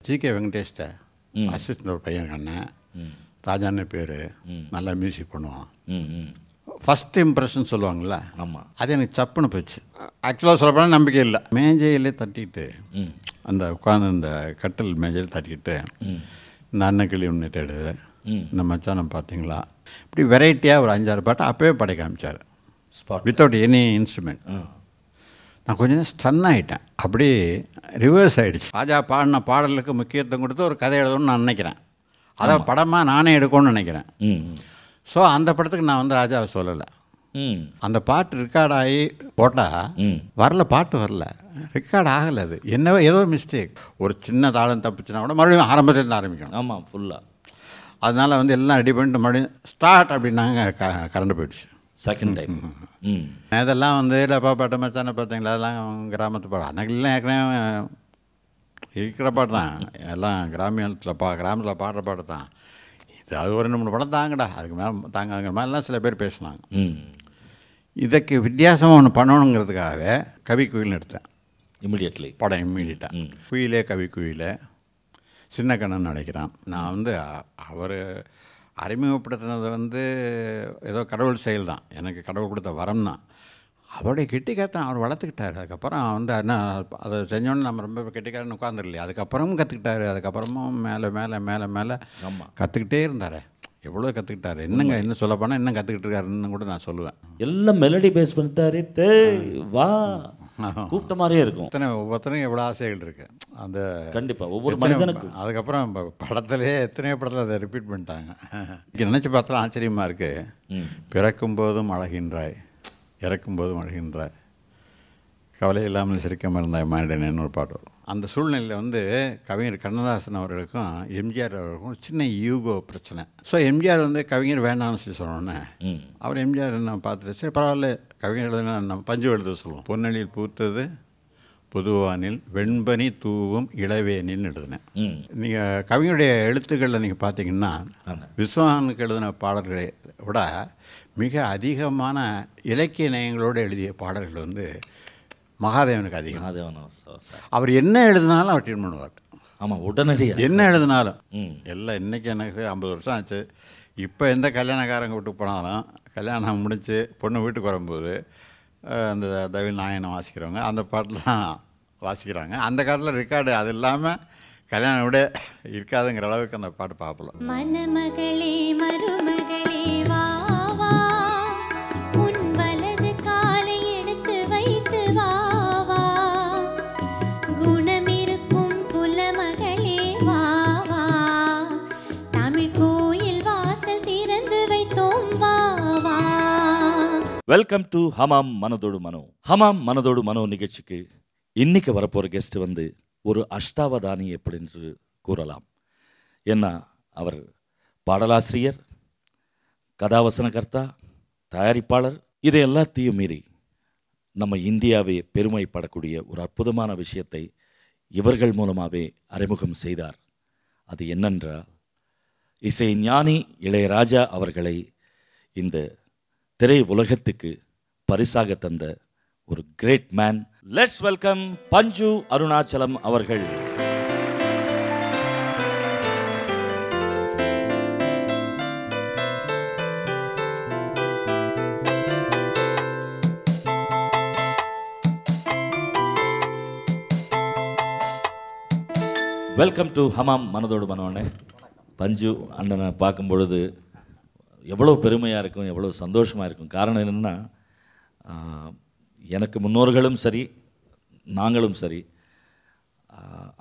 GK வெங்கடேஷ்ட assistant ஒரு பையன் கண்ணேன், ராஜான்னு பேர், நல்லா மியூசிக் பண்ணுவான். ஃபஸ்ட் இம்ப்ரெஷன் சொல்லுவாங்கள்ல, ஆமாம், அது எனக்கு சப்புன்னு போச்சு. ஆக்சுவலாக சொல்லப்போனால் நம்பிக்கை இல்லை. மேஜையிலே தட்டிட்டு, அந்த உட்காந்து இந்த கட்டில் மேஜையில் தட்டிக்கிட்டு, இந்த அன்னக்கிளி யுனைடெடு, இந்த மச்சானம் பார்த்தீங்களா, இப்படி வெரைட்டியாக ஒரு 5-6 பாட்டு அப்போவே படைக்க காமிச்சார், வித்தவுட் எனி இன்ஸ்ட்ருமெண்ட். நான் கொஞ்சம் நேரம் ஸ்டன் ஆகிட்டேன், அப்படியே ரிவர்ஸ் ஆகிடுச்சு. ராஜா பாடின பாடலுக்கு முக்கியத்துவம் கொடுத்து ஒரு கதை எழுதணும்னு நான் நினைக்கிறேன். அதை படமாக நானே எடுக்கணும்னு நினைக்கிறேன். ஸோ அந்த படத்துக்கு நான் வந்து ராஜாவை சொல்லலை. அந்த பாட்டு ரெக்கார்ட் ஆகி போட்டால் வரல, பாட்டு வரல, ரெக்கார்ட் ஆகலை. அது என்னவோ ஏதோ மிஸ்டேக், ஒரு சின்ன தாளம் தப்பிச்சுனா கூட மறுபடியும் ஆரம்பத்துலேருந்து ஆரம்பிக்கணும். ஆமாம், ஃபுல்லாக. அதனால் வந்து எல்லாம் ரெடி பண்ணிட்டு மறுபடியும் ஸ்டார்ட் அப்படின்னாங்க, கரண்ட் போயிடுச்சு செகண்ட் டைம். இதெல்லாம் வந்து இல்லைப்பா பாட்டு மச்சான பார்த்தீங்களா, அதெல்லாம் கிராமத்து பாடம். அன்னைக்கெல்லாம் ஏற்கனவே இருக்கிற பாட்டு தான், எல்லாம் கிராமியத்தில் கிராமத்தில் பாடுற பாட்டு தான். இது அது ஒரு 2-3 படம் தாங்கடா, அதுக்கு மேலே தாங்காங்கிற மாதிரிலாம் சில பேர் பேசினாங்க. இதுக்கு வித்தியாசமாக ஒன்று பண்ணணுங்கிறதுக்காகவே கவி குயில்னு எடுத்தேன். இம்மிடியட்லி படம் இம்மிடியட்டாக குயிலே கவி குயிலே சின்ன கண்ணன் அழைக்கிறான். நான் வந்து அவர் அறிமுகப்படுத்தினது வந்து ஏதோ கடவுள் செயல் தான், எனக்கு கடவுள் கொடுத்த வரம் தான். அவருடைய கெட்டிக்காரன் அவர் வளர்த்துக்கிட்டார். அதுக்கப்புறம் வந்து என்ன அதை செஞ்சோன்னு நம்ம ரொம்ப கெட்டிக்காரன்னு உட்காந்துருலையே, அதுக்கப்புறமும் கற்றுக்கிட்டாரு. அதுக்கப்புறமும் மேலே மேலே மேலே மேலே கற்றுக்கிட்டே இருந்தார். எவ்வளோ கற்றுக்கிட்டாரு, என்னங்க இன்னும் சொல்ல போனால் இன்னும் கற்றுக்கிட்டு இருக்காருன்னு கூட நான் சொல்லுவேன். எல்லாம் மெலடி பேஸ் பண்ணிட்டாரு, வா கூப்பிட்ட மாதிரியே இருக்கும். ஒவ்வொருத்தரும் எவ்வளோ ஆசைகள் இருக்குது அந்த கண்டிப்பாக ஒவ்வொரு மனிதனுக்கும். அதுக்கப்புறம் படத்துலேயே எத்தனையோ படத்தில் அதை ரிப்பீட் பண்ணிட்டாங்க. இங்கே நினச்சி பார்த்தாலும் ஆச்சரியமாக இருக்குது. பிறக்கும் போதும் அழகின்றாய், இறக்கும்போதும் அழகின்றாய், கவலை இல்லாமல் சிரிக்காமல் இருந்தாய் மானிடனேன்னு ஒரு பாட்டு வரும். அந்த சூழ்நிலையில் வந்து கவிஞர் கண்ணதாசன் அவர்களுக்கும் எம்ஜிஆர் அவர்களுக்கும் சின்ன ஈகோ பிரச்சனை. ஸோ எம்ஜிஆர் வந்து கவிஞர் வேண்டாம்னு சொல்லி சொன்னோன்னே அவர் எம்ஜிஆர் என்ன பார்த்துட்டு, சரி பரவாயில்ல கவிஞர் நம்ம பஞ்சு எழுத சொல்லுவோம். பொன்னணியில் பூத்தது பொதுவானில் வெண்பனி தூவும் இளவேனின்னு எழுதினேன். நீங்கள் கவிஞருடைய எழுத்துக்களில் நீங்கள் பார்த்தீங்கன்னா விஸ்வநாதனுக்கு எழுதின பாடல்களை விட மிக அதிகமான இலக்கிய நயங்களோடு எழுதிய பாடல்கள் வந்து மகாதேவனுக்கு அதிகம். அவர் என்ன எழுதினாலும் அவர் ட்ரீட் பண்ணுவார். ஆமாம், உடனடியாக என்ன எழுதினாலும் எல்லாம். இன்றைக்கி எனக்கு 50 வருஷம் ஆச்சு. இப்போ எந்த கல்யாணக்காரங்க வீட்டுக்கு போனாலும் கல்யாணம் முடித்து பொண்ணு வீட்டுக்கு வரும்போது அந்த தவில் நாயனம் வாசிக்கிறவங்க அந்த பாட்டெலாம் வாசிக்கிறாங்க. அந்த காலத்தில் ரெக்கார்டு அது இல்லாமல் கல்யாணம் விட இருக்காதுங்கிற அளவுக்கு அந்த பாட்டு பார்ப்பலாம். மணமகளே மருமகளே வா வா, உன் வலது காலை எடுத்து வைத்து வா வா, குணமிருக்கும் குலமகளே வா வா, தமிழ் கோயில் வாசல் திறந்து வைத்தோம் வா வா. வெல்கம் டு ஹமாம் மனதோடு மனோ. ஹமாம் மனதோடு மனோ நிகழ்ச்சிக்கு இன்னைக்கு வரப்போகிற கெஸ்ட் வந்து ஒரு அஷ்டாவதானி அப்படின்னு கூறலாம். ஏன்னா அவர் பாடலாசிரியர், கதாவசனகர்த்தா, தயாரிப்பாளர், இதை எல்லாத்தையும் மீறி நம்ம இந்தியாவே பெருமைப்படக்கூடிய ஒரு அற்புதமான விஷயத்தை இவர்கள் மூலமாகவே அறிமுகம் செய்தார். அது என்னென்றால் இசை ஞானி இளையராஜா அவர்களை இந்த திரை உலகத்துக்கு பரிசாக தந்த ஒரு கிரேட் மேன். லெட்ஸ் வெல்கம் பஞ்சு அருணாச்சலம் அவர்கள். வெல்கம் டு ஹமாம் மனதோடு மனோனே. பஞ்சு அண்ணனை பார்க்கும் பொழுது எவ்வளோ பெருமையாக இருக்கும், எவ்வளோ சந்தோஷமாக இருக்கும். காரணம் என்னென்னா, எனக்கு முன்னோர்களும் சரி நாங்களும் சரி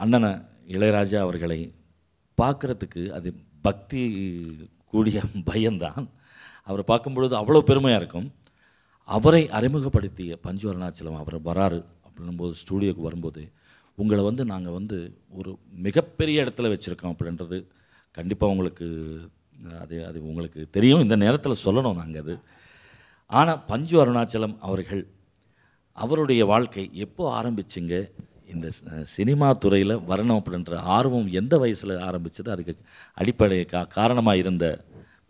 அண்ணனை இளையராஜா அவர்களை பார்க்குறதுக்கு அது பக்தி கூடிய பயம்தான். அவரை பார்க்கும் பொழுது அவ்வளோ பெருமையாக இருக்கும். அவரை அறிமுகப்படுத்திய பஞ்சு அருணாச்சலம் அவர் வராரு அப்படின்னும்போது, ஸ்டூடியோக்கு வரும்போது உங்களை வந்து நாங்கள் வந்து ஒரு மிகப்பெரிய இடத்துல வச்சுருக்கோம் அப்படின்றது கண்டிப்பாக உங்களுக்கு அது உங்களுக்கு தெரியும். இந்த நேரத்தில் சொல்லணும் நாங்கள் அது. ஆனால் பஞ்சு அருணாச்சலம் அவர்கள் அவருடைய வாழ்க்கை எப்போ ஆரம்பிச்சிங்க, இந்த சினிமா துறையில் வரணும் அப்படின்ற ஆர்வம் எந்த வயசில் ஆரம்பிச்சது, அதுக்கு அடிப்படை காரணமாக இருந்த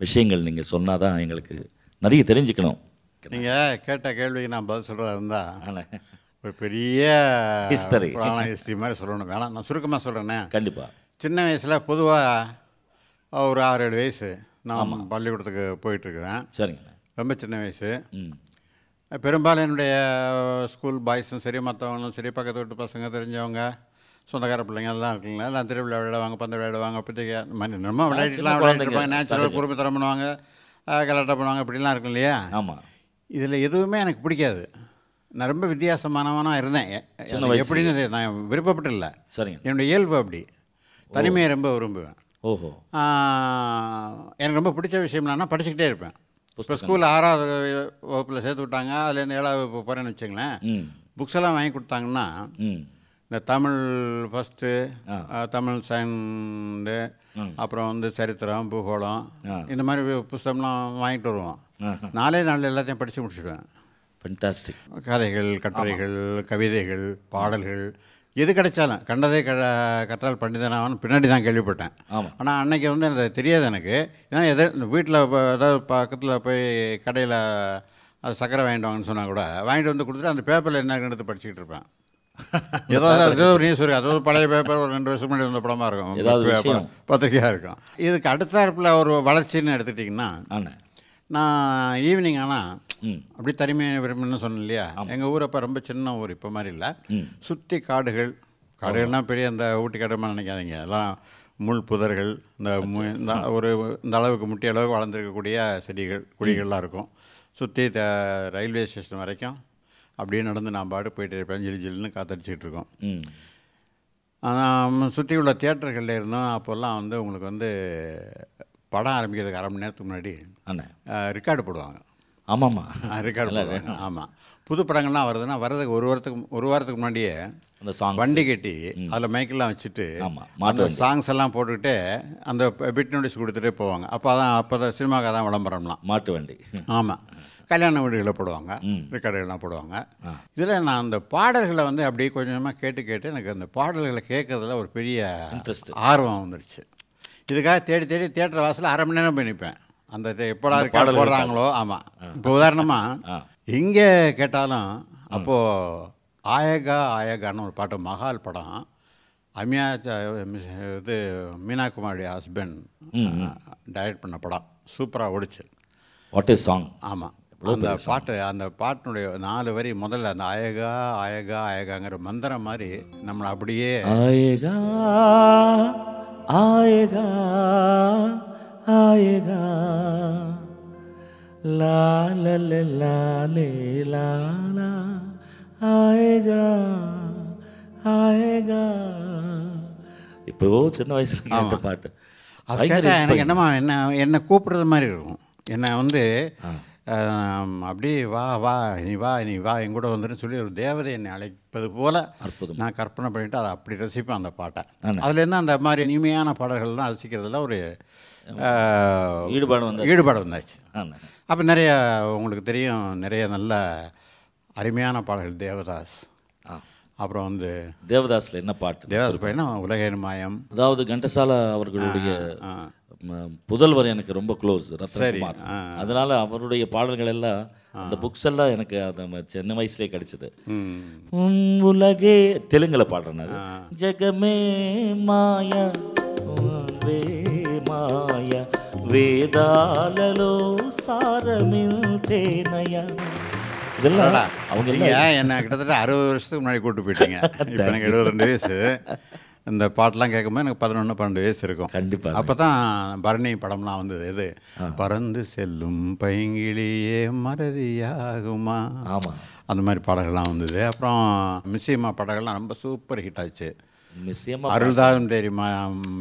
விஷயங்கள் நீங்கள் சொன்னால் தான் எங்களுக்கு நிறைய தெரிஞ்சுக்கணும். நீங்கள் கேட்ட கேள்விக்கு நான் பதில் சொல்கிறதா இருந்தால் ஒரு பெரிய ஹிஸ்டரி புராண ஹிஸ்ட்ரி மாதிரி சொல்லணும். வேணாம், நான் சுருக்கமாக சொல்கிறேன்னே. கண்டிப்பாக சின்ன வயசில் பொதுவாக ஒரு 6-7 வயசு நான் பள்ளிக்கூடத்துக்கு போயிட்டுருக்கிறேன். சரிங்க. ரொம்ப சின்ன வயசு. பெரும்பாலும் என்னுடைய ஸ்கூல் பாய்ஸும் சரி, மற்றவங்களும் சரி, பக்கத்து வீட்டு பசங்க, தெரிஞ்சவங்க, சொந்தக்கார பிள்ளைங்க எல்லாம் இருக்குங்களா, எல்லாம் திருவிழா விளையாடுவாங்க, பந்து விளையாடுவாங்க, அப்போதைக்கு மாதிரி நம்ம விளையாட்டுலாம் விளையாடிருப்பாங்க, நேச்சுரல் குறும்புத்தரம் பண்ணுவாங்க, கலாட்டம் பண்ணுவாங்க, இப்படிலாம் இருக்கும் இல்லையா? ஆமாம். இதில் எதுவுமே எனக்கு பிடிக்காது. நான் ரொம்ப வித்தியாசமானவனாக இருந்தேன். எப்படின்னு நான் விருப்பப்பட்டில்லை. சரிங்க. என்னுடைய இயல்பு அப்படி. தனிமையை ரொம்ப விரும்புவேன். ஓஹோ. எனக்கு ரொம்ப பிடிச்ச விஷயம் என்னன்னா படிச்சுக்கிட்டே இருப்பேன். இப்போ ஸ்கூலில் 6வது வகுப்பில் சேர்த்து விட்டாங்க, அதுலேருந்து 7வது வகுப்பு போகிறேன்னு வச்சுங்களேன். புக்ஸ் எல்லாம் வாங்கி கொடுத்தாங்கன்னா இந்த தமிழ் ஃபஸ்ட்டு, தமிழ் செகண்டு, அப்புறம் வந்து சரித்திரம், பூகோளம், இந்த மாதிரி புஸ்தகம்லாம் வாங்கிட்டு வருவோம். 4 நாளில் எல்லாத்தையும் படித்து முடிச்சுடுவேன். ஃபென்டாஸ்டிக். கதைகள், கட்டுரைகள், கவிதைகள், பாடல்கள், எது கிடைச்சாலும் கண்டதே கற்றால் பண்டிதனாகனு பின்னாடி தான் கேள்விப்பட்டேன். ஆனால் அன்னைக்கு வந்து எனக்கு தெரியாது. எனக்கு ஏன்னா வீட்டில் ஏதாவது பக்கத்தில் போய் கடையில் அது சக்கரை வாங்கிட்டு வாங்கன்னு சொன்னால் கூட வாங்கிட்டு வந்து கொடுத்துட்டு அந்த பேப்பரில் என்ன எடுத்து படிச்சுக்கிட்டு இருப்பேன். ஏதோ ஒரு நியூஸ் இருக்குது, அதாவது பழைய பேப்பர் ஒரு 2 வருஷம் முன்னாடி வந்த படமாக இருக்கும், பத்திரிக்கையாக இருக்கும். இதுக்கு அடுத்தாப்பில் ஒரு வளர்ச்சின்னு எடுத்துக்கிட்டிங்கன்னா, நான் ஈவினிங் ஆனால் அப்படி தனிமையை விரும்புன்னு சொன்னேன் இல்லையா? எங்கள் ஊர் அப்போ ரொம்ப சின்ன ஊர், இப்போ மாதிரி இல்லை. சுற்றி காடுகள்னால் பெரிய இந்த ஊட்டி காடுமா நினைக்காதீங்க, எல்லாம் முள் புதர்கள், இந்த அளவுக்கு முட்டிய அளவுக்கு வளர்ந்துருக்கக்கூடிய செடிகள் குழிகள்லாம் இருக்கும். சுற்றி ரயில்வே ஸ்டேஷன் வரைக்கும் அப்படியே நடந்து நான் பாடு போயிட்டு இருப்பேன். ஜில்லுன்னு காத்தடிச்சிக்கிட்டு இருக்கோம். சுற்றி உள்ள தியேட்டர்களில் இருந்தோம். அப்போல்லாம் வந்து உங்களுக்கு வந்து படம் ஆரம்பிக்கிறதுக்கு 1/2 மணி நேரத்துக்கு முன்னாடி ரெக்கார்டு போடுவாங்க. ஆமாம்மா, ரெக்கார்டு போடுவாங்க. ஆமாம், புது படங்கள்லாம் வருதுன்னா வர்றதுக்கு ஒரு வாரத்துக்கு முன்னாடியே அந்த வண்டி கட்டி அதில் மைக்கெல்லாம் வச்சுட்டு அந்த சாங்ஸ் எல்லாம் போட்டுக்கிட்டு அந்த பிட் நோட்டீஸ் கொடுத்துட்டே போவாங்க. அப்போ தான் சினிமாவுக்கு தான் விளம்பரம்லாம். மாட்டு வண்டி. ஆமாம், கல்யாண வீடுகளை போடுவாங்க, ரெக்கார்டுகள்லாம் போடுவாங்க. இதில் நான் அந்த பாடல்களை வந்து அப்படியே கொஞ்சமாக கேட்டு எனக்கு அந்த பாடல்களை கேட்கறதுல ஒரு பெரிய ஆர்வம் வந்துடுச்சு. இதுக்காக தேடி தியேட்டர் வாசலில் 1/2 மணி நேரம் போய் நிற்பேன். அந்த எப்படா ரெக்கார்டு போடுறாங்களோ. ஆமாம், இப்போ உதாரணமாக எங்கே கேட்டாலும் அப்போது ஆயகான்னு ஒரு பாட்டு, மகால் படம், அமியா இது மீனா குமாரி ஹஸ்பண்ட் டைரக்ட் பண்ண படம், சூப்பராக ஓடிச்சு. What is song? ஆமாம், அந்த பாட்டினுடைய 4 வரி முதல்ல அந்த ஆயகாங்கிற மந்திரம் மாதிரி நம்மளை அப்படியே ஆயகா ஆயகா ஆயகா லாலே லாலே லாலா ஆயகா ஆயகா. இப்போ சின்ன வயசுல கேட்ட பாட்டு எனக்கு என்ன கூப்பிடுறது மாதிரி இருக்கும். என்னை வந்து அப்படியே நீ வா என் கூட வந்துன்னு சொல்லி ஒரு தேவதை என்னை அழைப்பது போல் நான் கற்பனை பண்ணிவிட்டு அதை அப்படி ரசிப்பேன் அந்த பாட்டை. அதுலேருந்து அந்த மாதிரி இனிமையான பாடல்கள்லாம் ரசிக்கிறதுல ஒரு ஈடுபாடு வந்தாச்சு. அப்போ நிறைய உங்களுக்கு தெரியும், நிறைய நல்ல அருமையான பாடல்கள். தேவதாஸ், அப்புறம் வந்து தேவதாஸில் என்ன பாட்டு? தேவதாஸ் பாட்டுனா உலகின் மாயம். அதாவது கண்டசாலா அவர்களுடைய புதல்வர் எனக்கு ரொம்ப க்ளோஸ், ரத்னகுமார். அதனால் அவருடைய பாடல்கள் எல்லாம், அந்த புக்ஸ் எல்லாம் எனக்கு அந்த சின்ன வயசுலேயே கிடைச்சிது. உலகே தெலுங்கில் பாடுறேன். ஜெகமே மாயா மாயா வேதாలలో சாரமில்தேனயா. இதெல்லாம் அவங்க என்ன கிட்டத்தட்ட 60 வருஷத்துக்கு முன்னாடி கூப்பிட்டு போயிட்டீங்க. இப்போ எனக்கு 72 வயசு. இந்த பாட்டெலாம் கேட்கும்போது எனக்கு 11-12 வயசு இருக்கும். கண்டிப்பாக. அப்போ தான் பரணி படம்லாம் வந்தது. இது பறந்து செல்லும் பைங்கிளியே மறதியாகுமா, ஆமாம், அந்த மாதிரி பாடல்கள்லாம் வந்தது. அப்புறம் மிஸ்ஸியம்மா பாடல்கள்லாம் ரொம்ப சூப்பர் ஹிட் ஆச்சு. அருள்தாரும் தேரி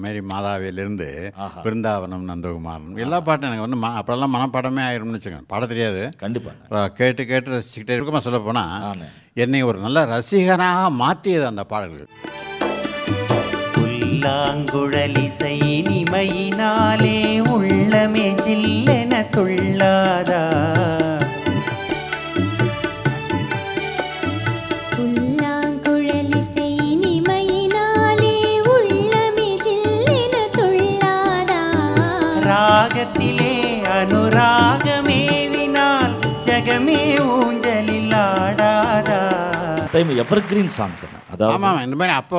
மேரி மாதாவிலிருந்து பிருந்தாவனம் நந்தகுமாரன் எல்லா பாட்டும் எனக்கு வந்து அப்போல்லாம் மனப்பாடமே ஆயிரும்னு வச்சுக்கோங்க. பாட தெரியாது. கண்டிப்பாக கேட்டு ரசிச்சுக்கிட்டே இருக்குமா. சொல்ல போனால் என்னை ஒரு நல்ல ரசிகனாக மாற்றியது அந்த பாடல்கள். புல்லாங்குழலிசை இனிமையினாலே உள்ளமே ஜில்லென துள்ளாதா, புல்லாங்குழலிசை இனிமையினாலே உள்ளமே ஜில்லென துள்ளாதா, ராகத்திலே அனுராகமேவினால் ஜகமே ஊஞ்சலில் ஆடாதா. Time evergreen songs. அதாவது ஆமாம், இந்த மாதிரி அப்போ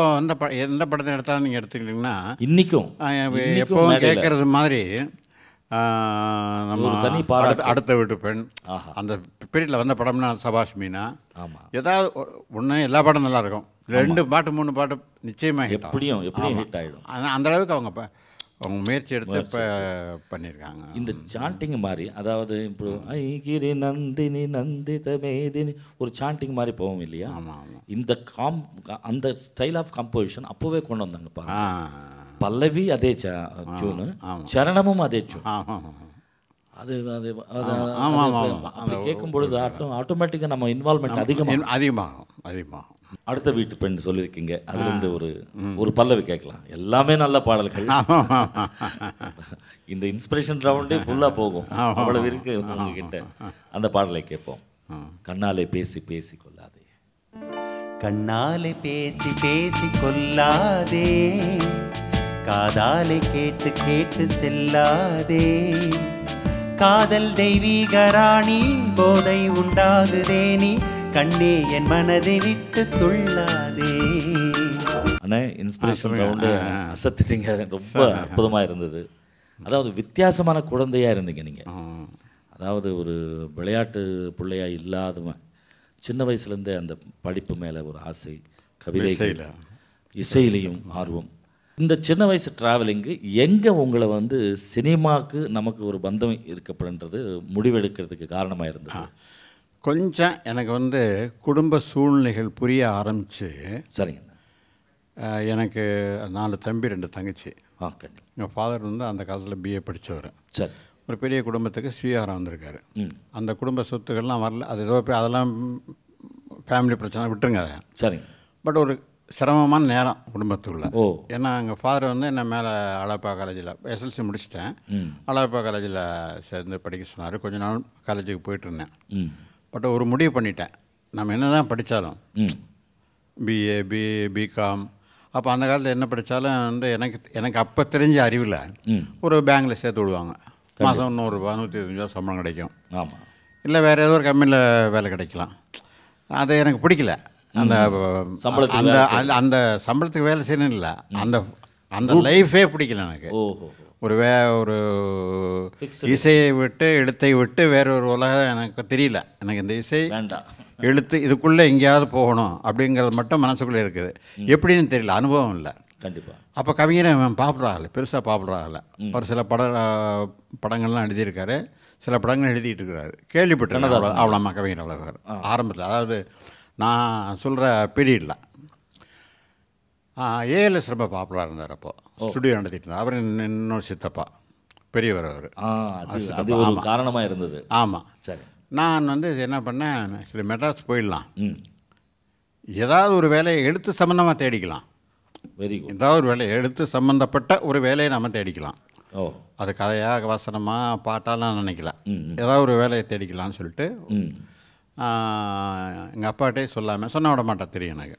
எந்த படத்தை எடுத்தாலும் நீங்கள் எடுத்துக்கிட்டிங்கன்னா இன்னைக்கும் எப்போவும் கேட்குறது மாதிரி நம்ம ஒரு தனி பாராட்டு. அடுத்த வீட்டு பெண், அந்த பீரியடில் வந்த படம்னா சபாஷ் மீனா, ஆமாம், ஏதாவது ஒன்று எல்லா பாட்டும் நல்லா இருக்கும், 2 பாட்டு 3 பாட்டு நிச்சயமாக எப்படியும் ஹிட் ஆகிடும். அந்த அளவுக்கு அவங்க முயற்சி எடுத்து இப்போ பண்ணியிருக்காங்க. இந்த சாண்டிங் மாதிரி, அதாவது இப்போ ஐகிரி நந்தினி நந்தித மேதினி ஒரு சாண்டிங் மாதிரி போவோம் இல்லையா? ஆமாம் ஆமாம். இந்த அந்த ஸ்டைல் ஆஃப் கம்போசிஷன் அப்போவே கொண்டு வந்தாங்க பாருங்க. பல்லவி அதே டியூனு, சரணமும் அதே டியூன். அது அது அப்படி கேட்கும் பொழுது ஆட்டோமேட்டிக்காக நம்ம இன்வால்மெண்ட் அதிகமாகும். அடுத்த வீட்டு பெண் சொல்லியிருக்கீங்க, அதுலேருந்து ஒரு பல்லவி கேட்கலாம். எல்லாமே நல்ல பாடல்கள். இந்த இன்ஸ்பிரேஷன் ரவுண்டே ஃபுல்லாக போகும், அவ்வளவு இருக்கு உங்ககிட்ட. அந்த பாடலை கேட்போம். கண்ணாலே பேசி பேசி கொள்ளாதே, கண்ணாலே பேசி பேசி கொள்ளாதே, காதாலே கேட்டு கேட்டு செல்லாதே, காதல் தெய்வீக ராணி போதை உண்டாகுதே, நீ கண்ணே என் மனதை விட்டு துள்ளாதே. அண்ணே, இன்ஸ்பிரேஷன் ரவுண்டு அசத்திட்டீங்க, ரொம்ப அற்புதமாக இருந்தது. அதாவது வித்தியாசமான குழந்தையாக இருந்தீங்க நீங்கள். அதாவது ஒரு விளையாட்டு பிள்ளையாக இல்லாதவன், சின்ன வயசுலேருந்தே அந்த படிப்பு மேலே ஒரு ஆசை, கவிதைகள், இசையிலையும் ஆர்வம். இந்த சின்ன வயசு ட்ராவலிங்கு எங்கே உங்களை வந்து சினிமாவுக்கு நமக்கு ஒரு பந்தம் இருக்கப்படுன்றது முடிவெடுக்கிறதுக்கு காரணமாக இருந்தது? கொஞ்சம் எனக்கு வந்து குடும்ப சூழ்நிலைகள் புரிய ஆரம்பித்து. சரிங்க. எனக்கு 4 தம்பி 2 தங்கச்சி. ஓகே. எங்கள் ஃபாதர் வந்து அந்த காலத்தில் பிஏ படித்தவர். சரி. ஒரு பெரிய குடும்பத்துக்கு ஸ்வீகாரம் வந்திருக்காரு. அந்த குடும்ப சொத்துக்கள்லாம் வரல, அது ஏதோ அதெல்லாம் ஃபேமிலி பிரச்சனை விட்டுருங்க. சரிங்க. பட் ஒரு சிரமமான நேரம் குடும்பத்துக்குள்ள. ஏன்னா எங்கள் ஃபாதர் வந்து என்ன மேலே அழகப்பா காலேஜில் எஸ்எல்சி முடிச்சிட்டேன், அழகப்பா காலேஜில் சேர்ந்து படிக்க சொன்னார். கொஞ்ச நாள் காலேஜுக்கு போயிட்டு இருந்தேன். பட் ஒரு முடிவு பண்ணிட்டேன், நம்ம என்ன தான் படித்தாலும் பிஏ பிகாம், அப்போ அந்த காலத்தில் என்ன படித்தாலும் வந்து எனக்கு அப்போ தெரிஞ்ச அறிவில் ஒரு பேங்கில் சேர்த்து விடுவாங்க. மாதம் 100 ரூபா 125 ரூபா சம்பளம் கிடைக்கும். ஆமாம். இல்லை வேறு ஏதோ ஒரு கம்பெனியில் வேலை கிடைக்கலாம். அது எனக்கு பிடிக்கல. அந்த அந்த சம்பளத்துக்கு வேலை செய்யணும் இல்லை, அந்த லைஃபே பிடிக்கல எனக்கு. ஒரு இசையை விட்டு எழுத்தை விட்டு வேற ஒரு உலகம் எனக்கு தெரியல. எனக்கு இந்த இசை எழுத்து இதுக்குள்ளே எங்கேயாவது போகணும் அப்படிங்கிறது மட்டும் மனசுக்குள்ளே இருக்குது. எப்படின்னு தெரியல, அனுபவம் இல்லை. கண்டிப்பாக. அப்போ கவிஞரை பாப்புலர் ஆகலை, பெருசாக பாப்புலர் ஆகலை. ஒரு சில படங்கள்லாம் எழுதியிருக்காரு, சில படங்கள் எழுதிட்டு இருக்கிறாரு. கேள்விப்பட்டேன் அவ்வளோமா கவிஞர் அவ்வளோ ஆரம்பத்தில், அதாவது நான் சொல்கிற பீரியடில். ஏஎல்எஸ் ரொம்ப பாப்புலராக இருந்தார். அப்போது ஸ்டுடியோ நடத்திட்டு இருந்தார். அவர் இன்னொரு சித்தப்பா, பெரியவர் அவர். அது ஒரு காரணமாக இருந்தது. ஆமாம். சரி. நான் வந்து என்ன பண்ணேன், சரி மெட்ராஸ் போயிடலாம், ஏதாவது ஒரு வேலையை எழுத்து சம்மந்தமாக தேடிக்கலாம். Very good. ஏதாவது ஒரு வேலை எழுத்து சம்மந்தப்பட்ட ஒரு வேலையை நம்ம தேடிக்கலாம். ஓ, அது கதையாக வசனமாக பாட்டாலாம் நினைக்கல, ஏதாவது ஒரு வேலையை தேடிக்கலாம்னு சொல்லிட்டு எங்கள் அப்பாட்டே சொல்லாமல் சொன்ன விட மாட்டா தெரியும் எனக்கு.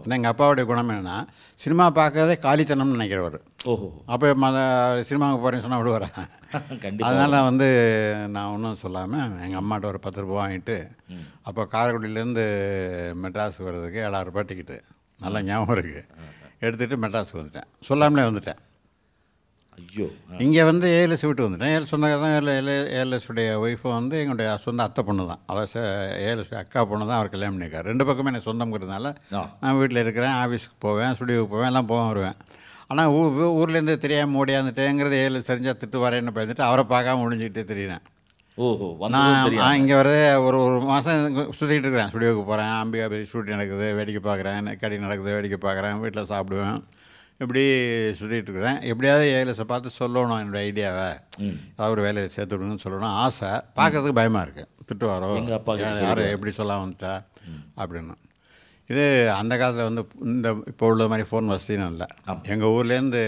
ஏன்னா எங்கள் அப்பாவுடைய குணம் என்னென்னா, சினிமா பார்க்கறதே காலித்தனம்னு நினைக்கிறவர். ஓஹோ. அப்போ சினிமாவுக்கு போகிறேன்னு சொன்னால் விடுவார். அதனால் வந்து நான் ஒன்றும் சொல்லாமல் எங்கள் அம்மாட்ட ஒரு 10 ரூபா வாங்கிட்டு, அப்போ காரைக்குடியிலேருந்து மெட்ராஸுக்கு வர்றதுக்கு 7000 ரூபாய் டிக்கெட்டு, நல்லா ஞாபகம் இருக்குது, எடுத்துகிட்டு மெட்ராஸுக்கு வந்துட்டேன். சொல்லாமலே வந்துட்டேன். ஐயோ. இங்கே வந்து ஏஎல்எஸ் விட்டு வந்துட்டேன். சொந்தக்காரர் தான் ஏஎல்எஸுடைய ஒய்ஃபை வந்து எங்களுடைய சொந்த அத்தை பொண்ணு தான். அவள் ஏஎல்எஸ் அக்கா பொண்ணு தான் அவர் கல்யாணம் பண்ணியிருக்காரு. 2 பக்கமே எனக்கு சொந்தம்ங்கிறதுனால நான் வீட்டில் இருக்கிறேன், ஆஃபீஸுக்கு போவேன், ஸ்டுடியோவுக்கு போவேன், எல்லாம் போவேன் வருவேன். ஆனால் ஊர்லேருந்து தெரியாமல் ஓடியாந்துட்டேங்கிறது ஏஎல்எஸ் தெரிஞ்சால் திட்டு வரேன்னு பயந்துட்டு அவரை பார்க்காம ஒழிஞ்சிக்கிட்டே தெரியுறேன். ஓஹோ. நான் இங்கே வரது ஒரு மாதம் சுற்றிக்கிட்டு இருக்கிறேன். ஸ்டுடியோவுக்கு போகிறேன், அம்பிகா பேசி ஷூட்டிங் நடக்குது வேடிக்கை பார்க்குறேன், கடி நடக்குது வேடிக்கை பார்க்குறேன், வீட்டில் சாப்பிடுவேன், இப்படி சுற்றிட்டு இருக்கிறேன். எப்படியாவது ஏஎல்எஸை பார்த்து சொல்லணும் என்னோடய ஐடியாவை, அதாவது ஒரு வேலையை சேர்த்து விடுங்கன்னு சொல்லணும் ஆசை. பார்க்குறதுக்கு பயமாக இருக்குது, திட்டு வரோம், யார் எப்படி சொல்லாம வந்துட்டா அப்படின்னு. இது அந்த காலத்தில் வந்து இந்த இப்போ உள்ள மாதிரி ஃபோன் வசதியும் இல்லை. எங்கள் ஊர்லேருந்து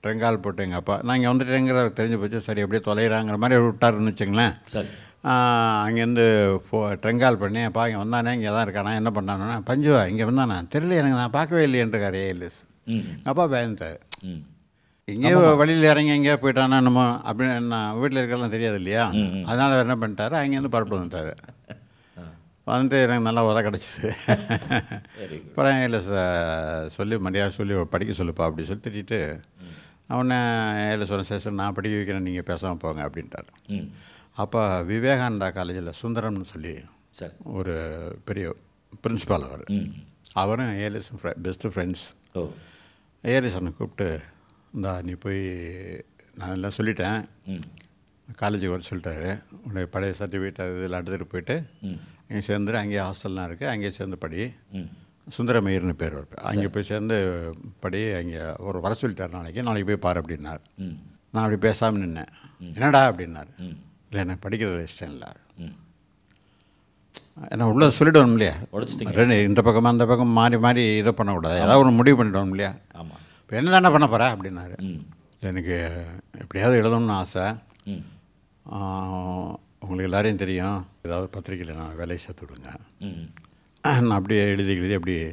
ட்ரெங்கால் போட்டு எங்கள் அப்பா நான் இங்கே வந்துட்டேங்கிற தெரிஞ்சு போச்சு, சரி எப்படியே தொலைகிறாங்கிற மாதிரி விட்டாருன்னு வச்சுங்களேன். சரி. அங்கேருந்து ட்ரெங்கால் பண்ணி, அப்பா இங்கே வந்தானே, இங்கே தான் இருக்கானா, என்ன பண்ணானா, பஞ்சுவா இங்கே வந்தானா தெரியல எனக்கு, நான் பார்க்கவே இல்லையன்றார் ஏஎல்எஸ். அப்பா பயந்துட்டார், எங்கேயோ வழியில் இறங்கி எங்கேயோ போயிட்டானா என்னமோ அப்படின்னு. நான் வீட்டில் இருக்கலாம் தெரியாது இல்லையா, அதனால் என்ன பண்ணிட்டாரு, அங்கேருந்து பரப்பு வந்துட்டார். வந்து எனக்கு நல்லா உத கிடச்சிது. Very good. அப்புறம் இல்லை சொல்லி மரியாதை சொல்லி படிக்க சொல்லுப்பா அப்படி சொல்லி திட்டிட்டு அவனை இல்லை சொன்ன சார் நான் படிக்க வைக்கிறேன், நீங்கள் பேசாமல் போங்க அப்படின்ட்டார். ம் அப்போ விவேகானந்தா காலேஜில் சுந்தரம்னு சொல்லி சரி. ஒரு பெரிய பிரின்சிபால் அவர், ம் அவரும் ஏலிஸ் பெஸ்ட்டு ஃப்ரெண்ட்ஸ். ஓ ஏலிஸ் அவனை கூப்பிட்டு இந்தா நீ போய் நான் எல்லாம் சொல்லிட்டேன், ம் காலேஜுக்கு வர சொல்லிட்டாரு, உன்னுடைய பழைய சர்டிஃபிகேட் அது இதெல்லாம் எடுத்துகிட்டு போயிட்டு ம் அங்கே சேர்ந்துட்டு அங்கேயே ஹாஸ்டல்லாம் இருக்குது, அங்கேயே சேர்ந்து படி, ம் சுந்தரமயிர்னு பேர் வைப்பேன், அங்கே போய் சேர்ந்து படி, அங்கே ஒரு வர சொல்லிட்டார், நாளைக்கு போய் பாரு அப்படின்னார். ம் நான் அப்படி பேசாமல் நின்னேன். என்னடா அப்படின்னார். ம் இல்லை எனக்கு படிக்கிறது இஷ்டம் இல்லை. ம் ஏன்னா உள்ள சொல்லிவிடணும் இல்லையா, உடைச்சிட்டிங்க. ரெண்டு இந்த பக்கமாக அந்த பக்கம் மாறி மாறி இதை பண்ணக்கூடாது, ஏதாவது ஒன்று முடிவு பண்ணிவிடணும் இல்லையா. ஆமாம். இப்போ என்ன தானே பண்ண போகிறேன் அப்படின்னாரு. ம் எனக்கு எப்படியாவது எழுதணும்னு ஆசை, ம் உங்களுக்கு எல்லாரையும் தெரியும், ஏதாவது பத்திரிக்கையில் நான் வேலையை சேர்த்து விடுங்க, ம் நான் அப்படியே எழுதி அப்படியே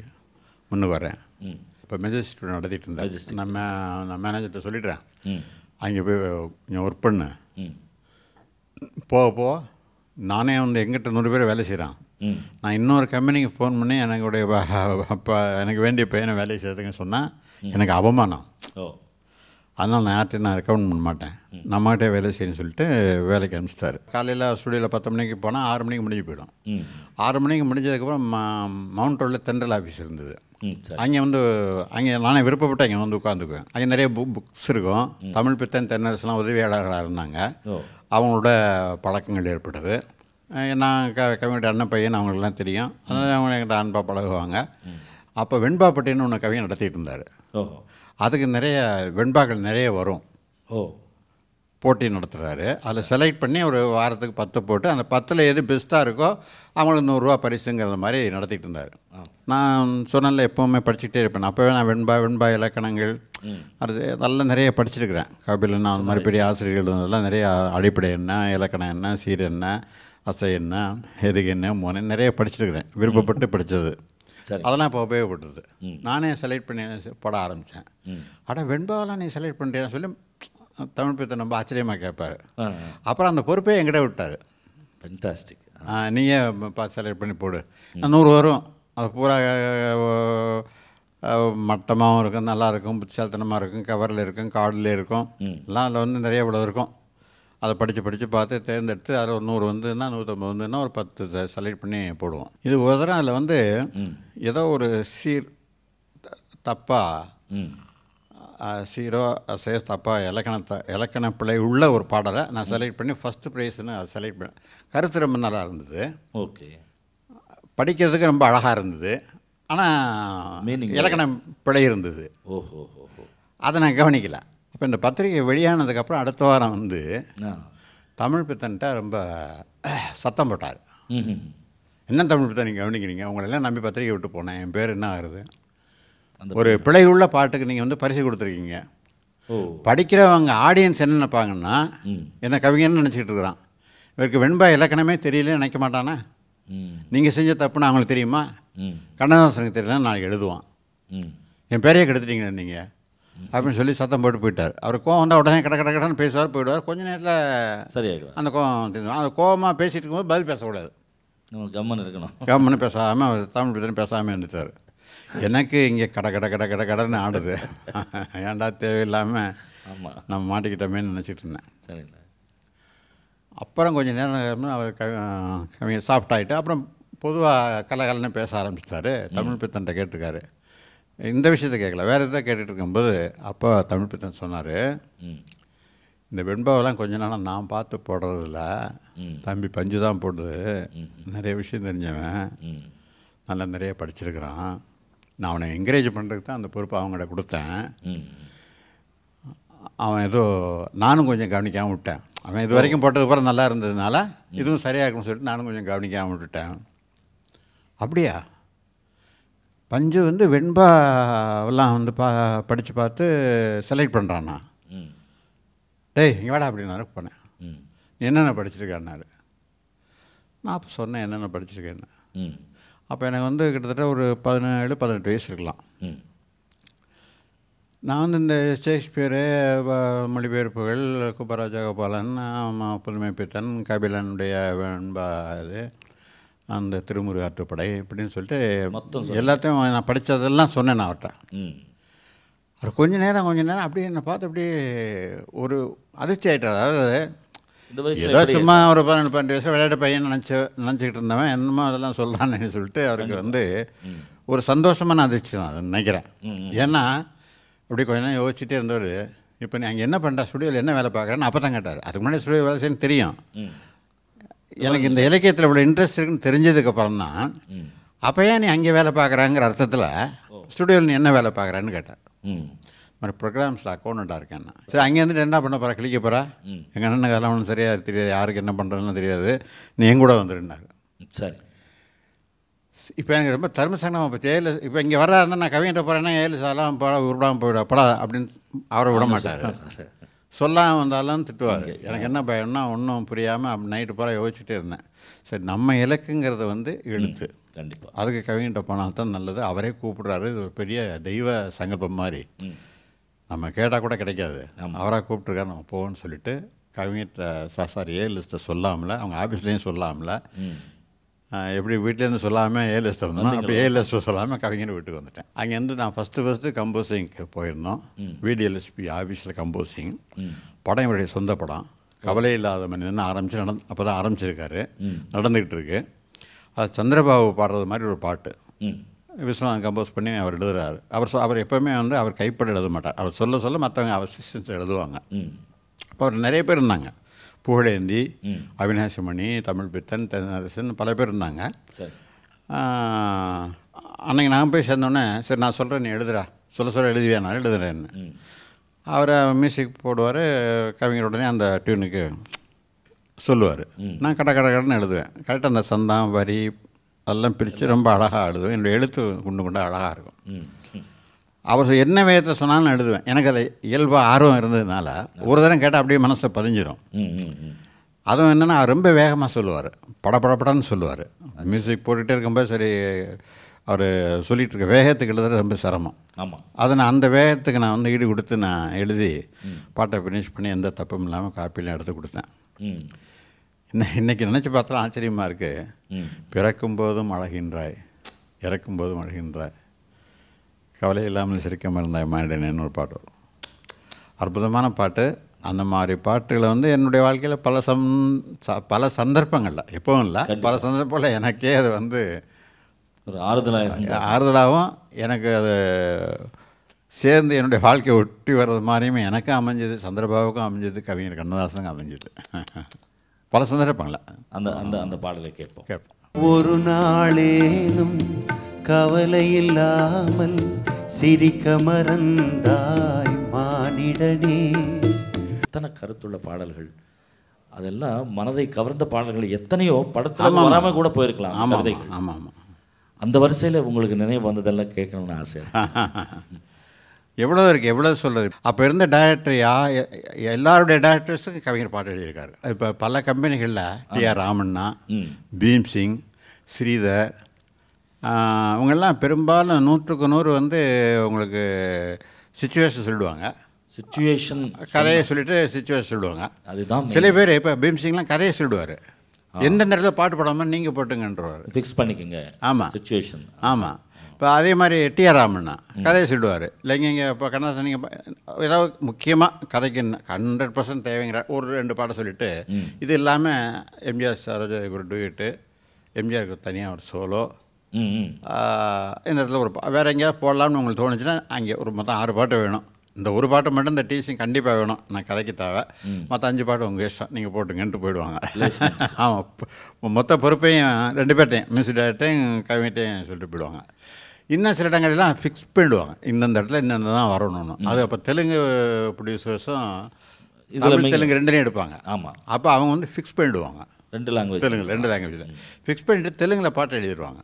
முன்னுக்கு வரேன். ம் இப்போ மெஜஸ்டிக் நடத்திட்டு இருந்தேன், நான் மேனேஜர்கிட்ட சொல்லிடுறேன், ம் அங்கே போய் கொஞ்சம் ஒர்க் பண்ணு, ம் போக நானே வந்து எங்கிட்ட 100 பேர் வேலை செய்கிறான், ம் நான் இன்னொரு கம்பெனிக்கு ஃபோன் பண்ணி எனக்கு வேண்டிய பையனை வேலையை சேர்த்துங்கன்னு சொன்னால் எனக்கு அவமானம். ஓ அதனால் நான் யார்கிட்டையும் நான் ரெக்கமெண்ட் பண்ண மாட்டேன், நம்மகிட்டே வேலை செய்யணும்னு சொல்லிட்டு வேலைக்கு அனுப்பிச்சிட்டாரு. காலையில் ஸ்டுடியோவில் 10 மணிக்கு போனால் 6 மணிக்கு முடிஞ்சு போயிடும். ம் 6 மணிக்கு முடிஞ்சதுக்கப்புறம் மவுண்ட் ரோடில் தென்றல் ஆஃபீஸ் இருந்தது, ம் சரி. அங்கே நானே விருப்பப்பட்டு அங்கே வந்து உட்காந்துக்குவேன். அங்கே நிறைய புக்ஸ் இருக்கும், தமிழ் பித்தன் தென்னரசுலாம் உதவியாளர்களாக இருந்தாங்க, ஓ அவங்களோட பழக்கங்கள் ஏற்பட்டது. நான் கவிஞர் அண்ணன் பையன் அவங்களுக்குலாம் தெரியும், அதனால் அவங்க என்கிட்ட அன்பாக பழகுவாங்க. அப்போ வெண்பாப்பட்டின்னு ஒன்று கவிஞர் நடத்திட்டு இருந்தார். ஓஹோ அதுக்கு நிறைய வெண்பாக்கள் நிறைய வரும், ஓ போட்டி நடத்துகிறாரு. அதில் செலக்ட் பண்ணி ஒரு வாரத்துக்கு 10 போட்டு அந்த 10ல் எது பெஸ்ட்டாக இருக்கோ அவங்களுக்கு 100 ரூபா பரிசுங்கிற மாதிரி நடத்திட்டு இருந்தார். நான் சொன்னல எப்போவுமே படிச்சுக்கிட்டே இருப்பேன். அப்போவே நான் வெண்பா இலக்கணங்கள் அது நல்லா நிறைய படிச்சிருக்கிறேன். கபிலன் அந்த மாதிரி பெரிய ஆசிரியர்கள் இருந்ததெல்லாம் நிறைய அடிப்படை என்ன, இலக்கணம் என்ன, சீர் என்ன, அசை என்ன, எதுக்கு என்ன, மோன நிறைய படிச்சிருக்கிறேன், விருப்பப்பட்டு படித்தது. சரி. அதெல்லாம் இப்போ உபயோகப்பட்டது. நானே செலக்ட் பண்ணி போட ஆரம்பித்தேன். ஆனால் வெண்பாவெல்லாம் நீ செலக்ட் பண்ணுறேன்னு சொல்லி தமிழ் பித்தன் ரொம்ப ஆச்சரியமாக கேட்பார். அப்புறம் அந்த பொறுப்பே என்கிட்ட விட்டார். ஃபென்டாஸ்டிக். நீங்கள் செலக்ட் பண்ணி போடு, 100 வரும், அது பூரா மட்டமாகவும் இருக்கும், நல்லாயிருக்கும், புத்திசாலித்தனமாக இருக்கும், கவரில் இருக்கும், கார்டில் இருக்கும், எல்லாம் அதில் வந்து நிறைய இவ்வளோ இருக்கும். அதை படித்து பார்த்து தேர்ந்தெடுத்து அதில் ஒரு 100 வந்துன்னா 150 வந்துன்னா ஒரு 10 செலக்ட் பண்ணி போடுவோம். இது ஒரு தரம் அதில் வந்து ஏதோ ஒரு சீர் தப்பாக சீரோ அசையோ தப்பாக இலக்கண பிழை உள்ள ஒரு பாடலை நான் செலக்ட் பண்ணி ஃபஸ்ட்டு ப்ரைஸ்ன்னு அதை செலக்ட் பண்ணேன். கருத்து ரொம்ப நல்லா இருந்தது, ஓகே, படிக்கிறதுக்கு ரொம்ப அழகாக இருந்தது, ஆனால் இலக்கண பிழை இருந்தது. ஓஹோ ஓஹோ, அதை நான் கவனிக்கலை. இப்போ இந்த பத்திரிகை வெளியானதுக்கப்புறம் அடுத்த வாரம் வந்து தமிழ் பித்தன்ட்ட ரொம்ப சத்தம் போட்டார். என்ன தமிழ் பித்தன் நீங்கள் கவனிக்கிறீங்க, உங்களெல்லாம் நம்பி பத்திரிகை விட்டு போனேன், என் பேர் என்ன ஆகுது, ஒரு பிழை உள்ள பாட்டுக்கு நீங்கள் வந்து பரிசு கொடுத்துருக்கீங்க. படிக்கிறவங்க ஆடியன்ஸ் என்ன நினைப்பாங்கன்னா என்ன கவிஞன்னு நினச்சிக்கிட்டு இருக்கிறான், இவருக்கு வெண்பா இலக்கணமே தெரியலன்னு நினைக்க மாட்டானா, நீங்கள் செஞ்ச தப்புன்னு அவங்களுக்கு தெரியுமா, கண்ணதாசனுக்கு தெரியலன்னு நாளைக்கு எழுதுவான், என் பேரையே கெடுத்துட்டீங்களே நீங்கள் அப்படின்னு சொல்லி சத்தம் போட்டு போயிட்டார். அவர் கோவம் வந்தால் உடனே கடன்னு பேசுவார், போயிடுவார். கொஞ்சம் நேரத்தில் சரியாயிடுவார். அந்த கோவம் தெரியும். அந்த கோவமாக பேசிகிட்டு இருக்கும்போது பதில் பேசக்கூடாது, நம்ம கம்மன் இருக்கணும். கம்மன்னு பேசாமல் தமிழ் பித்தன் பேசாமல் இருந்துட்டார். எனக்கு இங்கே கடன்னு ஆடுது, ஏன்டா தேவையில்லாமல் நம்ம மாட்டிக்கிட்டோமேன்னு நினச்சிட்டு இருந்தேன். சரிங்களா. அப்புறம் கொஞ்சம் நேரம் அவர் கவிஞர் சாஃப்ட் ஆகிட்டு அப்புறம் பொதுவாக கலகலன்னு பேச ஆரம்பிச்சிட்டாரு. தமிழ் பித்தன்ட்ட கேட்டிருக்காரு, இந்த விஷயத்தை கேட்கல, வேறு எதாவது கேட்டுட்டு இருக்கும்போது அப்போ தமிழ் பித்தன் சொன்னார், இந்த வெண்பாவெல்லாம் கொஞ்ச நாளாக நான் பார்த்து போடுறதில்ல, தம்பி பஞ்சு தான் போடுது, நிறைய விஷயம் தெரிஞ்சவன், நல்லா நிறைய படிச்சிருக்கிறான், நான் அவனை என்கரேஜ் பண்ணுறதுக்கு தான் அந்த பொறுப்பை அவங்கள்ட்ட கொடுத்தேன், அவன் ஏதோ நானும் கொஞ்சம் கவனிக்காமல் விட்டேன், அவன் இது வரைக்கும் போட்டதுக்கப்புறம் நல்லா இருந்ததுனால இதுவும் சரியாக இருக்குன்னு சொல்லிட்டு நானும் கொஞ்சம் கவனிக்காமல் விட்டுட்டேன். அப்படியா, பஞ்சு வந்து வெண்பாவெல்லாம் வந்து படித்து பார்த்து செலக்ட் பண்ணுறான்னா, டேய் இங்கே வாடா அப்படின்னாரு. போனேன், நீ என்னென்ன படிச்சிருக்கான்னாரு. நான் அப்போ சொன்னேன் என்னென்ன படிச்சிருக்கேன்னு. அப்போ எனக்கு வந்து கிட்டத்தட்ட ஒரு 17-18 வயசு இருக்கலாம். நான் வந்து இந்த ஷேக்ஸ்பியரு, மொழிபெயர்ப்புகள், குப்பராஜா கோபாலன், புதுமை பித்தன், கபிலனுடைய வெண்பா இது, அந்த திருமுருகாற்றுப்படை இப்படின்னு சொல்லிட்டு மொத்தம் எல்லாத்தையும் நான் படித்ததெல்லாம் சொன்னேன் நான் அவர்கிட்ட. ம். அவர் கொஞ்ச நேரம் அப்படியே என்னை பார்த்து அப்படியே ஒரு அதிர்ச்சி ஆகிட்டார். அதாவது இந்த வயசுல ஏதோ சும்மா ஒரு 12 வயசு விளையாட்டு பையன் நினச்சிக்கிட்டு இருந்தவன் என்னமோ அதெல்லாம் சொல்கிறான்னு சொல்லிட்டு அவருக்கு ஒரு சந்தோஷமான அதிர்ச்சி தான் அதை நினைக்கிறேன். ஏன்னா அப்படி கொஞ்ச நேரம் யோசிச்சுட்டே இருந்தவர், இப்போ நீ அங்கே என்ன பண்ணுற, ஸ்டுடியோவில் என்ன வேலை பார்க்குறேன்னு அப்போ தான் கேட்டார். அதுக்கு முன்னாடி ஸ்டுடியோ வேலை செய்யணும்னு தெரியும். எனக்கு இந்த இலக்கியத்தில் இவ்வளோ இன்ட்ரெஸ்ட் இருக்குன்னு தெரிஞ்சதுக்கப்புறம் தான் அப்போ ஏன் நீ அங்கே வேலை பார்க்குறாங்கிற அர்த்தத்தில் ஸ்டுடியோவில் நீ என்ன வேலை பார்க்குறான்னு கேட்டார். மாதிரி ப்ரோக்ராம்ஸில் அக்கௌண்ட்டாக இருக்கேன் நான். சரி, அங்கேருந்து என்ன பண்ண போகிறா, கிளிக்க போகிறா, எங்கள் அண்ணனுக்கு அதெல்லாம் ஒன்றும் சரியாக தெரியாது, யாருக்கு என்ன பண்ணுறதுன்னு தெரியாது, நீ என் கூட வந்துருந்தாரு. சரி. இப்போ எனக்கு ரொம்ப தர்மசங்கமாக போச்சு. ஏழு இப்போ இங்கே வரா இருந்தால் நான் கவிஞர்கிட்ட போகிறேன்னா 7 சாலாம் போடா உருடாமல் போயிடா படா அப்படின்னு அவரை விட மாட்டார். சொல்லாமல் வந்தாலும் திட்டுவார். எனக்கு என்ன பயம்னா ஒன்றும் புரியாமல் நைட்டு பூரா யோசிச்சுட்டே இருந்தேன். சரி, நம்ம இலக்குங்கிறத எழுத்து கண்டிப்பாக அதுக்கு கவிஞர்கிட்ட போனால் தான் நல்லது. அவரே கூப்பிடுறாரு, இது ஒரு பெரிய தெய்வ சங்கல்பம் மாதிரி. நம்ம கேட்டால் கூட கிடைக்காது, அவராக கூப்பிட்ருக்காரு, நம்ம போவோன்னு சொல்லிட்டு கவிஞர்கிட்ட சாரி ஏ லிஸ்ட்டை சொல்லாமல், அவங்க ஆஃபீஸ்லேயும் சொல்லாமல், எப்படி வீட்டிலேருந்து சொல்லாமல் ஏ லிஸ்ட்டை வந்தோம், அப்போ ஏ லிஸ்ட்டை சொல்லாமல் கவிஞர் வீட்டுக்கு வந்துட்டேன். அங்கேருந்து நான் ஃபஸ்ட்டு கம்போசிங்க்கு போயிருந்தோம். விடிஎல்எஸ்பி ஆஃபீஸில் கம்போசிங். படம் இவருடைய சொந்த படம், கவலை இல்லாத மனிதன் ஆரம்பித்து அப்போ தான் ஆரம்பிச்சிருக்காரு, நடந்துக்கிட்டு இருக்கு. அது சந்திரபாபு பாடுறது மாதிரி ஒரு பாட்டு விஸ்வநாதன் கம்போஸ் பண்ணி அவர் எழுதுறாரு. அவர் எப்போவுமே அவர் கைப்பட எழுத மாட்டார். அவர் சொல்ல மற்றவங்க அவர் அசிஸ்டன்ஸ் எழுதுவாங்க. அப்போ அவர் நிறைய பேர் இருந்தாங்க. புகழேந்தி, அவினாசிமணி, தமிழ் பித்தன், தென்னரசன், பல பேர் இருந்தாங்க. அன்றைக்கி நான் போய் சேர்ந்தோடனே, சரி நான் சொல்கிறேன் நீ எழுதுறா, சொல்ல எழுதுவியா, நான் எழுதுறேன்னு. அவரை மியூசிக் போடுவார், கவிஞர் உடனே அந்த டியூனுக்கு சொல்லுவார். நான் கடன்னு எழுதுவேன். கரெக்டாக அந்த சந்தம் வரி அதெல்லாம் பிரித்து ரொம்ப அழகாக எழுதுவேன். என்னுடைய எழுத்து குண்டு அழகாக இருக்கும். அவர் என்ன வேகத்தில் சொன்னாலும் எழுதுவேன். எனக்கு அதில் இயல்பாக ஆர்வம் இருந்ததுனால ஒரு தரம் கேட்டால் அப்படியே மனசில் பதிஞ்சிடும். அதுவும் என்னென்னா அவர் ரொம்ப வேகமாக சொல்லுவார், படப்படன்னு சொல்லுவார். மியூசிக் போட்டுகிட்டே இருக்கும்போது சரி, அவர் சொல்லிகிட்டு இருக்க வேகத்துக்கு எழுதுறது ரொம்ப சிரமம். ஆமாம். அதை நான் அந்த வேகத்துக்கு நான் ஈடு கொடுத்து நான் எழுதி பாட்டை ஃபினிஷ் பண்ணி எந்த தப்பும் இல்லாமல் காப்பிலாம் எடுத்து கொடுத்தேன். இன்றைக்கி நினச்சி பார்த்தாலும் ஆச்சரியமாக இருக்குது. பிறக்கும்போதும் அழகின்றாய், இறக்கும்போதும் அழகின்றாய், கவலை இல்லாமல் சிரிக்க மறந்தாய் மாண்டேன்னு ஒரு பாட்டு வரும். அற்புதமான பாட்டு. அந்த மாதிரி பாட்டுகளை என்னுடைய வாழ்க்கையில் பல சந்தர்ப்பங்களில், எப்பவும் இல்லை, பல சந்தர்ப்பங்களில் எனக்கே அது ஒரு ஆறுதலாகவும் எனக்கு அது சேர்ந்து என்னுடைய வாழ்க்கையை ஒட்டி வர்றது மாதிரியுமே எனக்கும் அமைஞ்சது, சந்திரபாபுக்கும் அமைஞ்சது, கவிஞர் கண்ணதாசனுக்கும் அமைஞ்சது. பல சந்தர்ப்பங்களில் அந்த அந்த அந்த பாடலை கேட்போம். ஒரு நாளேனும் கவலை இல்லாமல் சிரிக்க மறந்தாய் மானிடனே. எத்தனை கருத்துள்ள பாடல்கள், அதெல்லாம் மனதை கவர்ந்த பாடல்கள் எத்தனையோ படத்தில் வராமல் கூட போயிருக்கலாம். ஆமாம் ஆமாம். அந்த வரிசையில் உங்களுக்கு நினைவு வந்ததெல்லாம் கேட்கணும்னு ஆசை. எவ்வளோ இருக்குது, எவ்வளோ சொல்கிறது. அப்போ இருந்த டைரக்டர் எல்லாருடைய டைரக்டர்ஸுக்கும் கவிஞர் பாட்டு எழுதியிருக்காரு. இப்போ பல கம்பெனிகளில் டிஆர் ராமண்ணா, பீம்சிங், ஸ்ரீதர், அவங்கெல்லாம் பெரும்பாலும் 100க்கு 100 உங்களுக்கு சிச்சுவேஷன் சொல்லிடுவாங்க. சிச்சுவேஷன் கதையை சொல்லிவிட்டு சிச்சுவேஷன் சொல்லுவாங்க. அதுதான் சில பேர் இப்போ பீம்சிங்லாம் கதையை சொல்லிடுவார், எந்த நேரத்தில் பாட்டு போடாமல் நீங்கள் போட்டுங்கன்றவார், ஃபிக்ஸ் பண்ணிக்கோங்க. ஆமாம் சிச்சுவேஷன். ஆமாம். இப்போ அதே மாதிரி டிஆர் ராமண்ணா கதையை சொல்லுவார். இல்லைங்க இங்கே இப்போ கண்ணதாசன் நீங்கள் ஏதாவது முக்கியமாக கதைக்கு 100% தேவைங்கிற ஒரு 2 பாட்டை சொல்லிவிட்டு, இது இல்லாமல் எம்ஜிஆர் சரோஜாவுக்கு ஒரு டூயட்டு, எம்ஜிஆருக்கு தனியாக ஒரு சோலோ, இந்த இடத்துல ஒரு வேறு எங்கேயாவது போடலாம்னு உங்களுக்கு தோணுச்சுன்னா அங்கே ஒரு மொத்தம் 6 பாட்டு வேணும். இந்த ஒரு பாட்டு மட்டும் இந்த டீசிங் கண்டிப்பாக வேணும், நான் கதைக்கு தேவை, மற்ற 5 பாட்டு உங்கள் இஷ்டம், நீங்கள் போட்டுங்கன்ட்டு போயிடுவாங்க. ஆமாம். மொத்த பொறுப்பையும் 2 பேர்ட்டையும், மியூசிக் டைரக்டரையும் கவிஞர்ட்டையும் சொல்லிட்டு போயிடுவாங்க. இன்னும் சில இடங்கள்லாம் ஃபிக்ஸ் பண்ணிடுவாங்க, இந்தந்த இடத்துல இன்னும் தான் வரணும்னு. அது அப்போ தெலுங்கு ப்ரொடியூசர்ஸும் தமிழ் தெலுங்கு 2லையும் எடுப்பாங்க. ஆமாம். அப்போ அவங்க ஃபிக்ஸ் பண்ணிடுவாங்க. 2 லாங்குவேஜ், தெலுங்கு 2 லாங்குவேஜில் ஃபிக்ஸ் பண்ணிவிட்டு தெலுங்கில் பாட்டு எழுதிடுவாங்க.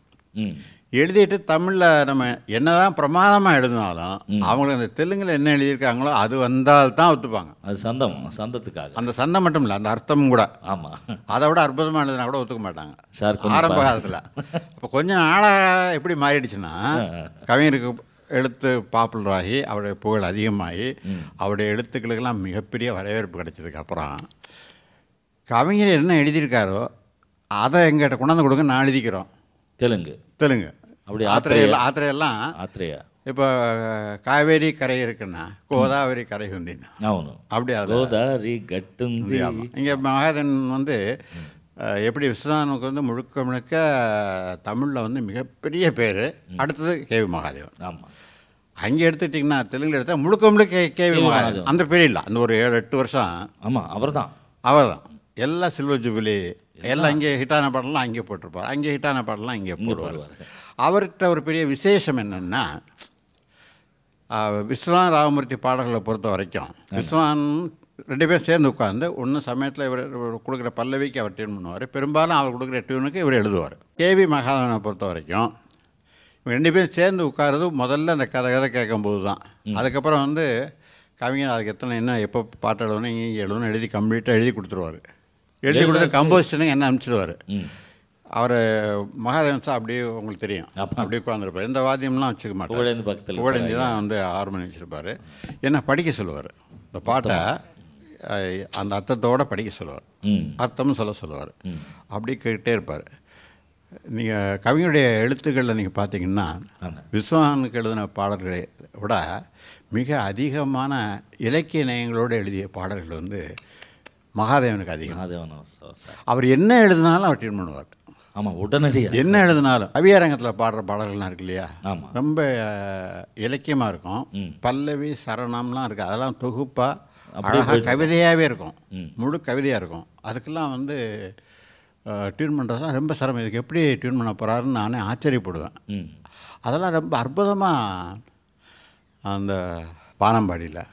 எழுதிட்டு தமிழில் நம்ம என்ன தான் பிரமாதமாக எழுதினாலும் அவங்களுக்கு அந்த தெலுங்கில் என்ன எழுதியிருக்காங்களோ அது வந்தால்தான் ஒத்துப்பாங்க. அது சந்தத்துக்காக. அந்த சந்தம் மட்டும் இல்லை, அந்த அர்த்தமும் கூட. ஆமாம். அதை விட அற்புதமாக எழுதினா கூட ஒத்துக்க மாட்டாங்க சார் ஆரம்ப காலத்தில். இப்போ கொஞ்சம் நாளாக எப்படி மாறிடுச்சுன்னா, கவிஞருக்கு எழுத்து பாப்புலர் ஆகி அவருடைய புகழ் அதிகமாகி அவருடைய எழுத்துக்களுக்கெல்லாம் மிகப்பெரிய வரவேற்பு கிடைச்சதுக்கப்புறம் கவிஞர் என்ன எழுதியிருக்காரோ அதை எங்கிட்ட கொண்டாந்து கொடுங்க, நான் எழுதிக்கிறோம். தெலுங்கு அப்படி ஆத்திரையெல்லாம் ஆத்ரேயா. இப்போ காவேரி கரை இருக்குன்னா கோதாவரி கரை உண்டினா అవును அப்படி గోదావరి గట్టుంది. இங்கே மகாதேவன் வந்து எப்படி விஸ்வநாதனுக்கு வந்து முழுக்க முழுக்க தமிழில் வந்து மிகப்பெரிய பேர். அடுத்தது கேவி மகாதேவன். ஆமாம். அங்கே எடுத்துட்டிங்கன்னா தெலுங்குல எடுத்தால் முழுக்க முழுக்க கேவி மகாதேவன். அந்த பேர் இல்லை, அந்த ஒரு 7-8 வருஷம் ஆமாம் அவர் தான் எல்லாம் சில்வர் ஜூபிலி எல்லாம் இங்கே ஹிட்டான பாடலாம் அங்கே போட்டிருப்பார், அங்கே ஹிட்டான பாடலாம் இங்கே போடுவார். அவர்கிட்ட ஒரு பெரிய விசேஷம் என்னென்னா விஸ்வநாத் ராமமூர்த்தி பாடல்களை பொறுத்த வரைக்கும் விஸ்வநாதன் 2 பேரும் சேர்ந்து உட்காந்து ஒன்று சமயத்தில் இவர் கொடுக்குற பல்லவிக்கு அவர் டியூன் பண்ணுவார், பெரும்பாலும் அவர் கொடுக்குற டியூனுக்கு இவர் எழுதுவார். கேவி மகாதேவனை பொறுத்த வரைக்கும் இவங்க 2 பேரும் சேர்ந்து உட்காரது முதல்ல அந்த கதை கேட்கும்போது தான். அதுக்கப்புறம் வந்து கவிஞர் அதுக்கு என்ன எப்போ பாட்டு எழுதணும் இங்கே எழுதணும் எழுதி கம்ப்ளீட்டாக எழுதி கொடுத்துருவார். எழுதி கொடுத்து கம்போசிஷனுக்கு என்ன அனுப்பிச்சிடுவார். அவர் மகாதேவன் சார் அப்படியே உங்களுக்கு தெரியும், அப்படியே உட்காந்துருப்பார். இந்த வாத்தியம்லாம் வச்சுக்க மாட்டார், புகழேந்தி தான் வந்து ஆர்மனி வச்சுருப்பார். என்ன படிக்க சொல்லுவார், இந்த பாட்டை அந்த அர்த்தத்தோடு படிக்க சொல்லுவார், அர்த்தமும் சொல்லுவார். அப்படி கேட்டே இருப்பார். நீங்கள் கவிஞருடைய எழுத்துக்களில் நீங்கள் பார்த்தீங்கன்னா விஸ்வநாதனுக்கு எழுதின பாடல்களை விட மிக அதிகமான இலக்கிய நயங்களோடு எழுதிய பாடல்கள் வந்து மகாதேவனுக்கு அதிகம். அவர் என்ன எழுதினாலும் அவர் டியூன் பண்ணுவார். ஆமாம், உடனடியாக என்ன எழுதினாலும் அவியாரங்கத்தில் பாடுற பாடல்கள்லாம் இருக்கு இல்லையா, ரொம்ப இலக்கியமாக இருக்கும். பல்லவி சரணம்லாம் இருக்குது, அதெல்லாம் தொகுப்பாக அழகாக கவிதையாகவே இருக்கும், முழு கவிதையாக இருக்கும். அதுக்கெல்லாம் வந்து டியூன் பண்ணுறதுலாம் ரொம்ப சிரமம். இதுக்கு எப்படி டியூன் பண்ண போகிறாருன்னு நானே ஆச்சரியப்படுவேன். அதெல்லாம் ரொம்ப அற்புதமாக அந்த வானம்பாடியில்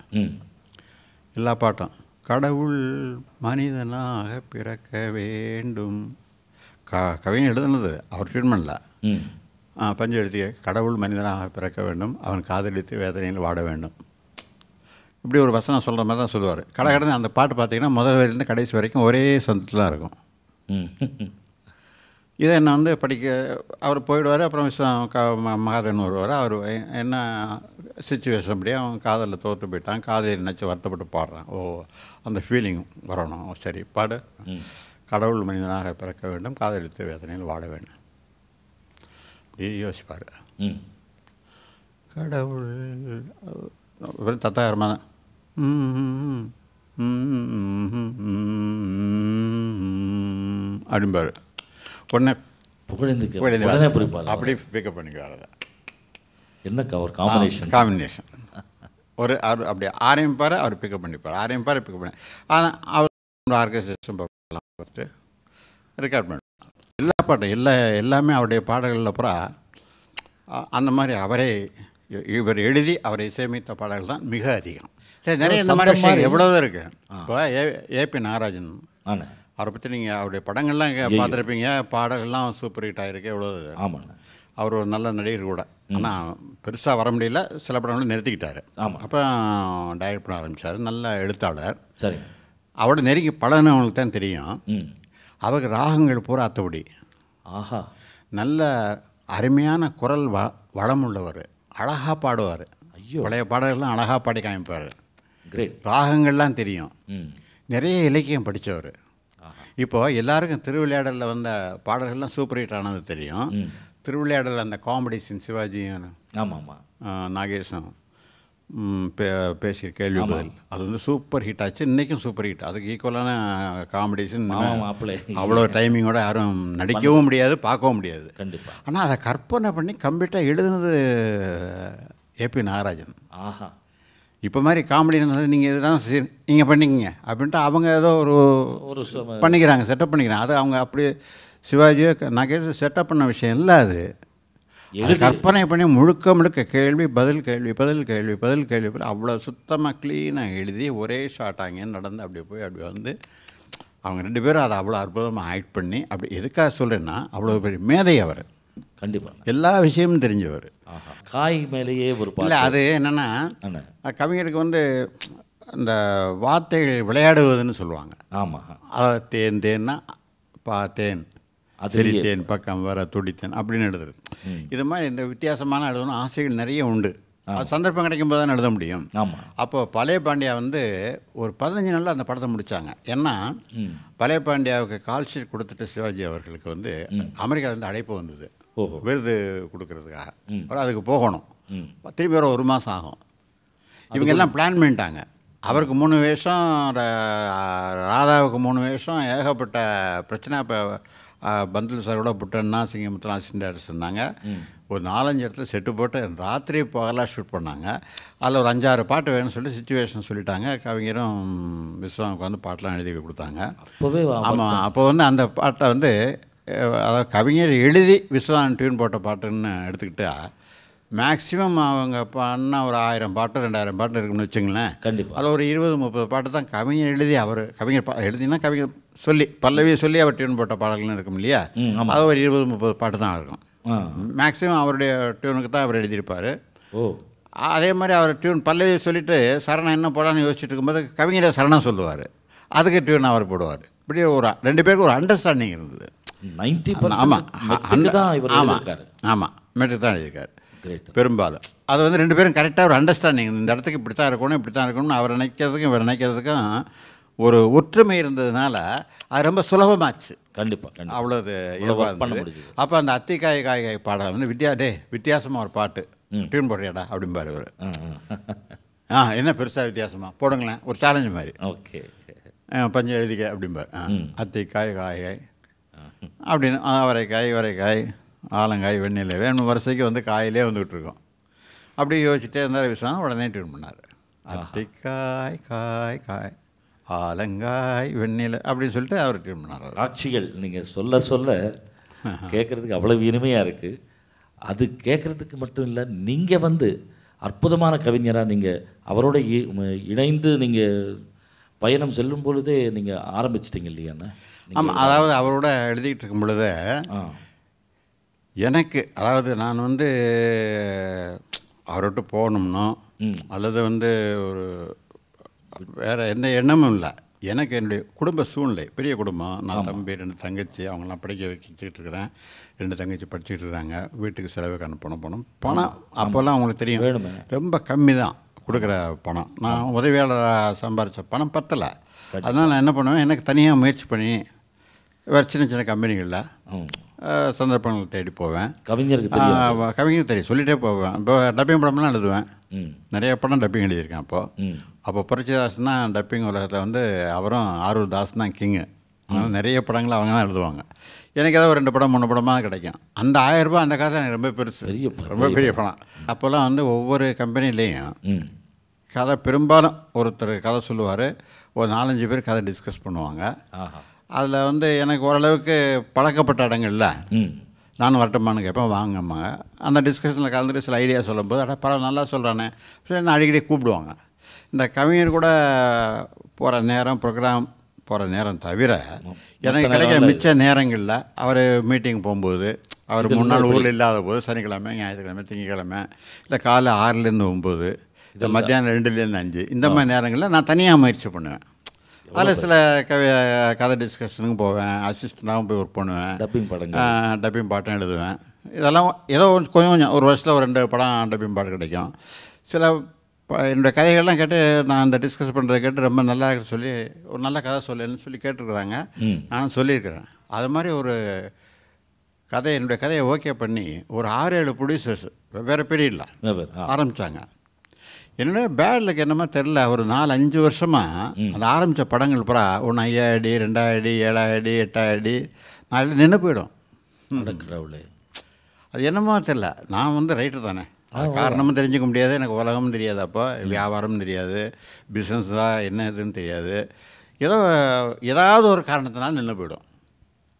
எல்லா பாட்டும் கடவுள் மனிதனாக பிறக்க வேண்டும் கவிஞர் எழுதுனது, அவர் டியூன் பண்ணல. பஞ்சு எழுதிய கடவுள் மனிதனாக பிறக்க வேண்டும், அவன் காதலித்து வேதனையில் வாட வேண்டும், இப்படி ஒரு வசனம் சொல்கிற மாதிரி தான் சொல்லுவார். கடகடன்னு அந்த பாட்டு பார்த்தீங்கன்னா முதல் வரையிலேருந்து கடைசி வரைக்கும் ஒரே சந்தத்தில் தான் இருக்கும். இதை என்ன வந்து படிக்க அவர் போயிடுவார். அப்புறம் மகாதேவன் வருவார். அவர் என்ன சிச்சுவேஷன் அப்படியே அவன் காதலில் தோற்று போயிட்டான், காதலில் நினச்சி வருத்தப்பட்டு பாடுறான். ஓ அந்த ஃபீலிங் வரணும், சரி பாடு. கடவுள் மனிதனாக பிறக்க வேண்டும், காதலித்து வேதனையில் வாட வேண்டும், அப்படி யோசிப்பார். கடவுள் தத்தாயிரமாக தான் அப்படிம்பார். உடனே அப்படி பிக்கப் பண்ணிக்குவார். அதை என்னக்கா ஒரு காம்பினேஷன் ஒரு அப்படி ஆரம்பிப்பார், அவர் பிக்கப் பண்ணிப்பார், ஆரம்பிப்பார் பிக்கப் பண்ணி. ஆனால் அவர் ஆர்கனைசேஷன் பார்த்து ரெக்கார்ட் பண்ணுவார். எல்லா பாட்டும் எல்லாமே அவருடைய பாடல்களில் அப்புறம் அந்த மாதிரி அவரே இவர் எழுதி அவரை இசையமைத்த பாடல்கள் தான் மிக அதிகம். சரி, நிறைய இந்த மாதிரி விஷயம் எவ்வளோதான் இருக்குது. இப்போ ஏபி நாகராஜன், அவரை பற்றி நீங்கள் அவருடைய படங்கள்லாம் பார்த்துருப்பீங்க, பாடல்கள்லாம் சூப்பர் ஹிட் ஆகிருக்கு, எவ்வளோ. ஆமாம், அவர் ஒரு நல்ல நடிகர் கூட. ஆனால் பெருசாக வர முடியல, சில படங்களும் நிறுத்திக்கிட்டார். அப்புறம் டைரக்ட் பண்ண ஆரம்பித்தார். நல்ல எழுத்தாளர். சரி, அவரோட நெருங்கி பழகினவங்களுக்கு தான் தெரியும். அவருக்கு ராகங்கள் பூரா அத்தபடி. ஆஹா, நல்ல அருமையான குரல் வளமுள்ளவர், அழகாக பாடுவார். ஐயோ, பழைய பாடல்கள்லாம் அழகாக பாடி காமிப்பார். கிரேட். ராகங்கள்லாம் தெரியும். நிறைய இலக்கியம் படித்தவர். இப்போது எல்லாருக்கும் திருவிளையாடலில் வந்த பாடல்கள்லாம் சூப்பர் ஹிட் ஆனது தெரியும். திருவிளையாடலில் அந்த காமெடி சீன் சிவாஜியும் நாகேஷும் பேசிய கேள்வி பதில் அது வந்து சூப்பர் ஹிட் ஆச்சு. இன்றைக்கும் சூப்பர் ஹிட். அதுக்கு ஈக்குவலான காமெடி சீன் அவ்வளோ டைமிங்கோட யாரும் நடிக்கவும் முடியாது, பார்க்கவும் முடியாது. கண்டிப்பாக. ஆனால் அதை கற்பனை பண்ணி கம்ப்ளீட்டாக எழுதுனது ஏபி நாகராஜன். ஆஹா, இப்போ மாதிரி காமெடி இருந்தது நீங்கள் இதுதான் நீங்கள் பண்ணிக்கிங்க அப்படின்ட்டு அவங்க ஏதோ ஒரு பண்ணிக்கிறாங்க, செட்டப் பண்ணிக்கிறாங்க. அது அவங்க அப்படி சிவாஜியோ நாகேஷ் செட்டப் பண்ண விஷயம் இல்லை. அது கற்பனை பண்ணி முழுக்க கேள்வி பதில் அவ்வளோ சுத்தமாக க்ளீனாக எழுதி ஒரே ஷாட் அங்கேன்னு நடந்து அப்படி போய் அப்படி வந்து அவங்க 2 பேரும் அதை அவ்வளோ அற்புதமாக ஆக்ட் பண்ணி அப்படி. எதுக்காக சொல்கிறேன்னா அவ்வளோ பெரிய மேதை அவர். கண்டிப்பாக எல்லா விஷயமும் தெரிஞ்சவர். காய் மேலேயே ஒரு இல்லை, அது என்னென்னா கவிஞருக்கு வந்து இந்த வார்த்தைகள் விளையாடுவதுன்னு சொல்லுவாங்க. ஆமாம், தேன்னா தேன், சிரித்தேன், பக்கம் வர துடித்தேன் அப்படின்னு எழுதுறது. இது மாதிரி இந்த வித்தியாசமான எழுதணும் ஆசைகள் நிறைய உண்டு. அது சந்தர்ப்பம் கிடைக்கும் போது தான் எழுத முடியும். ஆமாம். அப்போது பழைய பாண்டியா வந்து ஒரு 15 நாளில் அந்த படத்தை முடித்தாங்க. ஏன்னா பழைய பாண்டியாவுக்கு கால் ஷீட் கொடுத்துட்டு சிவாஜி அவர்களுக்கு வந்து அமெரிக்காவிலேருந்து அழைப்பு வந்தது விருது கொடுக்கறதுக்காக. அப்புறம் அதுக்கு போகணும். திரும்பி வர 1 மாதம் ஆகும். இவங்க எல்லாம் பிளான் பண்ணிட்டாங்க. அவருக்கு 3 வேஷம், ராதாவுக்கு 3 வேஷம், ஏகப்பட்ட பிரச்சனை. இப்போ பந்தில் சார் கூட புட்டன்னா சிங்கமுத்தலாம் அசிஸ்டன்ட் சொன்னாங்க. ஒரு 4-5 இடத்துல செட்டு போட்டு ராத்திரி பகலாக ஷூட் பண்ணாங்க. அதில் ஒரு 5-6 பாட்டு வேணும்னு சொல்லி சுச்சுவேஷன் சொல்லிட்டாங்க. கவிஞரும் விஸ்வாமுக்கு வந்து பாட்டெலாம் எழுதி கொடுத்தாங்க. ஆமாம். அப்போ வந்து அந்த பாட்டை வந்து அதாவது கவிஞர் எழுதி விஸ்வான் டியூன் போட்ட பாட்டுன்னு எடுத்துக்கிட்டா மேக்ஸிமம் அவங்க பண்ண ஒரு 1000 பாட்டு 2000 பாட்டு இருக்குன்னு வச்சுங்களேன். கண்டிப்பாக அதில் ஒரு 20-30 பாட்டு தான் கவிஞர் எழுதி அவர் கவிஞர் எழுதினா கவிஞர் சொல்லி பல்லவி சொல்லி அவர் டியூன் போட்ட பாடல்கள்னு இருக்கும் இல்லையா. அது ஒரு 20-30 பாட்டு தான் இருக்கும். மேக்ஸிமம் அவருடைய டியூனுக்கு தான் அவர் எழுதியிருப்பார். அதே மாதிரி அவர் டியூன் பல்லவி சொல்லிவிட்டு சரணம் என்ன போடான்னு யோசிச்சுட்டு இருக்கும்போது கவிஞரை சரணம் சொல்லுவார். அதுக்கு டியூன் அவர் போடுவார். இப்படி ஒரு 2 பேருக்கு ஒரு அண்டர்ஸ்டாண்டிங் இருந்தது. 90%. ஆமாம் ஆமாம், மெட்ரிக் தான் எழுதியிருக்காரு பெரும்பாலும். அது வந்து 2 பேரும் கரெக்டாக ஒரு அண்டர்ஸ்டாண்டிங், இந்த இடத்துக்கு இப்படி தான் இருக்கணும் இப்படி தான் இருக்கணும்னு அவர் நினைக்கிறதுக்கும் இவர் நினைக்கிறதுக்கும் ஒரு ஒற்றுமை இருந்ததுனால அது ரொம்ப சுலபமாச்சு. கண்டிப்பாக அவ்வளோது பண்ண முடியுது. அப்போ அந்த அத்திக்காய் காய் பாடல் வந்து வித்தியாசமாக ஒரு பாட்டு டியூன் போடுறியாடா அப்படிம்பாரு இவர். என்ன பெருசாக வித்தியாசமாக போடுங்களேன், ஒரு சேலஞ்சு மாதிரி. ஓகே, பஞ்சம் எழுதிக்க அப்படிம்பார். அத்திக்காய் காய் அப்படின்னு அவரைக்காய் ஆலங்காய் வெண்ணிலை வேணும் வரிசைக்கு வந்து காயிலே வந்துக்கிட்டு இருக்கோம். அப்படி யோசிச்சுட்டே இருந்தார் விஸ்வநாதன். உடனே டியூன் பண்ணார். அத்திக்காய் காய் காய் ஆலங்காய் வெண்ணிலை அப்படின்னு சொல்லிட்டு அவர் டியூன் பண்ணார். காட்சிகள் நீங்கள் சொல்ல சொல்ல கேட்குறதுக்கு அவ்வளவு இனிமையாக இருக்குது. அது கேட்குறதுக்கு மட்டும் இல்லை, நீங்கள் வந்து அற்புதமான கவிஞராக நீங்கள் அவரோட இணைந்து நீங்கள் பயணம் செல்லும் பொழுதே நீங்கள் ஆரம்பிச்சிட்டிங்க இல்லையாண்ணா? ஆமாம். அதாவது அவரோட எழுதிக்கிட்டு இருக்கும் பொழுது எனக்கு அதாவது நான் வந்து அவர்கிட்ட போகணும்னோ அல்லது வந்து ஒரு வேறு எந்த எண்ணமும் இல்லை. எனக்கு என்னுடைய குடும்ப சூழ்நிலை, பெரிய குடும்பம், நான் தம்பி 2 தங்கச்சி, அவங்களாம் படிக்க வச்சுக்கிட்டு இருக்கிறேன். 2 தங்கச்சி படிச்சுக்கிட்டு இருக்காங்க. வீட்டுக்கு செலவுக்கு அனுப்பணும் பணம் அப்போல்லாம் அவங்களுக்கு தெரியும் ரொம்ப கம்மி தான் கொடுக்குற பணம். நான் உதவியாளராக சம்பாரித்த பணம் பத்தலை. அதனால் நான் என்ன பண்ணுவேன், எனக்கு தனியாக முயற்சி பண்ணி வேறு சின்ன கம்பெனிகளில் சந்தர்ப்பங்கள் தேடி போவேன். கவிஞருக்கு தெரியும் சொல்லிகிட்டே போவேன். இப்போ டப்பிங் படம்லாம் எழுதுவேன். நிறைய படம் டப்பிங் எழுதியிருக்கேன். அப்போ புரட்சிதாசன் தான் டப்பிங் உலகத்தில் வந்து அவரும் ஆரூர் தாஸ் தான் கிங்கு. அதனால் நிறைய படங்கள் அவங்க தான் எழுதுவாங்க. எனக்கு ஏதாவது ஒரு 2 படம் 3 படமாக கிடைக்கும். அந்த 1000 ரூபாய் அந்த காலத்தில் எனக்கு ரொம்ப பெருசு, ரொம்ப பெரிய படம். அப்போல்லாம் வந்து ஒவ்வொரு கம்பெனிலேயும் கதை பெரும்பாலும் ஒருத்தர் கதை சொல்லுவார். ஒரு 4-5 பேர் கதை டிஸ்கஸ் பண்ணுவாங்க. அதில் வந்து எனக்கு ஓரளவுக்கு பழக்கப்பட்ட இடங்கள்ல நானும் வரட்டுமான்னு கேட்பேன். வாங்கம்மா அந்த டிஸ்கஷனில் கலந்துட்டு சில ஐடியா சொல்லும்போது பரவாயில்ல நல்லா சொல்கிறானே சரி நான் அடிக்கடி கூப்பிடுவாங்க. இந்த கவிஞர் கூட போகிற நேரம் ப்ரோக்ராம் போகிற நேரம் தவிர எனக்கு கிடைக்கிற மிச்ச நேரங்களில் அவர் மீட்டிங் போகும்போது, அவர் 3 நாள் ஊரில் இல்லாத போது, சனிக்கிழமை ஞாயிற்றுக்கிழமை திங்கக்கிழமை இல்லை காலைல 6லேருந்து 9 இல்லை மத்தியானம் 2லேருந்து 5 இந்த மாதிரி நேரங்களில் நான் தனியாக முயற்சி பண்ணுவேன். அதில் சில கதை டிஸ்கஷனுக்கு போவேன். அசிஸ்டண்ட்டாகவும் போய் ஒர்க் பண்ணுவேன். டப்பிங் பாட்டும் எழுதுவேன். இதெல்லாம் ஏதோ கொஞ்சம் ஒரு வருஷத்தில் ஒரு 2 படம் டப்பிங் பாட்டு கிடைக்கும். சில என்னுடைய கதைகள்லாம் கேட்டு நான் அந்த டிஸ்கஸ் பண்ணுறதை கேட்டு ரொம்ப நல்லா சொல்லி ஒரு நல்ல கதை சொல்லுன்னு சொல்லி கேட்டுருக்குறாங்க. நானும் சொல்லியிருக்கிறேன். அது மாதிரி ஒரு என்னுடைய கதையை ஓகே பண்ணி ஒரு 6-7 ப்ரொடியூசர்ஸ் வெவ்வேறு பீரியடில் ஆரம்பித்தாங்க. என்னுடைய பேட்லுக்கு என்னமோ தெரில, ஒரு 4-5 வருஷமாக அந்த ஆரம்பித்த படங்கள் பூரா 1 5 அடி 2 அடி 7 அடி 8 அடி 4 நின்று போயிடும். அது என்னமோ தெரில. நான் வந்து ரைட்டர் தானே, காரணமும் தெரிஞ்சுக்க முடியாது, எனக்கு உலகமும் தெரியாது, அப்போ வியாபாரமும் தெரியாது, பிஸ்னஸ் தான் என்ன இதுன்னு தெரியாது. ஏதாவது ஒரு காரணத்தினால நின்று போயிடும்.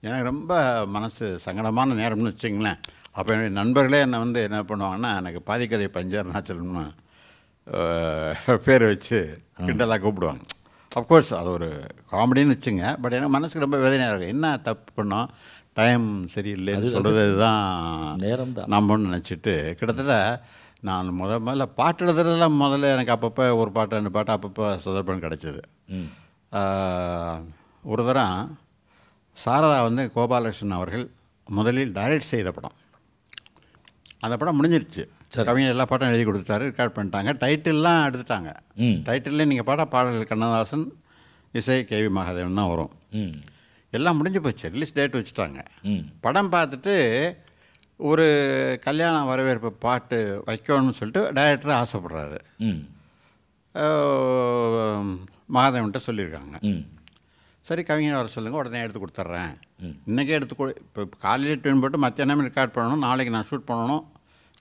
எனக்கு ரொம்ப மனசு சங்கடமான நேரம்னு வச்சுங்களேன். அப்போ என்னுடைய நண்பர்களே என்னை வந்து என்ன பண்ணுவாங்கன்னா, எனக்கு பாதிக்கதை பஞ்சர் நாச்சல்னு பேர் வச்சு கிண்டலாக கூப்பிடுவாங்க. அஃப்கோர்ஸ் அது ஒரு காமெடின்னு வச்சுங்க. பட் எனக்கு மனசுக்கு ரொம்ப வேதனையாக இருக்கும். என்ன தப்பு பண்ணோம், டைம் சரியில்லைன்னு சொல்கிறது தான் நேரம் தான் நம்மன்னு நினச்சிட்டு கிட்டத்தட்ட நான் முதல்ல பாட்டு எழுதுறதுலாம் முதல்ல எனக்கு அப்பப்போ ஒரு பாட்டு 2 பாட்டு அப்பப்போ சந்தர்ப்பம் கிடச்சிது. ஒரு தரம் சாரதா வந்து கோபாலகிருஷ்ணன் அவர்கள் முதலில் டைரக்ட் செய்த படம். அந்த படம் முடிஞ்சிருச்சு. கவிஞர் எல்லா பாட்டும் எழுதி கொடுத்தாரு, ரெக்கார்ட் பண்ணிட்டாங்க. டைட்டில்லாம் எடுத்துட்டாங்க. டைட்டில்லே நீங்கள் பாடல் கண்ணதாசன், இசை கேவி மகாதேவன் தான் வரும். எல்லாம் முடிஞ்சு போச்சு. ரிலீஸ் டேட் வச்சுட்டாங்க. படம் பார்த்துட்டு ஒரு கல்யாண வரவேற்பு பாட்டு வைக்கணும்னு சொல்லிட்டு டைரக்டர் ஆசைப்படுறாரு. மகாதேவன்கிட்ட சொல்லியிருக்காங்க. சரி கவிஞர் வர சொல்லுங்கள், உடனே எடுத்து கொடுத்துட்றேன். இன்றைக்கே இப்போ காலையில் டியூன் போட்டு மத்தியானமே ரெக்கார்ட் பண்ணணும், நாளைக்கு நான் ஷூட் பண்ணணும்,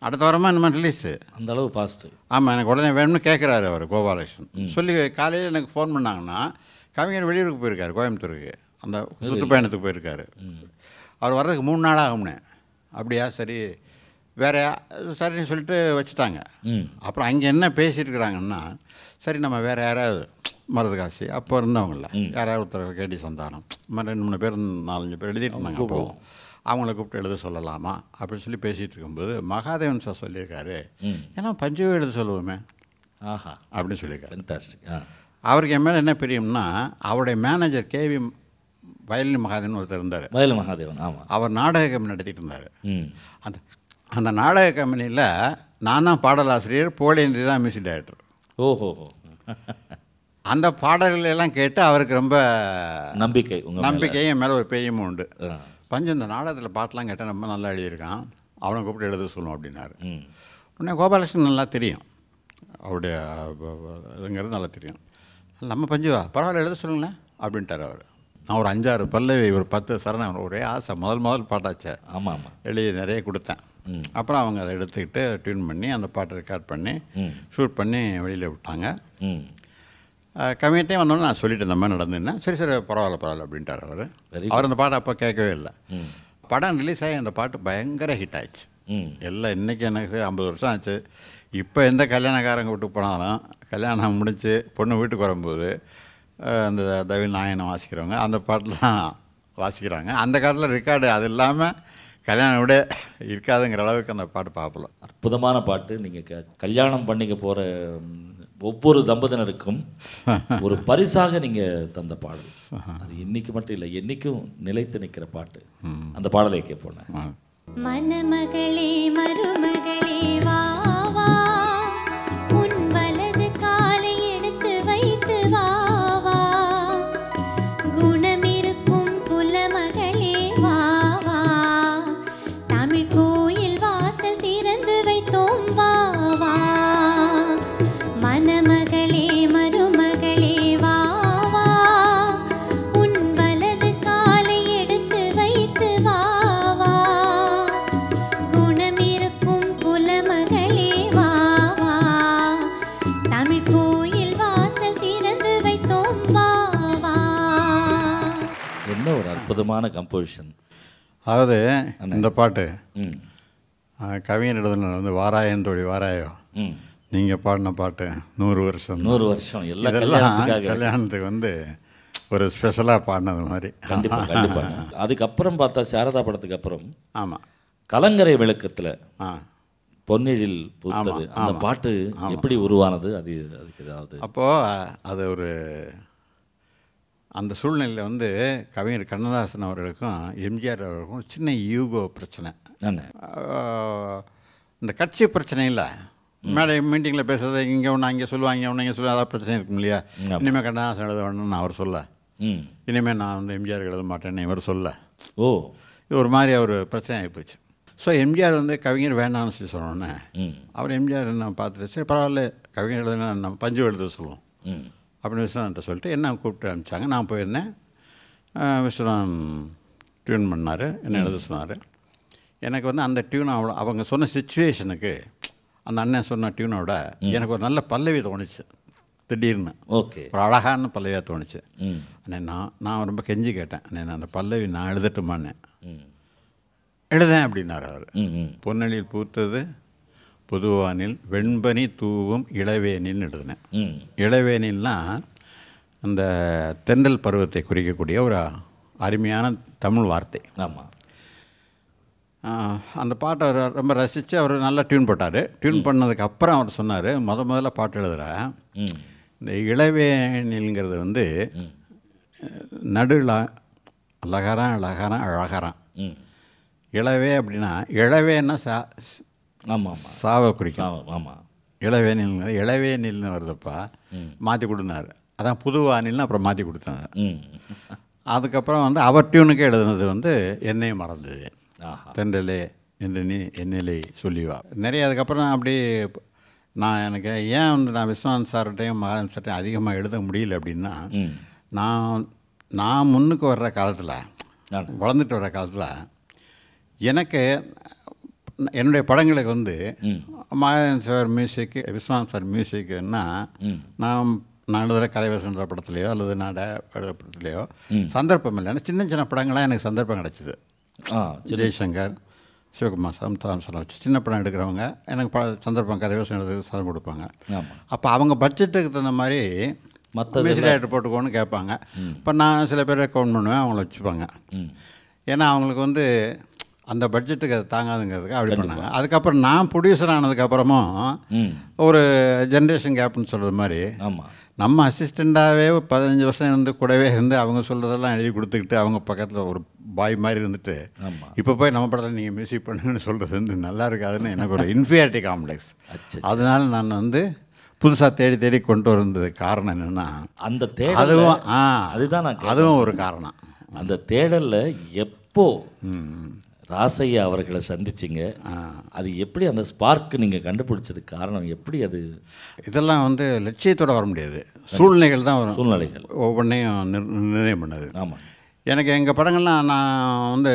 அடுத்த வாரமாக இந்த மாதிரி ரிலீஸு. அந்த அளவு ஃபாஸ்ட்டு. ஆமாம், எனக்கு உடனே வேணும்னு கேட்குறாரு அவர் கோபாலகிருஷ்ணன். சொல்லி காலையில் எனக்கு ஃபோன் பண்ணாங்கன்னா, கவிஞர் வெளியூருக்கு போயிருக்காரு, கோயம்புத்தூருக்கு, அந்த சுற்றுப்பயணத்துக்கு போயிருக்காரு. அவர் வர்றதுக்கு 3 நாள் ஆகும்னே. அப்படியா, சரி வேற சரின்னு சொல்லிட்டு வச்சுட்டாங்க. அப்புறம் அங்கே என்ன பேசியிருக்கிறாங்கன்னா, சரி நம்ம வேறு யாராவது மருதகாசி அப்போ இருந்தவங்கள யாராவது ஒருத்தர் கேடி சந்தானம் மாதிரி 2-3 பேர் 4-5 பேர் எழுதிட்டு இருந்தாங்க. அப்போது அவங்கள கூப்பிட்டு எழுத சொல்லலாமா அப்படின்னு சொல்லி பேசிகிட்டு இருக்கும்போது மகாதேவன் சார் சொல்லியிருக்காரு, ஏன்னா பஞ்சுவே எழுத சொல்லுவோமே அப்படின்னு சொல்லியிருக்காரு. அவருக்கு என் மேலே என்ன பிரியம்னா, அவருடைய மேனேஜர் கேவி வயலின் மகாதேவன் ஒருத்தர் இருந்தார். வயலின் மகாதேவன், ஆமாம். அவர் நாடக கம்பெனி நடத்திட்டு இருந்தார். அந்த அந்த நாடக கம்பெனியில் நான் தான் பாடலாசிரியர், புகழேந்தி தான் மியூசிக் டைரக்டர். ஓஹோ. அந்த பாடல்கள் எல்லாம் கேட்டு அவருக்கு ரொம்ப நம்பிக்கை என் மேலே ஒரு பேயமும் உண்டு. பஞ்சு இந்த நாடகத்தில் பாட்டெலாம் கேட்டால் ரொம்ப நல்லா எழுதியிருக்கான், அவனை கூப்பிட்டு எழுத சொல்லணும் அப்படின்னாரு. உடனே கோபாலகிருஷ்ணன் நல்லா தெரியும், அவருடைய இதுங்கிறது நல்லா தெரியும். நம்ம பஞ்சுவா பரவாயில்ல எழுத சொல்லுங்களேன் அப்படின்ட்டார் அவர். நான் ஒரு 5-6 பல்லவி, ஒரு 10 சரணம், ஒரே ஆசை, முதல் பாட்டாச்சே. ஆமாம். எழுதி நிறைய கொடுத்தேன். அப்புறம் அவங்க அதை எடுத்துக்கிட்டு டியூன் பண்ணி அந்த பாட்டை ரெக்கார்ட் பண்ணி ஷூட் பண்ணி வெளியில் விட்டாங்க. கவிஞர்கிட்டையும் வந்தோன்னு நான் சொல்லிட்டு இந்த மாதிரி நடந்துன்னா, சரி பரவாயில்ல அப்படின்ட்டார் அவர். அவர் அந்த பாட்டை அப்போ கேட்கவே இல்லை. படம் ரிலீஸ் ஆகி அந்த பாட்டு பயங்கர ஹிட் ஆயிடுச்சு. எல்லாம் இன்றைக்கி எனக்கு 50 வருஷம் ஆச்சு. இப்போ எந்த கல்யாணக்காரங்க வீட்டுக்கு போனாலும், கல்யாணம் முடிஞ்சு பொண்ணு வீட்டுக்கு வரும்போது அந்த தவில் நாயனை வாசிக்கிறவங்க அந்த பாட்டெலாம் வாசிக்கிறாங்க. அந்த காலத்தில் ரெக்கார்டு அது இல்லாமல் கல்யாணம் விட இருக்காதுங்கிற அளவுக்கு அந்த பாட்டு பார்ப்பலாம். அற்புதமான பாட்டு. நீங்கள் கல்யாணம் பண்ணிக்க போகிற ஒவ்வொரு தம்பதியினருக்கும் ஒரு பரிசாக நீங்கள் தந்த பாடல். அது இன்னைக்கு மட்டும் இல்லை, என்றைக்கும் நிலைத்து நிற்கிற பாட்டு. அந்த பாடலை கேட்போம். மணமகளே மருமகளே வா வா, உன் வலது காலை எடுத்து வைத்து வா வா, குணமிருக்கும் குலமகளே வா வா, தமிழ் கோயில் வாசல் திறந்து வைத்தோம் வா வா, மணமகளே மருமகளே வா வா, உன் வலது காலை எடுத்து வைத்து வா வா, குணமிருக்கும் குலமகளே வா வா, தமிழ் கோயில் வாசல் திறந்து வைத்தோம் வா வா. என்ன ஒரு அற்புதமான கம்போசிஷன். அதாவது இந்த பாட்டு கவிஞர் எழுதுனது வந்து வாராயந்தோழி வாராயோ, நீங்கள் பாடின பாட்டு 100 வருஷம் எல்லாம் கல்யாணத்துக்கு வந்து ஒரு ஸ்பெஷலாக பாடினது மாதிரி. கண்டிப்பாக. அதுக்கப்புறம் பார்த்தா சாரதா படத்துக்கு அப்புறம் ஆமாம், கலங்கரை விளக்கத்தில் பொன்னிழில் பூத்தது அந்த பாட்டு எப்படி உருவானது? அதுக்கு ஏதாவது அப்போது அது ஒரு அந்த சூழ்நிலையில் வந்து கவிஞர் கண்ணதாசன் அவர்களுக்கும் எம்ஜிஆர் அவர்களுக்கும் சின்ன யூகோ பிரச்சனை. இந்த கட்சி பிரச்சனை இல்லை, மேடை மீட்டிங்கில் பேசுறது இங்கே ஒன்று அங்கே சொல்லுவாங்க, ஒன்று இங்கே சொல்லுவாங்க, அதாவது பிரச்சனை இருக்கும் இல்லையா. இனிமேல் கண்ணதாசன் எழுத வேணும்னு அவர் சொல்ல, இனிமேல் நான் வந்து எம்ஜிஆர் எழுத மாட்டேன்னு இவர் சொல்ல, இது ஒரு மாதிரி ஒரு பிரச்சனை ஆகிப்போச்சு. ஸோ எம்ஜிஆர் வந்து கவிஞர் வேண்டாம்னு சொல்லி சொன்னோன்னே அவர் எம்ஜிஆர் என்ன பார்த்துட்டு, சரி பரவாயில்ல கவிஞர் எழுதுனா நம்ம பஞ்சு எழுத சொல்லுவோம் அப்படின்னு விஸ்வநாதன்ட்ட சொல்லிட்டு என்ன கூப்பிட்டு அனுப்பிச்சாங்க. நான் போயிருந்தேன். விஸ்வநாதன் டியூன் பண்ணார், என்ன எழுத சொன்னார். எனக்கு வந்து அந்த டியூனை அவங்க சொன்ன சிச்சுவேஷனுக்கு அந்த அண்ணன் சொன்ன டியூனோட எனக்கு ஒரு நல்ல பல்லவி தோணுச்சு. திடீர்னு ஒரு அழகான பல்லவியாக தோணுச்சு. அண்ணே நான் ரொம்ப கெஞ்சி கேட்டேன், அண்ணே அந்த பல்லவி நான் எழுதட்டுமான்னு. எழுதேன் அப்படின்னார் அவர். பொன்னெழில் பூத்தது பொதுவானில் வெண்பனி தூவும் இளவேனின்னு எழுதினேன். இளவேனின்னா அந்த தென்றல் பருவத்தை குறிக்கக்கூடிய ஒரு அருமையான தமிழ் வார்த்தை. ஆமாம். அந்த பாட்டை அவர் ரொம்ப ரசித்து அவர் நல்லா டியூன் போட்டார். டியூன் பண்ணதுக்கப்புறம் அவர் சொன்னார், முதல்ல பாட்டு எழுதுகிறேன், இந்த இளவேனில்ங்கிறது வந்து நடுவில் அழகாரான் அழகாரான். இளவே அப்படின்னா இளவேன்னா ஆமாம் சாவை குறிக்கும். ஆமாம். இளவேனில்னு வருதுப்பா, மாற்றி கொடுத்தாரு. அதான் புது வானில்னு அப்புறம் மாற்றி கொடுத்தாங்க. அதுக்கப்புறம் வந்து அவர் டியூனுக்கே எழுதுனது வந்து என்னையும் மறந்தது, தென்றலே என்று நீ என்னிலே சொல்லிவா. நிறைய அதுக்கப்புறம் அப்படி எனக்கு ஏன் வந்து நான் விஸ்வநாத் சார்கிட்டையும் மகான் சார்ட்டையும் அதிகமாக எழுத முடியல அப்படின்னா, நான் முன்னுக்கு வர்ற காலத்தில், வளர்ந்துட்டு வர்ற காலத்தில் எனக்கு என்னுடைய படங்களுக்கு வந்து மகான் சார் மியூசிக்கு, விஸ்வநாத் சார் மியூசிக்குன்னா நான் எழுதுகிற கலைவசன்ற படத்துலையோ அல்லது நான் எழுதுகிற படத்துலையோ சந்தர்ப்பம் இல்லை. ஏன்னா சின்ன சின்ன படங்களாக எனக்கு சந்தர்ப்பம் கிடச்சிது. ஜெய்சங்கர், சிவகுமார், சம்சாரம் வச்சு சின்ன படம் எடுக்கிறவங்க எனக்கு சந்தர்ப்பம் கதைவசம் எழுதுறது சதம் கொடுப்பாங்க. அப்போ அவங்க பட்ஜெட்டுக்கு தகுந்த மாதிரி மியூசிக் டைரக்டர் போட்டுக்கோன்னு கேட்பாங்க. இப்போ நான் சில பேரை கவுண்ட் பண்ணுவேன், அவங்கள வச்சுப்பாங்க. ஏன்னா அவங்களுக்கு வந்து அந்த பட்ஜெட்டுக்கு அது தாங்காதுங்கிறதுக்கு அப்படி பண்ணாங்க. அதுக்கப்புறம் நான் ப்ரொடியூசர் ஆனதுக்கப்புறமும் ஒரு ஜென்ரேஷன் கேப்னு சொல்கிறது மாதிரி நம்ம அசிஸ்டண்ட்டாகவே 15 வருஷம் இருந்து கூடவே இருந்து அவங்க சொல்கிறதெல்லாம் எழுதி கொடுத்துக்கிட்டு அவங்க பக்கத்தில் ஒரு பாய் மாதிரி இருந்துட்டு இப்போ போய் நம்ம படத்தில் நீங்கள் மியூசிக் பண்ணுங்கன்னு சொல்கிறது வந்து நல்லா இருக்காதுன்னு எனக்கு ஒரு இன்ஃபீரியாரிட்டி காம்ப்ளெக்ஸ். அதனால நான் வந்து புதுசாக தேடி தேடி கொண்டு வந்தது காரணம் என்னென்னா அந்த அதுவும் ஒரு காரணம். அந்த தேடலில் எப்போ ராசையா அவர்களை சந்திச்சிங்க, அது எப்படி அந்த ஸ்பார்க்கு நீங்கள் கண்டுபிடிச்சதுக்கு காரணம் எப்படி? அது இதெல்லாம் வந்து லட்சியத்தோடு வர முடியாது, சூழ்நிலைகள் தான் வரும். சூழ்நிலைகள் ஒவ்வொன்றையும் நிர்ணயம் பண்ணது. ஆமாம். எனக்கு எங்கள் படங்கள்லாம் நான் வந்து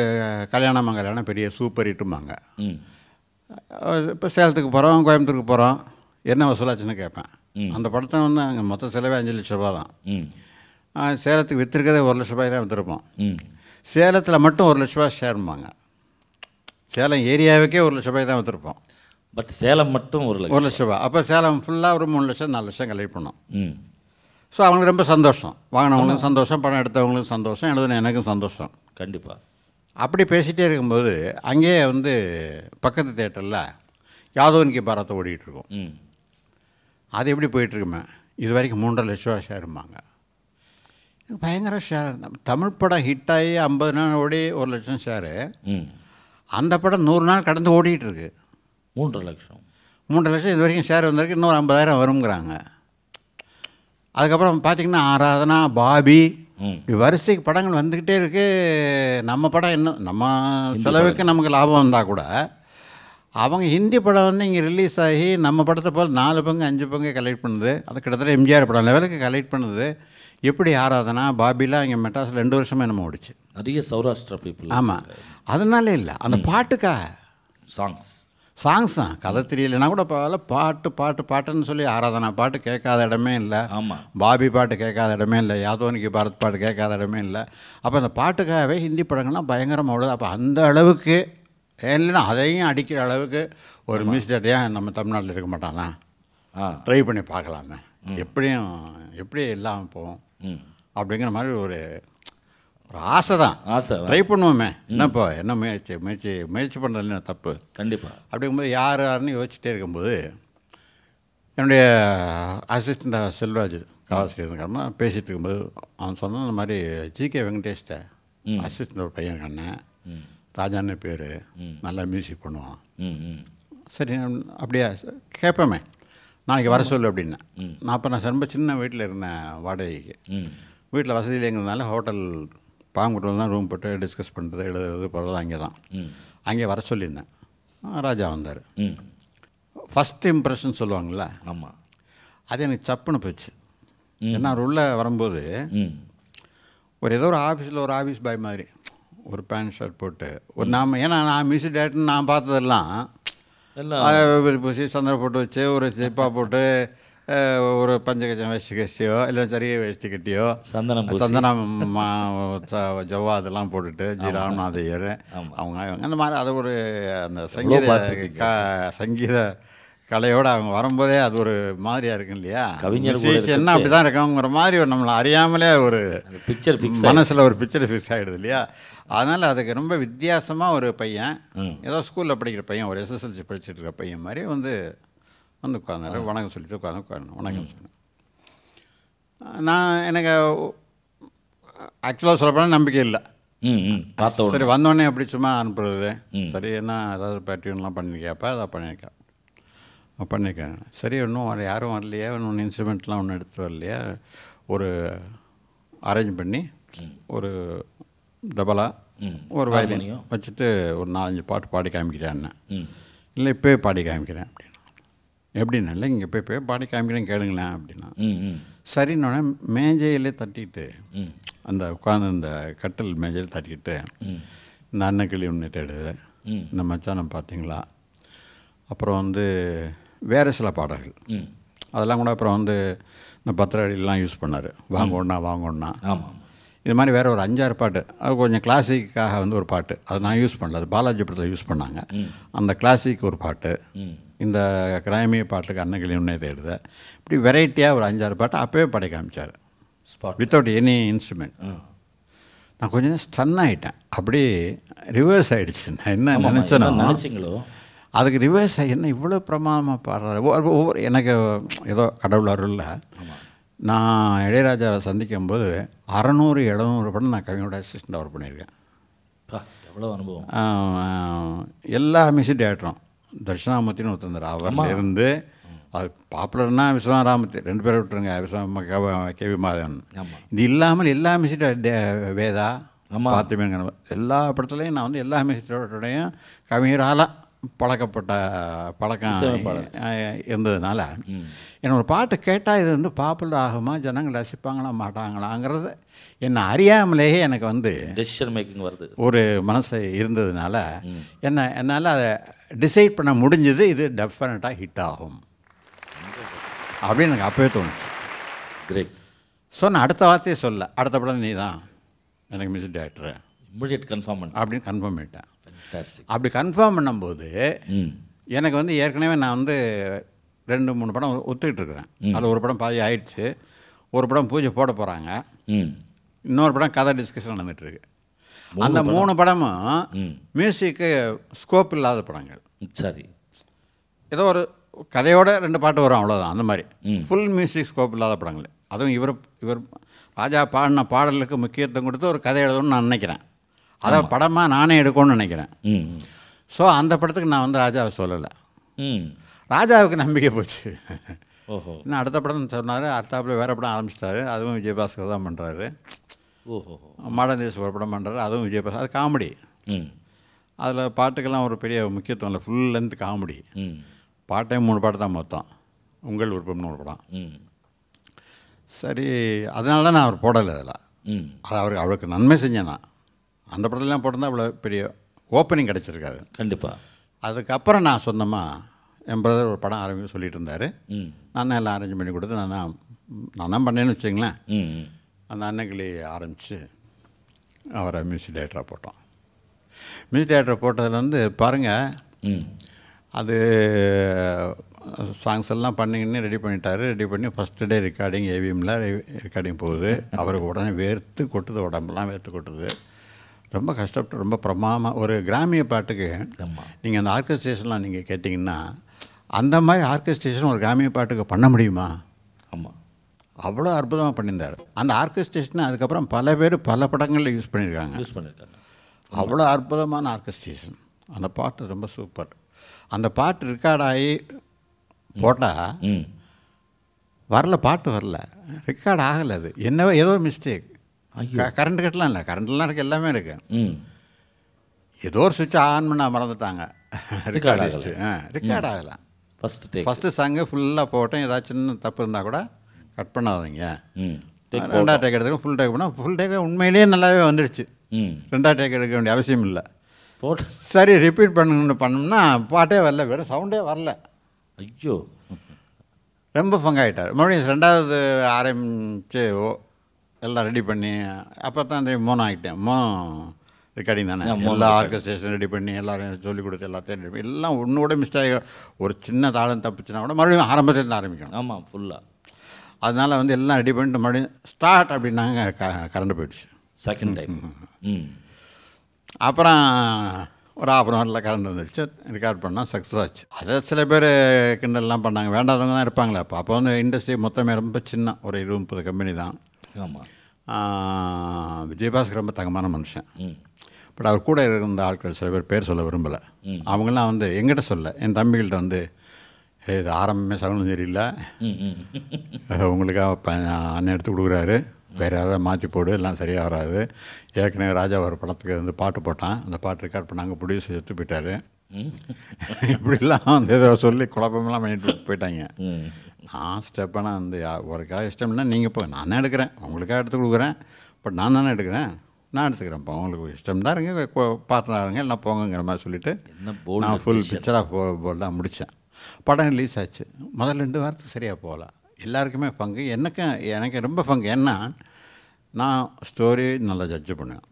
கல்யாணம் பெரிய சூப்பர் ஹிட்டுமாங்க. இப்போ சேலத்துக்கு போகிறோம், கோயம்புத்தூருக்கு போகிறோம், என்ன வசூலாச்சுன்னு கேட்பேன். அந்த படத்தை வந்து அங்கே மொத்த செலவே 5 லட்ச ரூபா தான். சேலத்துக்கு விற்றுருக்கதே 1 லட்ச ரூபாய் தான் விற்றுருப்போம். சேலத்தில் மட்டும் 1 லட்ச ரூபா ஷேர்மாங்க. சேலம் ஏரியாவுக்கே 1 லட்ச ரூபாய் தான் விற்றுருப்போம். பட் சேலம் மட்டும் 1 லட்ச ரூபா. அப்போ சேலம் ஃபுல்லாக ஒரு 3 லட்சம் 4 லட்சம் கலெக்ட் பண்ணோம். ஸோ அவங்களுக்கு ரொம்ப சந்தோஷம், வாங்கினவங்களுக்கும் சந்தோஷம், படம் எடுத்தவங்களுக்கும் சந்தோஷம், எழுதுன எனக்கும் சந்தோஷம். கண்டிப்பாக. அப்படி பேசிகிட்டே இருக்கும்போது அங்கேயே வந்து பக்கத்து தேட்டரில் யாதவன்கி பாரத்தை ஓடிட்டுருக்கோம். அது எப்படி போயிட்டுருக்குமே, இது வரைக்கும் 3.5 லட்ச ரூபா ஷேருமாங்க. பயங்கர ஷேர். தமிழ் படம் ஹிட்டாகி 50 நாள் ஓடி 1 லட்சம் ஷேரு. அந்த படம் 100 நாள் கடந்து ஓடிட்டுருக்கு. 3.5 லட்சம். 3.5 லட்சம் இது வரைக்கும் ஷேர் வந்திருக்கு. இன்னொரு 50,000 வருங்கிறாங்க. அதுக்கப்புறம் பார்த்திங்கன்னா ஆராதனா, பாபி, வரிசைக்கு படங்கள் வந்துக்கிட்டே இருக்குது. நம்ம படம் என்ன, நம்ம செலவுக்கு நமக்கு லாபம் வந்தால் கூட அவங்க ஹிந்தி படம் வந்து இங்கே ரிலீஸ் ஆகி நம்ம படத்தை போல் 4 பங்கு 5 பங்கு கலெக்ட் பண்ணுது. அது கிட்டத்தட்ட எம்ஜிஆர் படம் லெவலுக்கு கலெக்ட் பண்ணுது. எப்படி ஆராதனா, பாபிலாம் இங்கே மெட்ராஸில் 2 வருஷமே நம்ம ஓடிச்சு. நிறைய சௌராஷ்டிரா பீப்புள். ஆமாம், அதனால இல்லை, அந்த பாட்டுக்கா சாங்ஸ் தான். கதை தெரியலைன்னா கூட பாட்டுன்னு சொல்லி ஆராதனா பாட்டு கேட்காத இடமே இல்லை. ஆமாம், பாபி பாட்டு கேட்காத இடமே இல்லை. யாதவன்கி பாரத் பாட்டு கேட்காத இடமே இல்லை. அப்போ அந்த பாட்டுக்காகவே ஹிந்தி படங்கள்லாம் பயங்கரமாக ஓடுது. அப்போ அந்த அளவுக்கு இல்லைன்னா அதையும் அடிக்கிற அளவுக்கு ஒரு மியூசிக் டேரக்டராக நம்ம தமிழ்நாட்டில் இருக்க மாட்டானா? ட்ரை பண்ணி பார்க்கலாமே, எப்படி இல்லாமல் போவோம் அப்படிங்கிற மாதிரி ஒரு ஆசை தான். ட்ரை பண்ணுவோமே, என்னப்போ என்ன முயற்சி பண்ணுறதுல தப்பு. கண்டிப்பாக. அப்படிங்கும்போது யாருன்னு யோசிச்சுட்டே இருக்கும்போது என்னுடைய அசிஸ்டண்ட் செல்வராஜ் காவாசிரியர் பேசிகிட்டு இருக்கும்போது அவன் சொன்ன இந்த மாதிரி ஜிகே வெங்கடேஷ்ட அசிஸ்டண்ட் ஒரு பையன் அண்ணன் ராஜான்னு பேர், நல்லா மியூசிக் பண்ணுவான். சரி அப்படியா கேட்போமே, நாளைக்கு வர சொல்லு அப்படின்னேன். நான் ரொம்ப சின்ன வீட்டில் இருந்தேன் வாடகைக்கு. வீட்டில் வசதி இல்லைங்கிறதுனால ஹோட்டல் பாங்குட்டில் தான் ரூம் போட்டு டிஸ்கஸ் பண்ணுறது, எழுதுறது போகிறதெல்லாம் அங்கே தான். அங்கே வர சொல்லியிருந்தேன். ராஜா வந்தார். ஃபஸ்ட் இம்ப்ரெஷன் சொல்லுவாங்கள்ல, ஆமாம், அது எனக்கு சப்புன்னு போச்சு. ஏன்னா அவர் உள்ளே வரும்போது ஏதோ ஒரு ஆஃபீஸில் ஒரு ஆஃபீஸ் பாய் மாதிரி ஒரு பேண்ட் ஷர்ட் போட்டு ஏன்னா நான் மியூசிக் டேரக்டர் நான் பார்த்ததெல்லாம் சந்திரம் போட்டு வச்சு ஒரு ஜிப்பா போட்டு ஒரு பஞ்சகஜம் வேஷ்டி கட்டியோ இல்லை சரிகை வேஷ்டி கட்டியோ சந்தனம் ஜவ்வா அதெல்லாம் போட்டுட்டு ஜி ராம்நாத் ஐயர் அவங்க அந்த மாதிரி அது ஒரு அந்த சங்கீத கலையோடு அவங்க வரும்போதே அது ஒரு மாதிரியாக இருக்கும் இல்லையா, என்ன அப்படி தான் இருக்கவங்கிற மாதிரி ஒரு நம்மளை அறியாமலே ஒரு பிக்சர் மனசில் ஒரு பிக்சர் ஃபிக்ஸ் ஆகிடுது இல்லையா. அதனால் அதுக்கு ரொம்ப வித்தியாசமாக ஒரு பையன், ஏதோ ஸ்கூலில் படிக்கிற பையன், ஒரு எஸ்எஸ்எல்சி படிச்சுட்டு இருக்க பையன் மாதிரி வந்து உட்காந்தாரு. வணக்கம் சொல்லிட்டு உட்காந்து வணக்கம் சொன்னேன். எனக்கு ஆக்சுவலாக சொல்லப்போனால் நம்பிக்கை இல்லை. பார்த்த சரி வந்தோடனே அப்படி சும்மா அனுப்புறது. சரி என்ன ஏதாவது பேட்டர்ன்லாம் பண்ணியிருக்கியாப்பா அதை பண்ணியிருக்கேன். சரி இன்னும் யாரும் வரலையா, இன்னும் இன்ஸ்ட்ருமெண்ட்லாம் ஒன்றும் எடுத்துகிட்டு வரலையா, ஒரு அரேஞ்ச் பண்ணி ஒரு தபலா ஒரு வயலின் வச்சுட்டு ஒரு 4-5 பாட்டு பாடி காமிக்கிறேன்னு. இல்லை இப்போயே பாடி காமிக்கிறேன் அப்படின்னா. எப்படின்னா இல்லை இங்கே போய் பாடி காமிக்கிறேன் கேளுங்களேன் அப்படின்னா. சரின்னொடனே மேஜையிலே தட்டிட்டு அந்த உட்காந்து இந்த கட்டில் மேஜையில் தட்டிக்கிட்டு இந்த அன்னக்கிளி ஒன்று எடுது, இந்த மச்சானம் பார்த்தீங்களா, அப்புறம் வந்து வேறு சில பாடல்கள் அதெல்லாம் கூட அப்புறம் வந்து இந்த பத்திரடிலாம் யூஸ் பண்ணார். வாங்கொன்னா ஆமாம். இது மாதிரி வேறு ஒரு 5-6 பாட்டு, அது கொஞ்சம் கிளாசிக்காக வந்து ஒரு பாட்டு, அது நான் யூஸ் பண்ணல, அது பாலாஜி படத்தில் யூஸ் பண்ணாங்க. அந்த கிளாசிக் ஒரு பாட்டு, இந்த கிராமிய பாட்டுக்கு அன்னக்கிளி ஒன்று எடுத, இப்படி வெரைட்டியாக ஒரு 5-6 பாட்டு அப்போவே பாடி காமிச்சார் வித்தவுட் எனி இன்ஸ்ட்ருமெண்ட். நான் கொஞ்சம் ஸ்டன் ஆகிட்டேன், அப்படியே ரிவர்ஸ் ஆகிடுச்சு. நான் என்ன நினச்சேனோ அதுக்கு ரிவர்ஸ் ஆகி என்ன இவ்வளோ பிரமாதமாக பாடுறாரு. ஒவ்வொரு எனக்கு ஏதோ கடவுள் அருளில் நான் இளையராஜாவை சந்திக்கும் போது 600-700 படம் நான் கவிஞரோட அசிஸ்டண்ட் ஒர்க் பண்ணியிருக்கேன். எவ்வளோ அனுபவம். எல்லா மியூசிக் டேரக்டரும் தட்சிணாமூர்த்தின்னு ஒருத்தர், அவரில் இருந்து அது பாப்புலர்னா விஸ்வநாராமூர்த்தி, 2 பேரை விட்டுருங்க, கேவி மாதவன். இது இல்லாமல் எல்லா மியூசிக் வேதா பார்த்திபன் எல்லா படத்துலையும் நான் வந்து எல்லா மியூசிக் டேரக்டரோடையும் கவிஞரால் பழக்கம் இருந்ததுனால என்னோட பாட்டு கேட்டால் இது வந்து பாப்புலர் ஆகுமா, ஜனங்கள் ரசிப்பாங்களா மாட்டாங்களாங்கிறது என்னை அறியாமலேயே எனக்கு வந்து டெசிஷன் மேக்கிங் வருது ஒரு மனசு இருந்ததுனால என்னால் அதை டிசைட் பண்ண முடிஞ்சது, இது டெஃபினட்டாக ஹிட் ஆகும் அப்படின்னு எனக்கு அப்போவே தோணுச்சு. கிரேட். ஸோ நான் அடுத்த வார்த்தையே சொல்ல, அடுத்த படம் நீ தான் எனக்கு மியூசிக் டைரக்டர் இமிடியேட் கன்ஃபார்ம் அப்படின்னு கன்ஃபார்ம் பண்ணிட்டேன். அப்படி கன்ஃபார்ம் பண்ணும்போது எனக்கு வந்து ஏற்கனவே நான் வந்து 2-3 படம் ஒத்துக்கிட்டு இருக்கிறேன். அதில் ஒரு படம் பாதி ஆயிடுச்சு, ஒரு படம் பூஜை போட போகிறாங்க, இன்னொரு படம் கதை டிஸ்கஷன் நடந்துகிட்ருக்கு. அந்த 3 படமும் மியூசிக்கு ஸ்கோப் இல்லாத படங்கள். சரி, ஏதோ ஒரு கதையோட 2 பாட்டு வரும் அவ்வளோதான். அந்த மாதிரி ஃபுல் மியூசிக் ஸ்கோப் இல்லாத படங்கள். அதுவும் இவர் ராஜா பாடின பாடலுக்கு முக்கியத்துவம் கொடுத்து ஒரு கதை எழுதணும்னு நான் நினைக்கிறேன். அதை படமாக நானே எடுக்கணும்னு நினைக்கிறேன். ஸோ அந்த படத்துக்கு நான் வந்து ராஜாவை சொல்லலை. ராஜாவுக்கு நம்பிக்கை போச்சு. ஓஹோ. இன்னும் அடுத்த படம் சொன்னார், அடுத்தாப்பில் வேறு படம் ஆரம்பிச்சிட்டாரு, அதுவும் விஜயபாஸ்கர் தான் பண்ணுறாரு. ஓஹோ. மாடர்ன் தேஸ் ஒரு படம் பண்ணுறாரு, அதுவும் விஜயபாஸ்கர். அது காமெடி, அதில் பாட்டுக்கெல்லாம் ஒரு பெரிய முக்கியத்துவம் இல்லை, ஃபுல் லென்த் காமெடி. பாட்டே 3 பாட்டு தான் மொத்தம், உங்கள் விருப்பம்னு ஒரு படம். சரி, அதனால தான் நான் அவர் போடலை அதில். அது அவருக்கு நன்மை செஞ்சேன் நான். அந்த படத்துலாம் போட்டிருந்தா அவ்வளோ பெரிய ஓப்பனிங் கிடச்சிருக்காரு கண்டிப்பாக. அதுக்கப்புறம் நான் சொந்தமாக என் பிரதர் ஒரு படம் ஆரம்பிக்க சொல்லிட்டு இருந்தார். நான் எல்லாம் அரேஞ்ச் பண்ணி கொடுத்து நான் தான் பண்ணேன்னு வச்சுங்களேன். அந்த அன்னக்கிளி ஆரம்பித்து அவரை மியூசிக் டைரக்டராக போட்டோம். மியூசிக் டைரக்டர் போட்டதில் வந்து பாருங்கள், அது சாங்ஸ் எல்லாம் பண்ணிங்கன்னு ரெடி பண்ணிட்டாரு. ரெடி பண்ணி ஃபஸ்ட்டு டே ரெக்கார்டிங் ஏவிஎம்மில் ரெக்கார்டிங் போகுது. அவருக்கு உடனே வேர்த்து கொட்டுது, உடம்புலாம் வேர்த்து கொட்டுது. ரொம்ப கஷ்டப்பட்டு ரொம்ப பிரமாதமாக ஒரு கிராமிய பாட்டுக்கு நீங்கள் அந்த ஆர்கெஸ்ட்ரேஷன்லாம் நீங்கள் கேட்டிங்கன்னா அந்த மாதிரி ஆர்கெஸ்ட்ரேஷன் ஒரு கிராமிய பாட்டுக்கு பண்ண முடியுமா? ஆமாம், அவ்வளோ அற்புதமாக பண்ணியிருந்தார். அந்த ஆர்கெஸ்ட்ரேஷனை அதுக்கப்புறம் பல பேர் பல படங்களில் யூஸ் பண்ணியிருக்காங்க. அவ்வளோ அற்புதமான ஆர்கெஸ்ட்ரேஷன். அந்த பாட்டு ரொம்ப சூப்பர். அந்த பாட்டு ரெக்கார்டாகி போட்டால் பாட்டு வரல, ரெக்கார்ட் ஆகலை. அது என்ன ஏதோ மிஸ்டேக். கரண்ட் கட்டலாம் இல்லை, கரண்ட்லாம் இருக்குது, எல்லாமே இருக்குது. ஏதோ ஒரு சுவிட்ச் ஆன் பண்ண மறந்துட்டாங்க, ரெக்கார்ட் ஆகலாம். ஃபஸ்ட்டு சாங்கு ஃபுல்லாக போட்டேன். ஏதாச்சும் சின்ன தப்பு இருந்தால் கூட கட் பண்ணாதீங்க. 2ஆவது டேக் எடுத்துக்க, ஃபுல் டேக் பண்ணால் ஃபுல் டேக் உண்மையிலேயே நல்லாவே வந்துடுச்சு. 2ஆவது டேக் எடுக்க வேண்டிய அவசியம் இல்லை. சரி, ரிப்பீட் பண்ணணும்னு பண்ணோம்னா பாட்டே வரல, வெறும் சவுண்டே வரல. ஐயோ, ரொம்ப ஃபங்காயிட்டார். மறுபடியும் 2ஆவது ஆரம்பித்து எல்லாம் ரெடி பண்ணி அப்போ தான் அந்த மோனோ ஆகிட்டேன். மோனோ ரெக்கார்டிங் தானே, எல்லா ஆர்கெஸ்ட்ரேஷன் ரெடி பண்ணி எல்லோரும் சொல்லிக் கொடுத்து எல்லாத்தையும் ரெடி பண்ணி எல்லாம் ஒன்று கூட மிஸ்டேக், ஒரு சின்ன தாளம் தப்பிச்சுன்னா கூட மறுபடியும் ஆரம்பத்துலேருந்து ஆரம்பிக்கணும். ஆமாம், ஃபுல்லாக. அதனால் வந்து எல்லாம் ரெடி பண்ணிட்டு மறுபடியும் ஸ்டார்ட் அப்படின்னாங்க, கரண்ட் போயிடுச்சு செகண்ட் டைம். அப்புறம் ஒரு 1/2 ஹவரில் கரண்ட் வந்துடுச்சு. ரெக்கார்ட் பண்ணால் சக்ஸஸ் ஆச்சு. அதை சில பேர் கிண்டல்லாம் பண்ணாங்க, வேண்டாதவங்க தான் இருப்பாங்களே. அப்போ வந்து இண்டஸ்ட்ரி மொத்தமே ரொம்ப சின்ன ஒரு 20-30 கம்பெனி தான். ஆமாம். விஜயபாஸ்கர் ரொம்ப தங்கமான மனுஷன். பட் அவர் கூட இருந்த ஆட்கள் சில பேர் சொல்ல விரும்பலை. அவங்களாம் வந்து எங்கிட்ட சொல்ல, என் தம்பிகள்கிட்ட வந்து இது ஆரம்பமே சகுனம் சரியில்லை, உங்களுக்காக அண்ணன் எடுத்து கொடுக்குறாரு, வேறு யாராவது மாற்றி போடு, எல்லாம் சரியாக வராது. ஏற்கனவே ராஜா ஒரு படத்துக்கு வந்து பாட்டு போட்டான், அந்த பாட்டு ரெக்கார்ட் பண்ணாங்க, ப்ரொடியூசர் எடுத்து போயிட்டார். இப்படிலாம் வந்து ஏதோ சொல்லி குழப்பமெல்லாம் பண்ணிட்டு போயிட்டாங்க. நான் ஸ்டெப்பானா வந்து ஒருக்காக இஷ்டம் இல்லை, நீங்கள் இப்போ நான் எடுக்கிறேன், உங்களுக்காக எடுத்து கொடுக்குறேன், பட் நான் தானே எடுக்கிறேன், நான் எடுத்துக்கிறேன்ப்பா, உங்களுக்கு இஷ்டம் தான் இருங்க, பார்ட்னராருங்க, எல்லாம் போங்கங்கிற மாதிரி சொல்லிவிட்டு நான் ஃபுல் பிக்சராக போல்டாக முடித்தேன். படம் ரிலீஸ் ஆச்சு. முதல்ல 2 வாரத்துக்கு சரியாக போகல, எல்லாருக்குமே பங்கு, எனக்கு ரொம்ப பங்கு. ஏன்னா நான் ஸ்டோரி நல்லா ஜட்ஜு பண்ணுவேன்.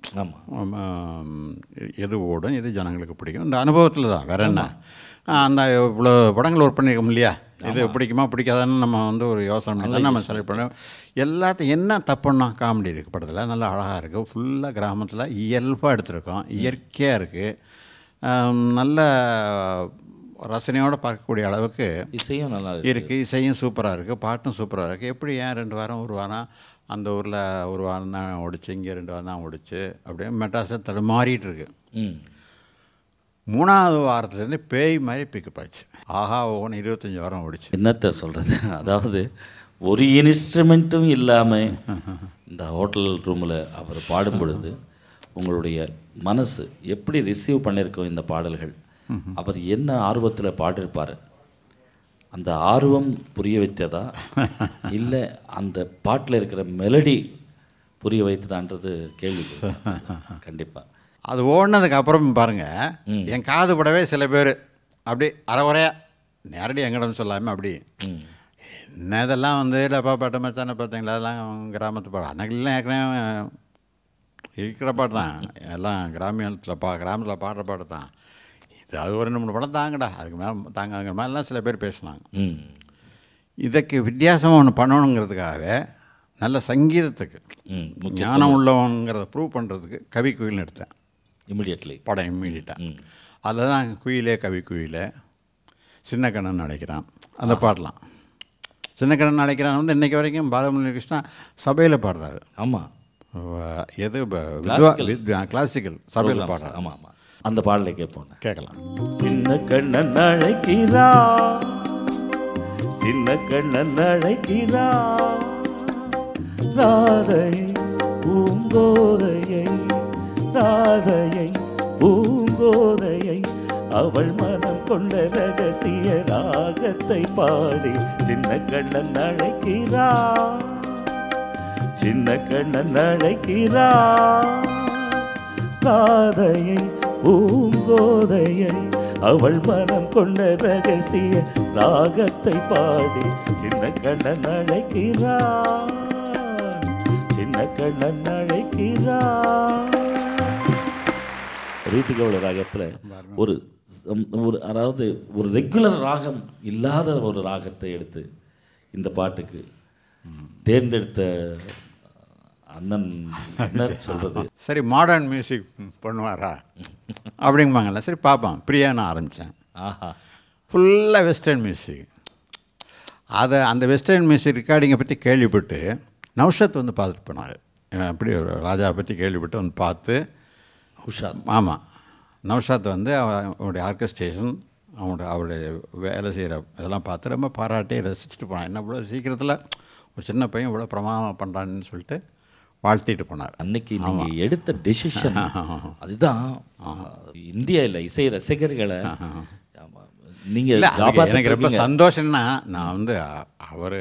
எது ஓடும், எது ஜனங்களுக்கு பிடிக்கும், இந்த அனுபவத்தில் தான், வேறு என்ன. அந்த இவ்வளோ படங்கள் ஒர்க் பண்ணியிருக்கோம் இல்லையா, இது பிடிக்குமா பிடிக்காதான்னு நம்ம வந்து ஒரு யோசனை பண்ணி தான் நம்ம செலக்ட் பண்ணுவோம். எல்லாத்தையும் என்ன தப்புன்னா காமெடி இருக்குது படத்தில், நல்லா அழகாக இருக்குது, ஃபுல்லாக கிராமத்தில் இயல்பாக எடுத்திருக்கோம், இயற்கையாக இருக்குது, நல்ல ரசனையோடு பார்க்கக்கூடிய அளவுக்கு இசையும் நல்லா இருக்குது, இசையும் சூப்பராக இருக்குது, பாட்டும் சூப்பராக இருக்குது. எப்படி ஏன் 2 வாரம் 1 வாரம் அந்த ஊரில் 1 வாரம் தான் ஓடிச்சு, இங்கே 2 வாரம் தான் ஓடிச்சு, அப்படியே மெட்ராஸை தடுமாறிட்டு இருக்கு. 3ஆவது வாரத்துலேருந்து பேய் மாதிரி பிக்கப் ஆச்சு. ஆஹா ஓன்னு 25 வாரம் ஓடிச்சு. என்னத்தை சொல்கிறது, அதாவது ஒரு இன்ஸ்ட்ருமெண்ட்டும் இல்லாமல் இந்த ஹோட்டல் ரூமில் அவர் பாடும் பொழுது உங்களுடைய மனசு எப்படி ரிசீவ் பண்ணியிருக்கோம் இந்த பாடல்கள், அவர் என்ன ஆர்வத்தில் பாடிருப்பார், அந்த ஆர்வம் புரிய வைத்ததா இல்லை அந்த பாட்டில் இருக்கிற மெலடி புரிய வைத்ததான்றது கேள்வி. கண்டிப்பாக அது ஓடினதுக்கு அப்புறம் பாருங்கள், என் காது படவே சில பேர் அப்படி அரைகுறையாக நேரடி எங்கிடம் சொல்லாமல் அப்படி என்ன இதெல்லாம் வந்து இல்லைப்பா பாட்டு மச்சான பார்த்தீங்களா, அதெல்லாம் கிராமத்து பாடம், அன்னைக்கெல்லாம் ஏற்கனவே இருக்கிற பாட்டு தான், எல்லாம் கிராமத்தில் கிராமத்தில் பாடுற பாட்டு தான், இது அது ஒரு 2-3 படம் தாங்கடா, அதுக்கு மேலே தாங்காங்கிற மாதிரிலாம் சில பேர் பேசினாங்க. இதுக்கு வித்தியாசமாக ஒன்று பண்ணணுங்கிறதுக்காகவே நல்ல சங்கீதத்துக்கு ஞானம் உள்ளவங்கிறத ப்ரூவ் பண்ணுறதுக்கு கவி குயில்னு எடுத்தேன். படம் இம்மீடியட்டாக அதில் தான் குயிலே கவி குயிலே, சின்ன கண்ணன் அழைக்கிறான், அந்த பாடலாம். சின்ன கண்ணன் அழைக்கிறான் வந்து இன்றைக்கி வரைக்கும் பாலமுரளி கிருஷ்ணா சபையில் பாடுறாரு. ஆமாம், எது கிளாசிக்கல் சபையில் பாடுறாரு. ஆமாம் ஆமாம், அந்த பாடலை கேட்கலாம். சின்ன கண்ணன் அழைக்கிறா, சின்ன கண்ணன் அழைக்கிறா, ராதையை பூங்கோதையை, ராதையை பூங்கோதையை, அவள் மனம் கொண்ட ரகசிய ராகத்தை பாடி சின்ன கண்ணன் அழைக்கிறா, சின்ன கண்ணன் அழைக்கிறா, ராதையை பூங்கோதையை, அவள் மனம் கொண்ட ரகசிய ராகத்தை பாடி சின்ன கண்ணன் அழைக்கிறா, சின்ன கண்ணன் அழைக்கிறா. ரீதிகோட ராகத்தில் ஒரு அதாவது ஒரு ரெகுலர் ராகம் இல்லாத ஒரு ராகத்தை எடுத்து இந்த பாட்டுக்கு தேர்ந்தெடுத்த அண்ணன் என்ன சொல்கிறது. சரி மாடர்ன் மியூசிக் பண்ணுவாரா அப்படிங்குவாங்கல்ல, சரி பார்ப்பான். பிரியான்னு ஆரம்பித்தேன். ஆஹா, ஃபுல்லாக வெஸ்டர்ன் மியூசிக். அதை அந்த வெஸ்டர்ன் மியூசிக் ரெக்கார்டிங்கை பற்றி கேள்விப்பட்டு நௌஷத் வந்து பார்த்துட்டு போனார். அப்படி ஒரு ராஜாவை பற்றி கேள்விப்பட்டு வந்து பார்த்து, நௌஷாத், ஆமாம் நௌஷாத் வந்து அவனுடைய ஆர்கஸ்ட்ரேஷன், அவருடைய வேலை செய்கிற இதெல்லாம் பார்த்து ரொம்ப பாராட்டி ரசிச்சுட்டு போனான். என்ன இவ்வளோ சீக்கிரத்தில் ஒரு சின்ன பையன் இவ்வளோ பிரமாதமாக பண்ணுறான்னு சொல்லிட்டு வாழ்த்திட்டு போனார். அன்னைக்கு நீங்கள் எடுத்த டெசிஷன் அதுதான் இந்தியாவில் இசை ரசிகர்களை நீங்கள். எனக்கு ரொம்ப சந்தோஷம்னா, நான் வந்து அவர்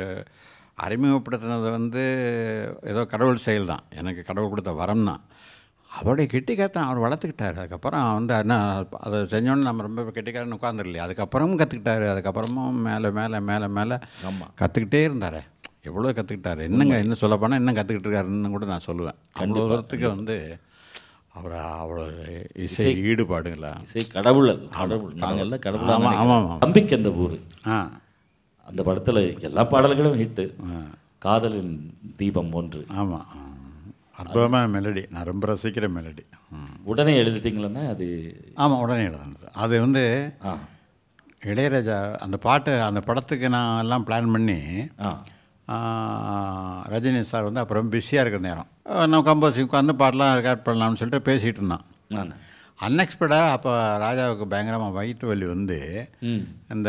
அறிமுகப்படுத்தினது வந்து ஏதோ கடவுள் செயல் தான், எனக்கு கடவுள் கொடுத்த வரம் தான். அவருடைய கெட்டிக்காரன் அவர் வளர்த்துக்கிட்டார். அதுக்கப்புறம் வந்து என்ன அதை செஞ்சோன்னு நம்ம ரொம்ப கெட்டிக்காரன்னு உட்காந்துருலையே, அதுக்கப்புறமும் கற்றுக்கிட்டாரு. அதுக்கப்புறமும் மேலே மேலே மேலே மேலே கற்றுக்கிட்டே இருந்தார். எவ்வளோ கற்றுக்கிட்டாரு, இன்னும் சொல்ல போனால் இன்னும் கற்றுக்கிட்டு இருக்காருன்னு கூட நான் சொல்லுவேன். அவ்வளோ தூரத்துக்கு வந்து அவர் அவ்வளோ இசை ஈடுபாடுங்களா, இசை கடவுள் கடவுள் நாங்கள் எல்லாம் கடவுள். ஆமாம் ஆமாம். நம்பிக்கை அந்த ஊர், அந்த படத்தில் எல்லா பாடல்களும் ஹிட்டு. காதலின் தீபம் 1. ஆமாம், அற்புதமான மெலடி, நான் ரொம்ப ரசிக்கிற மெலடி. உடனே எழுதிட்டீங்களா அது? ஆமாம், உடனே எழுதுனது. அது வந்து இளையராஜா அந்த பாட்டு அந்த படத்துக்கு நான் எல்லாம் பிளான் பண்ணி ரஜினி சார் வந்து அப்புறம் பிஸியாக இருக்கிற நேரம் நம்ம கம்போசிங் உட்காந்து பாட்டெலாம் ரெக்கார்ட் பண்ணலாம்னு சொல்லிட்டு பேசிகிட்டு இருந்தான். அன்எக்ஸ்பெக்டாக அப்போ ராஜாவுக்கு பயங்கரமாக வயிற்று வலி வந்து இந்த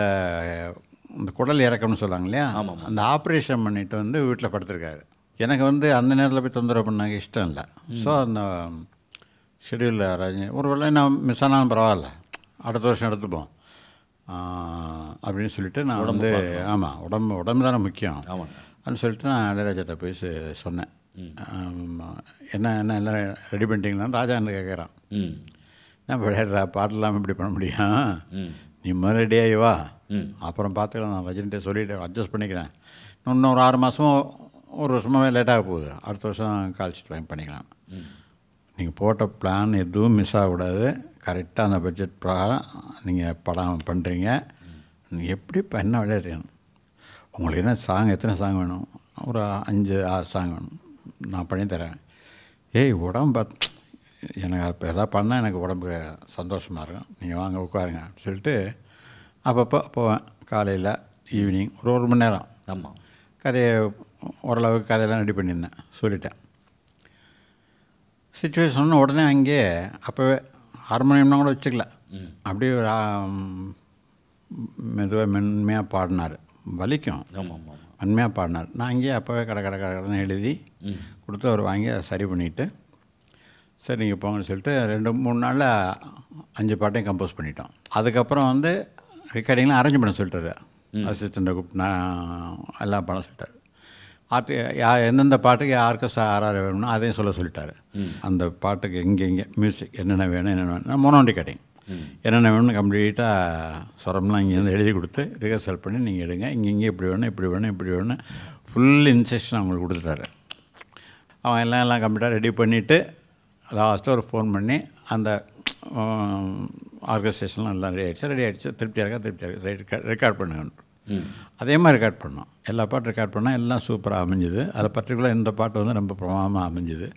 குடல் இறக்கம்னு சொல்லுவாங்க இல்லையா, அந்த ஆப்ரேஷன் பண்ணிவிட்டு வந்து வீட்டில் படுத்திருக்காரு. எனக்கு வந்து அந்த நேரத்தில் போய் தொந்தரவு பண்ணாங்க இஷ்டம் இல்லை. ஸோ அந்த ஷெடியூலில் ரஜினி ஒரு வேளை நான் மிஸ் ஆனாலும் பரவாயில்ல, அடுத்த வருஷம் எடுத்துப்போம் அப்படின்னு சொல்லிட்டு நான் வந்து ஆமாம் உடம்பு தானே முக்கியம் அப்படின்னு சொல்லிட்டு நான் இளையராஜாட்ட போய் சொன்னேன். என்ன எல்லாம் ரெடி பண்ணிட்டீங்களான்னு ராஜா என்ன கேட்குறான். நான் விளையாடுறா பாட்டெல்லாம் இப்படி பண்ண முடியும், நீ முதல்ல ரெடியாகி வா, அப்புறம் பார்த்துக்கலாம், நான் ரஜினிகிட்ட சொல்லிவிட்டு அட்ஜஸ்ட் பண்ணிக்கிறேன், இன்னும் ஒரு 6 மாதமோ 1 வருஷமாகவே லேட்டாக போகுது, அடுத்த வருஷம் கால்ஷீட் வாங்கி பண்ணிக்கலாம், நீங்கள் போட்ட பிளான் எதுவும் மிஸ் ஆகக்கூடாது, கரெக்டாக அந்த பட்ஜெட் பிரகாரம் நீங்கள் படம் பண்ணுறீங்க, நீங்கள் எப்படி இப்போ என்ன விளையாடுறீங்க, உங்களுக்கு என்ன சாங் எத்தனை சாங் வேணும், ஒரு 5-6 சாங் வேணும், நான் பண்ணித்தரேன். உடம்பு பார்த்து எனக்கு அப்போ எதாவது பண்ணால் எனக்கு உடம்பு சந்தோஷமாக இருக்கும், நீங்கள் வாங்க உட்காருங்க சொல்லிட்டு அப்பப்போ போவேன். காலையில் ஈவினிங் ஒரு 1 மணி நேரம் ஆமாம் கதையை ஓரளவுக்கு கதையெல்லாம் ரெடி பண்ணியிருந்தேன், சொல்லிட்டேன். சிச்சுவேஷன் உடனே அங்கேயே அப்போவே ஹார்மோனியம்னா கூட வச்சுக்கல, அப்படியே ஒரு மெதுவாக மென்மையாக பாடினார், வலிக்கும் மென்மையாக பாடினார். நான் அங்கேயே அப்போவே கடைன்னு எழுதி கொடுத்து அவர் வாங்கி அதை சரி பண்ணிவிட்டு சரி நீங்கள் போங்கன்னு சொல்லிட்டு 2-3 நாளில் 5 பாட்டையும் கம்போஸ் பண்ணிட்டோம். அதுக்கப்புறம் வந்து ரெக்கார்டிங்லாம் அரேஞ்ச் பண்ண சொல்லிட்டாரு, அசிஸ்டண்ட்டை கூப்பிட்டு நான் எல்லாம் பண்ண சொல்லிட்டார். எந்தெந்த பாட்டுக்கு யாருக்கு யார் வேணும்னா அதையும் சொல்லிட்டாரு. அந்த பாட்டுக்கு எங்கே மியூசிக் என்னென்ன வேணும் மோனோண்டி கட்டிங் என்னென்ன வேணும்னு கம்ப்ளீட்டாக சொரம்லாம் இங்கேருந்து எழுதி கொடுத்து ரிஹர்சல் பண்ணி நீங்கள் எடுங்க, இங்கே இப்படி வேணும் ஃபுல் இன்ஸ்ட்ரக்ஷன் அவங்களுக்கு கொடுத்துட்டாரு. அவன் எல்லாம் கம்ப்ளீட்டாக ரெடி பண்ணிவிட்டு லாஸ்ட்டில் ஒரு ஃபோன் பண்ணி அந்த ஆர்கஸ்ட்ரேஷன்லாம் எல்லாம் ரெடி ஆகிடுச்சு திருப்தியாக இருக்கா ரெக்கார்ட் பண்ணுங்க. அதே மாதிரி ரெக்கார்ட் பண்ணோம், எல்லா பாட்டும் ரெக்கார்ட் பண்ணால் எல்லாம் சூப்பராக அமைஞ்சுது. அதை பர்டிகுலர் இந்த பாட்டு வந்து ரொம்ப பிரமாதமாக அமைஞ்சுது.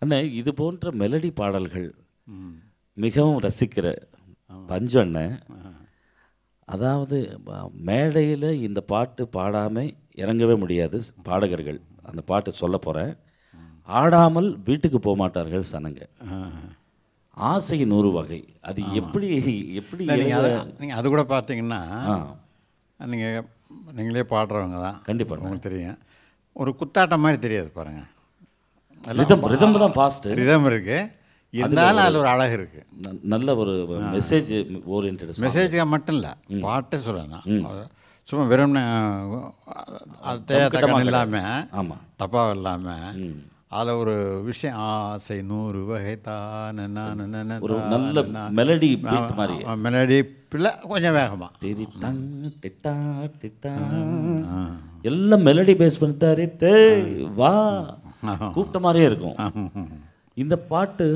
அண்ணே இது போன்ற மெலடி பாடல்கள் மிகவும் ரசிக்கிற பஞ்சு அண்ணன், அதாவது மேடையில் இந்த பாட்டு பாடாமல் இறங்கவே முடியாது பாடகர்கள். அந்த பாட்டு சொல்ல போகிறேன், ஆடாமல் வீட்டுக்கு போக மாட்டார்கள் சனங்க, ஆசை 100 வகை. அது எப்படி நீங்கள் அது கூட பார்த்தீங்கன்னா நீங்களே பாடுறவங்க தான் கண்டிப்பாக உங்களுக்கு தெரியும். ஒரு குத்தாட்டம் மாதிரி தெரியாது பாருங்கள், ரிதம் தான் ஃபாஸ்ட்டு ரிதம் இருக்குது, இருந்தாலும் அதில் ஒரு அழகு இருக்குது. நல்ல ஒரு மெசேஜ் ஓரியன்ட் மெசேஜாக மட்டும் இல்லை, பாட்டே சொல்லலாம். சும்மா வெறும் தேட்டக்கம் இல்லாமல் ஆமாம் டப்பாவும் இல்லாமல் அதில் ஒரு விஷயம் ஆசை 100 வகை தான் ஒரு நல்ல மெலடி மாதிரி மெலடி பிள்ளை கொஞ்சம் வேகமாக எல்லாம் மெலடி பேஸ் பண்ணிட்டாரு வா கூப்பிட்ட மாதிரியே இருக்கும். இந்த பாட்டு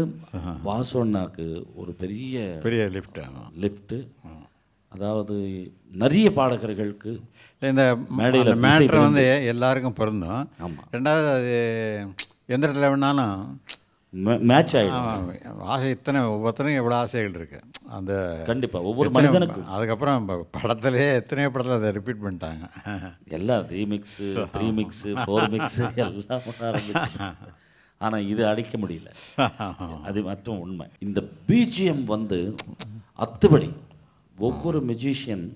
வாசோன்னாக்கு ஒரு பெரிய லிஃப்ட்டு. அதாவது நிறைய பாடகர்களுக்கு இந்த மேடையில் மேட்ரு வந்து எல்லாருக்கும் பொருந்தும். ரெண்டாவது அது எந்த இடத்துல வேணாலும் மேட்ச் ஆகிடும். ஆசை ஒவ்வொருத்தருக்கும் எவ்வளோ ஆசைகள் இருக்குது அந்த கண்டிப்பாக ஒவ்வொரு மனிதனுக்கும். அதுக்கப்புறம் படத்துலேயே எத்தனையோ படத்தில் அதை ரிப்பீட் பண்ணிட்டாங்க, எல்லாம் ரீமிக்ஸு 3 4 மிக்ஸு எல்லாம் ஆரம்பிச்சு. ஆனால் இது அடிக்க முடியல, அது மட்டும் உண்மை. இந்த பிஜிஎம் வந்து அத்துபடி ஒவ்வொரு மியூசிஷியன்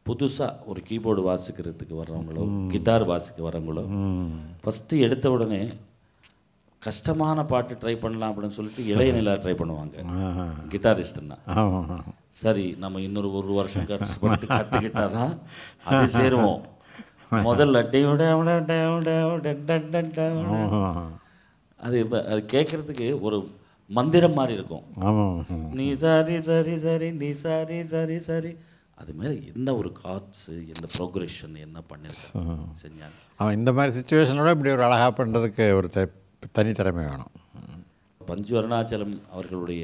புதுசாக ஒரு கீபோர்டு வாசிக்கிறதுக்கு வர்றவங்களோ கிட்டார் வாசிக்க வர்றவங்களோ ஃபஸ்ட்டு எடுத்த உடனே கஷ்டமான பாட்டு ட்ரை பண்ணலாம் அப்படின்னு சொல்லிட்டு இளையநிலா ட்ரை பண்ணுவாங்க கிட்டாரிஸ்ட்னா. சரி நம்ம இன்னொரு 1 வருஷம் கஷ்டப்பட்டு கற்றுக்கிட்டா தான் அது சேருவோம். முதல்ல அது கேட்குறதுக்கு ஒரு மந்திரம் மாதிரி இருக்கும். நீ சரி சரி சரி நீ சரி சரி சரி அதுமாரி என்ன ஒரு கார்ட்ஸு என்ன ப்ரோக்ரெஷன் என்ன பண்ணியிருக்காங்க செஞ்சாங்க. அவன் இந்த மாதிரி சுச்சுவேஷனோட இப்படி ஒரு அழகாக பண்ணுறதுக்கு ஒரு தனித்திறமை வேணும். பஞ்சு அருணாச்சலம் அவர்களுடைய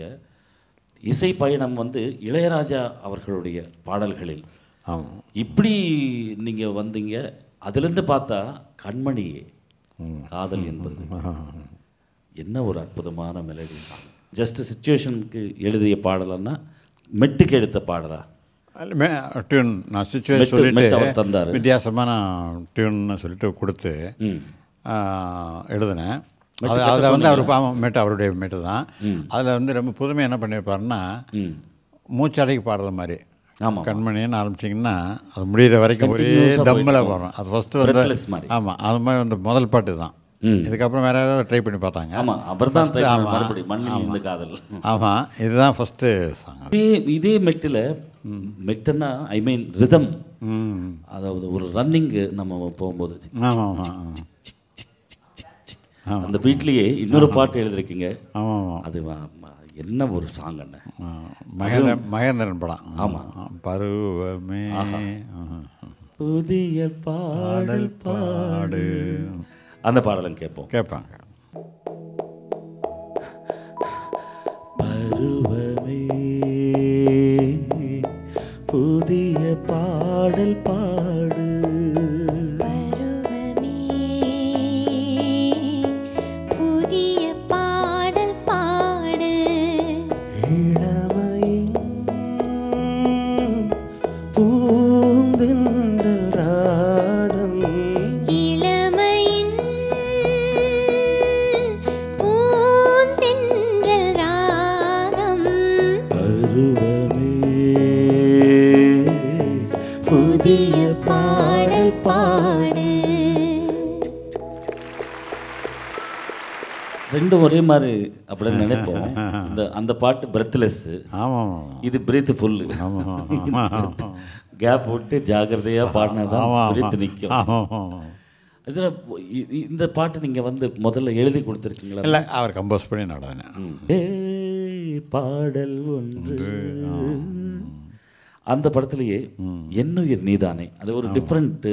இசை பயணம் வந்து இளையராஜா அவர்களுடைய பாடல்களில் இப்படி நீங்கள் வந்தீங்க. அதுலேருந்து பார்த்தா கண்மணியே காதல் என்பது என்ன ஒரு அற்புதமான மெலடி. ஜஸ்ட் சிச்சுவேஷனுக்கு எழுதிய பாடலன்னா மெட்டுக்கு எடுத்த பாடலா டியூன் நான் சுச்சுவேஷன் மெட்டு அவர் சொல்லிட்டு தந்தாரு. வித்தியாசமான டியூன்னு சொல்லிட்டு கொடுத்து ம் எழுதினேன். அதில் வந்து அவர் மெட்டு அவருடைய மெட்டு தான். அதில் வந்து ரொம்ப புதுமை என்ன பண்ணியிருப்பாருன்னா ம் மூச்சடைக்கு பாடுற மாதிரி ஆமாம் கண்மணின்னு ஆரம்பிச்சிங்கன்னா அது முடிகிற வரைக்கும் ஒரே Continuous-ஆ தம்மில் போயிட்டு வரும். அது ஃபஸ்ட்டு வந்து Breathless மாதிரி. ஆமாம் அது மாதிரி வந்து முதல் பாட்டு தான். இதுக்கப்புறம் வேறு யாராவது ட்ரை பண்ணி பார்த்தாங்க. ஆமாம் அவர் தான் ஆமாம் மறுபடியும் மண்ணில் இந்த காதல். ஆமாம் இதுதான் ஃபஸ்ட்டு சாங். இதே மெட்டில் மெட்டுன்னா ஐ மீன் ரிதம், ம் அதாவது ஒரு ரன்னிங்கு நம்ம போகும்போது ஆமாம் ஆமாம் அந்த வீட்லேயே இன்னொரு பாட்டு எழுதிருக்கீங்க. ஆமாம் ஆமாம் அது என்ன ஒரு சாங் அண்ணே. மகேந்திரன் படம். ஆமாம். பருவமே புதிய பாடல் பாடு அந்த பாடலும் கேட்போம். கேட்பாங்க. பருவமே புதிய பாடல் பாடு, பருவமே புதிய பாடல் பாடு, இளமையின் பூந்தென்றல் ராகம், இளமையின் பூந்தென்றல் ராகம், பருவமே புதிய பாடல் பாடு. ரெண்டும் ஒரே மாதிரி அப்படின்னு நினைப்போம். அந்த பாட்டு பிரெத்லெஸ், ஆமாம் இது பிரீத் ஃபுல்லு. ஆமாம் கேப் விட்டு ஜாகிரதையாக பாடினாதான் பிரீத் நிற்கும். ஆமாம். இதில் இந்த பாட்டு நீங்கள் வந்து முதல்ல எழுதி கொடுத்துருக்கீங்களா? இல்லை அவர் கம்போஸ் பண்ணி நடனேன். பாடல் ஒன்று அந்த படத்துலேயே என்னுயிர் நீதானே, அது ஒரு டிஃப்ரெண்ட்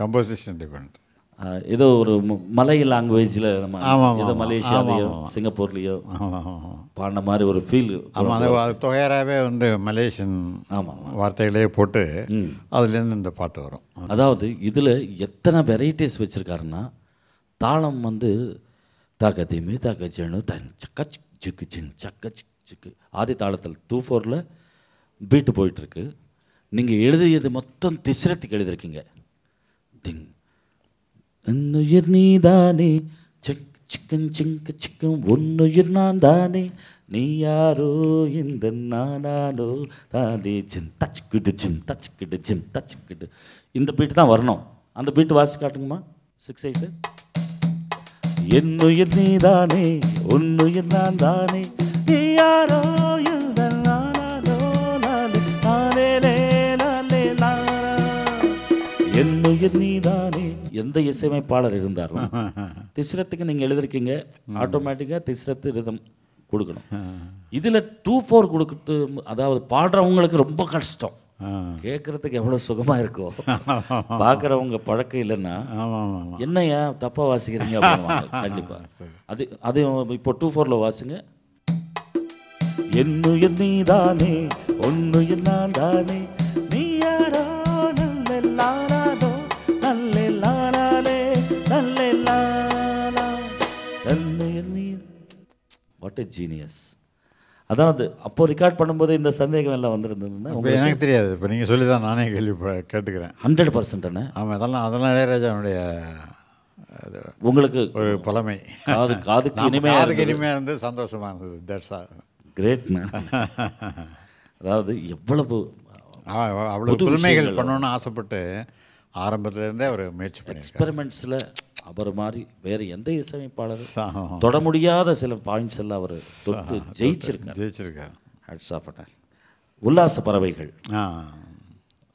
கம்போசிஷன் டிஃப்ரெண்ட். ஏதோ ஒரு மலை லாங்குவேஜில் நம்ம ஆமாம், ஏதோ ஆமாம். மலேசியாலேயோ ஆமாம். சிங்கப்பூர்லேயோ ஆமாம் பாடின மாதிரி ஒரு ஃபீல். ஆமாம் அது தொகையராகவே வந்து மலேசியன் ஆமாம் வார்த்தைகளே போட்டு அதுலேருந்து இந்த பாட்டு வரும். அதாவது இதில் எத்தனை வெரைட்டிஸ் வச்சுருக்காருன்னா, தாளம் வந்து தாக்கத்தையுமே தாக்கச்சேனு தன் சக்க சிக்கு சின் சக்க சிக்கு ஆதி தாளத்தில் 2/4 பீட்டு போயிட்டுருக்கு. நீங்கள் எழுதியது மொத்தம் திஸ்ரத்துக்கு எழுதியிருக்கீங்க. திங் என்னுயிர் நீதானே சிக் சிக்கன் சிங்க சிக்கன் ஒன்னுயிர் நான் தானே நீ யாரோ இந்த நானானோ தானே சின் தச்சுக்கிட்டு சிம் தச்சுக்கிட்டு சிம் தச்சுக்கிட்டு இந்த பீட்டு தான் வரணும். அந்த பீட்டு வாசி காட்டுங்கம்மா. 6/8 என்னுயிர் நீதானே ஒன்னுயிர் நான் தானே நீ யாரோ இந்த நானானோ நானே நானே நானே நானே என்னுயிர் நீதானே. எந்த இசையமைப்பாளர் இருந்தாலும் திஸ்ரத்துக்கு நீங்கள் எழுதிருக்கீங்க, ஆட்டோமேட்டிக்காக திஸ்ரத்து ரிதம் கொடுக்கணும். இதில் 2/4 கொடுக்குறது, அதாவது பாடுறவங்களுக்கு ரொம்ப கஷ்டம், கேட்குறதுக்கு எவ்வளோ சுகமாக இருக்கோ. பார்க்குறவங்க பழக்கம் இல்லைன்னா என்னையா தப்பாக வாசிக்கிறீங்க அப்படின்னு கண்டிப்பாக. அது இப்போ 2/4 வாசிங்க. என்னுயிர் நீதானே ஒன்னுயிர் நான் தானே நீ யாரோ நல்லெல்லாரோ நல்லெல்லாரே நல்லெல்லாரா என்னுயிர் நீ. What a genius. அதாவது அப்போ ரெக்கார்ட் பண்ணும்போது இந்த சந்தேகம் எல்லாம் வந்திருந்ததுன்னா எனக்கு தெரியாது. இப்போ நீங்கள் சொல்லி தான் நானே கேள்வி கேட்டுக்கிறேன். 100% தானே. ஆமாம் அதெல்லாம் இளையராஜாவுடைய உங்களுக்கு ஒரு புலமை. காதுக்கு இனிமையாக இருந்து சந்தோஷமாக இருந்தது. That's all. Great man. அதாவது எவ்வளவு அவ்வளோ புதுமைகள் பண்ணணும்னு ஆசைப்பட்டு ஆரம்பத்துலேருந்தே அவர் முயற்சி பண்ணி எக்ஸ்பெரிமெண்ட்ஸில் அவர் மாதிரி வேறு எந்த இசையமைப்பாளரும் தொட முடியாத சில பாயிண்ட்ஸ் எல்லாம் அவர் தொட்டு ஜெயிச்சிருக்கார். Hats off at. உல்லாச பறவைகள்,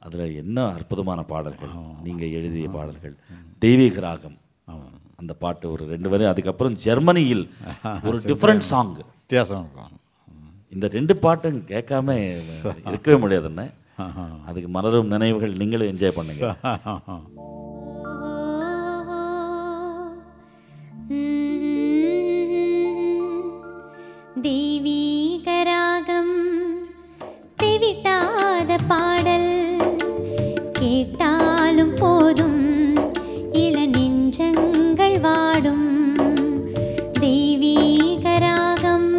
அதில் என்ன அற்புதமான பாடல்கள் நீங்கள் எழுதிய பாடல்கள். தெய்வீக ராகம் அந்த பாட்டு ஒரு 2 வரை. அதுக்கப்புறம் ஜெர்மனியில் ஒரு டிஃப்ரெண்ட் சாங், வித்தியாசம். இந்த 2 பாட்டும் கேட்காம இருக்கவே முடியாதுன்னு. அதுக்கு மலரும் நினைவுகள் நீங்களும் என்ஜாய் பண்ணுங்க. தெய்வீக ராகம் தெவிட்டாத பாடல் கேட்டாலும் போதும் இள நெஞ்சங்கள் வாடும். தெய்வீக ராகம்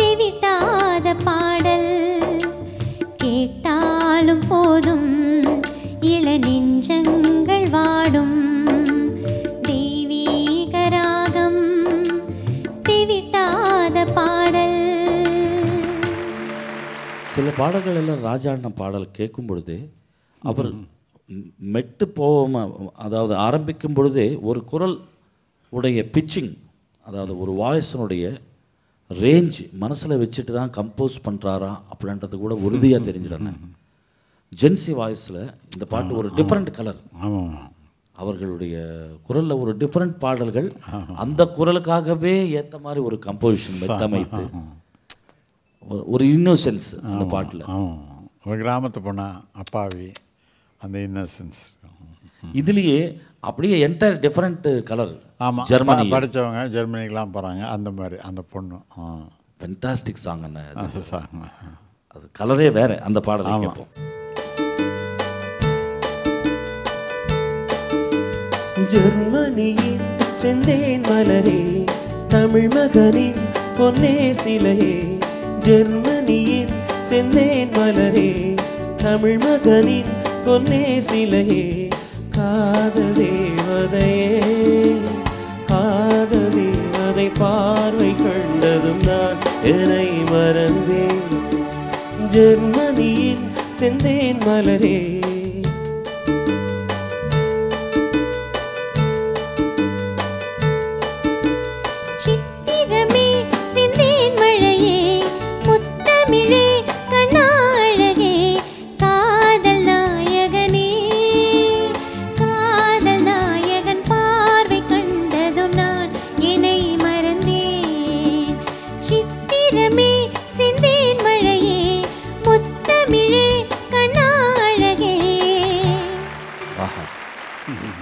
தெவிட்டாத பாடல் கேட்ட சில பாடல்கள் எல்லாம் ராஜா அண்ணன் பாடல் கேட்கும் பொழுது அவர் மெட்டு போகாமல், அதாவது ஆரம்பிக்கும் பொழுதே ஒரு குரல் உடைய பிச்சிங், அதாவது ஒரு வாய்ஸினுடைய ரேஞ்ச் மனசில் வச்சுட்டு தான் கம்போஸ் பண்ணுறாரா அப்படின்றது கூட உறுதியாக தெரிஞ்சிடறேன். ஜென்சி வாய்ஸில் இந்த பாட்டு ஒரு டிஃப்ரெண்ட் கலர். அவர்களுடைய குரலில் ஒரு டிஃப்ரெண்ட் பாடல்கள், அந்த குரலுக்காகவே ஏற்ற மாதிரி ஒரு கம்போசிஷன் மெட்டமைத்து ஒரு இன்னோசென்ஸ் அந்த பாட்டில். ஒரு கிராமத்து போனால் அப்பாவி அந்த இன்னோசென்ஸ் இதுலேயே அப்படியே என்டையர் டிஃப்ரெண்ட் கலர். ஆமாம், ஜெர்மனி படித்தவங்க ஜெர்மனிக்கெலாம் போகிறாங்க, அந்த மாதிரி அந்த பொண்ணு. ஃபென்டாஸ்டிக் சாங் அண்ணா சாங். அது கலரே வேறு அந்த பாடலை கேட்போம். ஜெர்மனியின் செந்தேன் மலரே, தமிழ் மகனின் பொன்னே சிலையே. ஜெர்மனியின் செந்தேன் மலரே, தமிழ் மகனின் பொன்னே சிலையே. காதல் தேவதையே, காதல் தேவதை பார்வை கண்டதும் நான் என்னை மறந்தேன். ஜெர்மனியின் செந்தேன் மலரே.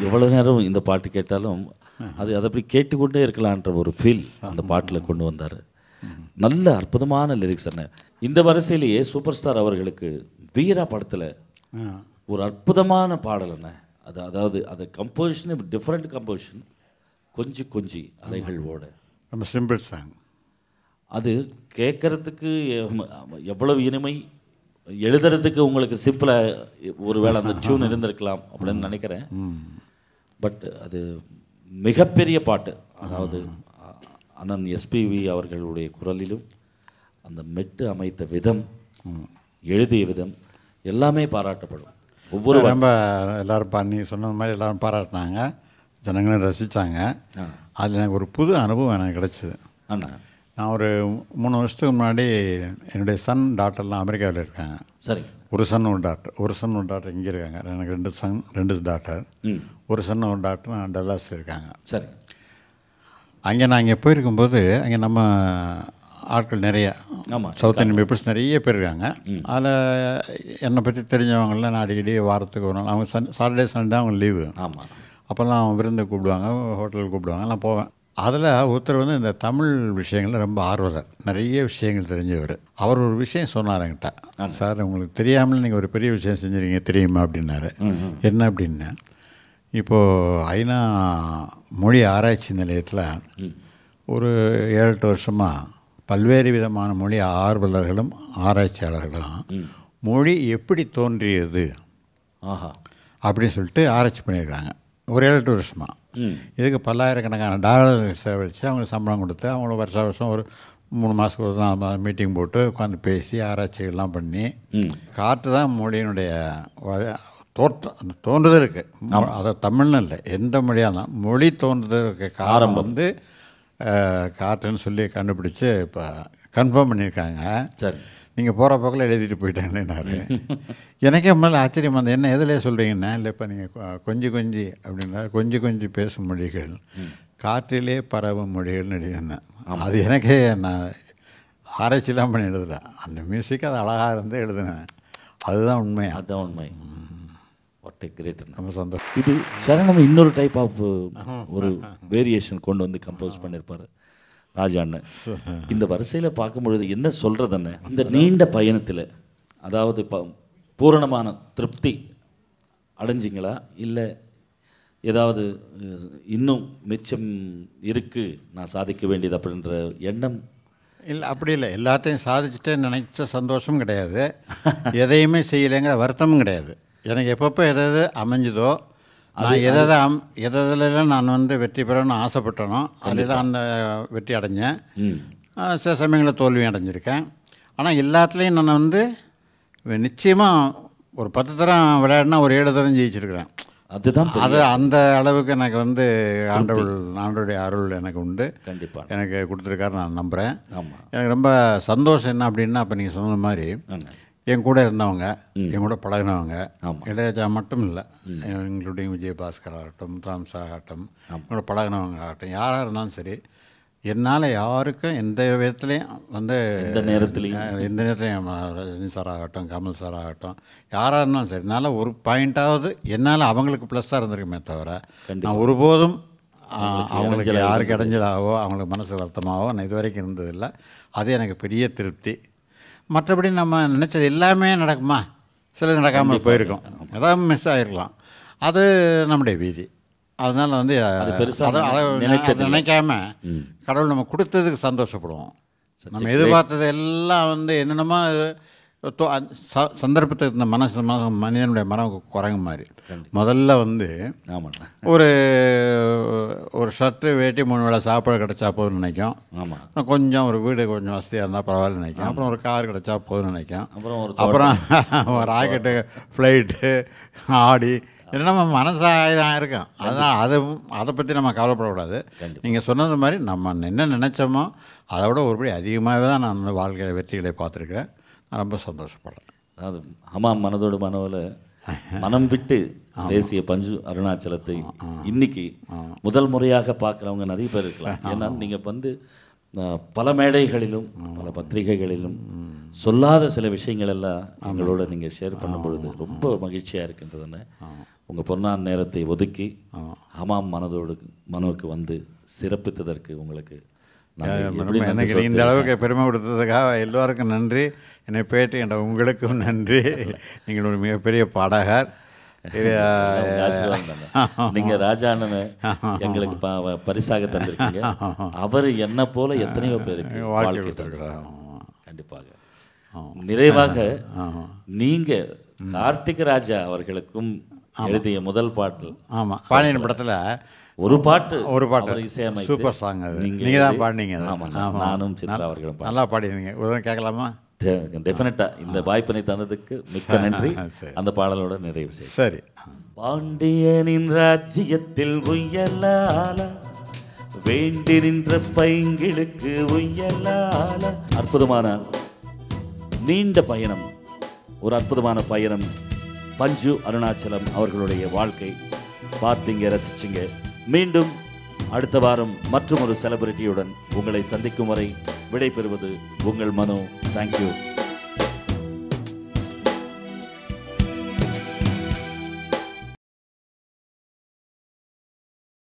எவ்வளோ நேரம் இந்த பாட்டு கேட்டாலும் அது அப்படி கேட்டுக்கொண்டே இருக்கலான்ற ஒரு ஃபீல் அந்த பாட்டில் கொண்டு வந்தார். நல்ல அற்புதமான லிரிக்ஸ் அண்ணன். இந்த வரிசையிலேயே சூப்பர் ஸ்டார் அவர்களுக்கு வீரா படத்தில் ஒரு அற்புதமான பாடல் அண்ணன். அதாவது அது கம்போசிஷன் டிஃப்ரெண்ட் கம்போசிஷன். கொஞ்சி கொஞ்சி அலைகள் ஓட, ரொம்ப சிம்பிள் சாங். அது கேட்குறதுக்கு எவ்வளவு இனிமை, எழுதுறதுக்கு உங்களுக்கு சிம்பிளாக ஒரு வேளை அந்த டியூன் இருந்திருக்கலாம் அப்படின்னு நினைக்கிறேன். பட் அது மிகப்பெரிய பாட்டு. அதாவது அண்ணன் எஸ்பிவி அவர்களுடைய குரலிலும் அந்த மெட்டு அமைத்த விதம், எழுதிய விதம் எல்லாமே பாராட்டப்படும். ஒவ்வொரு ரொம்ப எல்லோரும் பண்ணி சொன்னது மாதிரி எல்லோரும் பாராட்டினாங்க, ஜனங்களும் ரசித்தாங்க. அதில் எனக்கு ஒரு புது அனுபவம் எனக்கு கிடச்சிது. அண்ணா, நான் ஒரு 3 வருஷத்துக்கு முன்னாடி என்னுடைய சன் டாட்டர்லாம் அமெரிக்காவில் இருக்காங்க. சரி. ஒரு சன் ஒரு டாக்டர் இங்கே இருக்காங்க. எனக்கு 2 சன் 2 டாக்டர். ஒரு சன் ஒரு டாக்டர் நான் டல்லாஸில் இருக்காங்க. சரி. அங்கே நான் இங்கே போயிருக்கும்போது அங்கே நம்ம ஆட்கள் நிறைய சவுத் இந்தியன் பீப்புள்ஸ் நிறைய பேர் இருக்காங்க. அதில் என்னை பற்றி தெரிஞ்சவங்களாம் நான் அடிக்கடி வாரத்துக்கு ஒரு நாள், அவங்க சாட்டர்டே சண்டே அவங்க லீவு. ஆமாம். அப்போல்லாம் விருந்து கூப்பிடுவாங்க, ஹோட்டலுக்கு கூப்பிடுவாங்க, நான் போவேன். அதில் ஒருத்தர் வந்து இந்த தமிழ் விஷயங்களில் ரொம்ப ஆர்வலர், நிறைய விஷயங்கள் தெரிஞ்சவர். அவர் ஒரு விஷயம் சொன்னார் என்கிட்ட. சார், உங்களுக்கு தெரியாமல் நீங்கள் ஒரு பெரிய விஷயம் செஞ்சுருக்கீங்க தெரியுமா அப்படின்னாரு. என்ன அப்படின்னா, இப்போது ஐநா மொழி ஆராய்ச்சி நிலையத்தில் ஒரு 7-8 வருஷமாக பல்வேறு விதமான மொழி ஆர்வலர்களும் ஆராய்ச்சியாளர்களும் மொழி எப்படி தோன்றியது அப்படின்னு சொல்லிட்டு ஆராய்ச்சி பண்ணியிருக்காங்க ஒரு 7-8 வருஷமாக. இதுக்கு பல்லாயிரக்கணக்கான டாலர்கள் செலவழித்து அவங்களுக்கு சம்பளம் கொடுத்து அவங்கள வருஷம் ஒரு 3 மாதத்துக்கு ஒரு தான் மீட்டிங் போட்டு உட்காந்து பேசி ஆராய்ச்சிகள்லாம் பண்ணி காற்று தான் மொழியினுடைய தோன்றுதலுக்கு, அதை தமிழ்னு இல்லை எந்த மொழியாக தான் மொழி தோன்றுதலுக்கு காரணம் வந்து காற்றுன்னு சொல்லி கண்டுபிடிச்சி இப்போ கன்ஃபார்ம் பண்ணியிருக்காங்க. சரி. நீங்கள் போகிற பக்கத்தில் எழுதிட்டு போயிட்டாங்களேன்னாரு. எனக்கே முதல்ல ஆச்சரியமாக இருந்தது, என்ன எதில் சொல்கிறீங்கன்னா, இல்லை இப்போ நீங்கள் கொஞ்சி அப்படின்னா கொஞ்சி பேசும் மொழிகள், காற்றிலே பரவும் மொழிகள்னு எழுதியிருந்தேன். அது எனக்கே நான் ஆராய்ச்சிலாம் பண்ணி எழுதலை, அந்த மியூசிக் அது அழகாக இருந்து எழுதினேன். அதுதான் உண்மை. அதுதான் உண்மை. What a great. ரொம்ப சந்தோஷம். இது சரணம் இன்னொரு டைப் ஆஃப் ஒரு வேரியேஷன் கொண்டு வந்து கம்போஸ் பண்ணியிருப்பார் ராஜா அண்ணன். இந்த வரிசையில் பார்க்கும்பொழுது என்ன சொல்கிறது அண்ணன், இந்த நீண்ட பயணத்தில் அதாவது பூரணமான திருப்தி அடைஞ்சிங்களா, இல்லை ஏதாவது இன்னும் மிச்சம் இருக்குது நான் சாதிக்க வேண்டியது அப்படின்ற எண்ணம்? இல்லை, அப்படி இல்லை. எல்லாத்தையும் சாதிச்சுட்டே நினைச்ச சந்தோஷமும் கிடையாது, எதையுமே செய்யலைங்கிற வருத்தமும் கிடையாது. எனக்கு எப்பப்போ எதாவது அமைஞ்சுதோ, நான் எதெல்லாம் நான் வந்து வெற்றி பெறணும்னு ஆசைப்பட்டனோ அதில் தான் அந்த வெற்றி அடைஞ்சேன். சில சமயங்களில் தோல்வி அடைஞ்சிருக்கேன். ஆனால் எல்லாத்துலேயும் நான் வந்து நிச்சயமாக ஒரு 10 தரம் விளையாடினா ஒரு 7 தரம் ஜெயிச்சிருக்கிறேன். அதுதான் அது அந்த அளவுக்கு எனக்கு வந்து ஆண்டவருடைய அருள் எனக்கு உண்டு, கண்டிப்பாக எனக்கு கொடுத்துருக்காரு நான் நம்புகிறேன். ஆமாம். எனக்கு ரொம்ப சந்தோஷம் என்ன அப்படின்னா, அப்போ நீங்கள் சொன்ன மாதிரி என் கூட இருந்தவங்க, என் கூட பழகினவங்க, இளையராஜா மட்டும் இல்லை, இன்க்ளூடிங் விஜயபாஸ்கர் ஆகட்டும், முத்துராமன் சார் ஆகட்டும், என்னோட பழகினவங்க ஆகட்டும், யாராக இருந்தாலும் சரி, என்னால் யாருக்கும் எந்த விதத்துலேயும் வந்து எந்த நேரத்துலையும் ரஜினி சார் ஆகட்டும், கமல் சார் ஆகட்டும், யாராக இருந்தாலும் சரி, என்னால் ஒரு பாயிண்ட்டாவது என்னால் அவங்களுக்கு ப்ளஸ்ஸாக இருந்திருக்குமே தவிர நான் ஒருபோதும் அவங்களுக்கு யாருக்கு இடைஞ்சலாகவோ அவங்களுக்கு மனசு வருத்தமாகவோ நான் இது வரைக்கும் இருந்ததில்லை. அது எனக்கு பெரிய திருப்தி. மற்றபடி நம்ம நினச்சது எல்லாமே நடக்குமா, சிலது நடக்காமல் போயிருக்கோம், ஏதாவது மிஸ் ஆகிருக்கலாம், அது நம்முடைய வீதி. அதனால் வந்து அதை நினைக்காம கடவுள் நம்ம கொடுத்ததுக்கு சந்தோஷப்படுவோம். நம்ம எதிர்பார்த்தது எல்லாம் வந்து என்னென்னமோ சந்தர்ப்பத்துக்கு இந்த மனிதனுடைய மனம் குரங்கு மாதிரி. முதல்ல வந்து ஒரு ஷர்ட்டு வேட்டி 3 வேளை சாப்பாடு கிடச்சா போதும்னு நினைக்கும், கொஞ்சம் ஒரு வீடு கொஞ்சம் வசதியாக இருந்தால் பரவாயில்ல நினைக்கும், அப்புறம் ஒரு கார் கிடச்சா போதும்னு நினைக்கும், அப்புறம் ராக்கெட்டு ஃப்ளைட்டு ஆடி நம்ம மனசாக இருக்கும். அதுதான் அதை பற்றி நம்ம கவலைப்படக்கூடாது. நீங்கள் சொன்னது மாதிரி நம்ம என்ன நினச்சோமோ அதை விட ஒருபடி அதிகமாகவே தான் நான் வந்து வாழ்க்கையில் வெற்றிகளை பார்த்துருக்கிறேன். நான் ரொம்ப சந்தோஷப்படுறேன். அதாவது ஹமாம் மனதோடு மனவில் மனம் விட்டு தேசிய பஞ்சு அருணாச்சலத்தை இன்னைக்கு முதல் முறையாக பார்க்குறவங்க நிறைய பேர் இருக்கலாம். ஏன்னா நீங்கள் வந்து பல மேடைகளிலும் பல பத்திரிகைகளிலும் சொல்லாத சில விஷயங்கள் எல்லாம் எங்களோட நீங்கள் ஷேர் பண்ணும் பொழுது ரொம்ப மகிழ்ச்சியாக இருக்கின்றதுன்னு உங்கள் பொன்னான் நேரத்தை ஒதுக்கி ஹமாம் மனோவுக்கு வந்து சிறப்பித்ததற்கு உங்களுக்கு எனக்கு இந்த அளவுக்கு பெருமை கொடுத்ததுக்காக எல்லோருக்கும் நன்றி. என்னை பேட்டி என்ற உங்களுக்கும் நன்றி. நீங்கள் ஒரு மிகப்பெரிய பாடகர். நீங்கள் ராஜா அண்ணனை எங்களுக்கு பரிசாக தந்திருக்கீங்க. அவர் என்ன போல எத்தனையோ பேருக்கு வாழ்க்கை தருகிறார். கண்டிப்பாக நிறைவாக நீங்கள் கார்த்திக் ராஜா அவர்களுக்கும் எழுதிய முதல் பாட்டு, ஆமாம், பாண்டியன் படத்தில் ஒரு பாட்டு இசையமைத்து சூப்பர் சாங், அது நீங்கள் தான் பாடினீங்க. நானும் சித்ரா அவர்களும் நல்லா பாடினீங்க. ஒரு கேட்கலாமா? டெஃபினட்டாக இந்த வாய்ப்பினை தந்ததுக்கு மிக்க நன்றி. அந்த பாடலோட நிறைவு செய்ய. சரி. பாண்டியனின் ராஜ்யத்தில் உய்யலால வேண்டி நின்ற பைங்கிளுக்கு உய்யலால. அற்புதமான நீண்ட பயணம், ஒரு அற்புதமான பயணம். பஞ்சு அருணாச்சலம் அவர்களுடைய வாழ்க்கை பார்த்தீங்க, ரசிச்சிங்க. மீண்டும் அடுத்த வாரம் மற்றும் ஒரு செலிபிரிட்டியுடன் உங்களை சந்திக்கும் வரை விடை பெறுவது உங்கள் மனோ. தேங்க்யூ.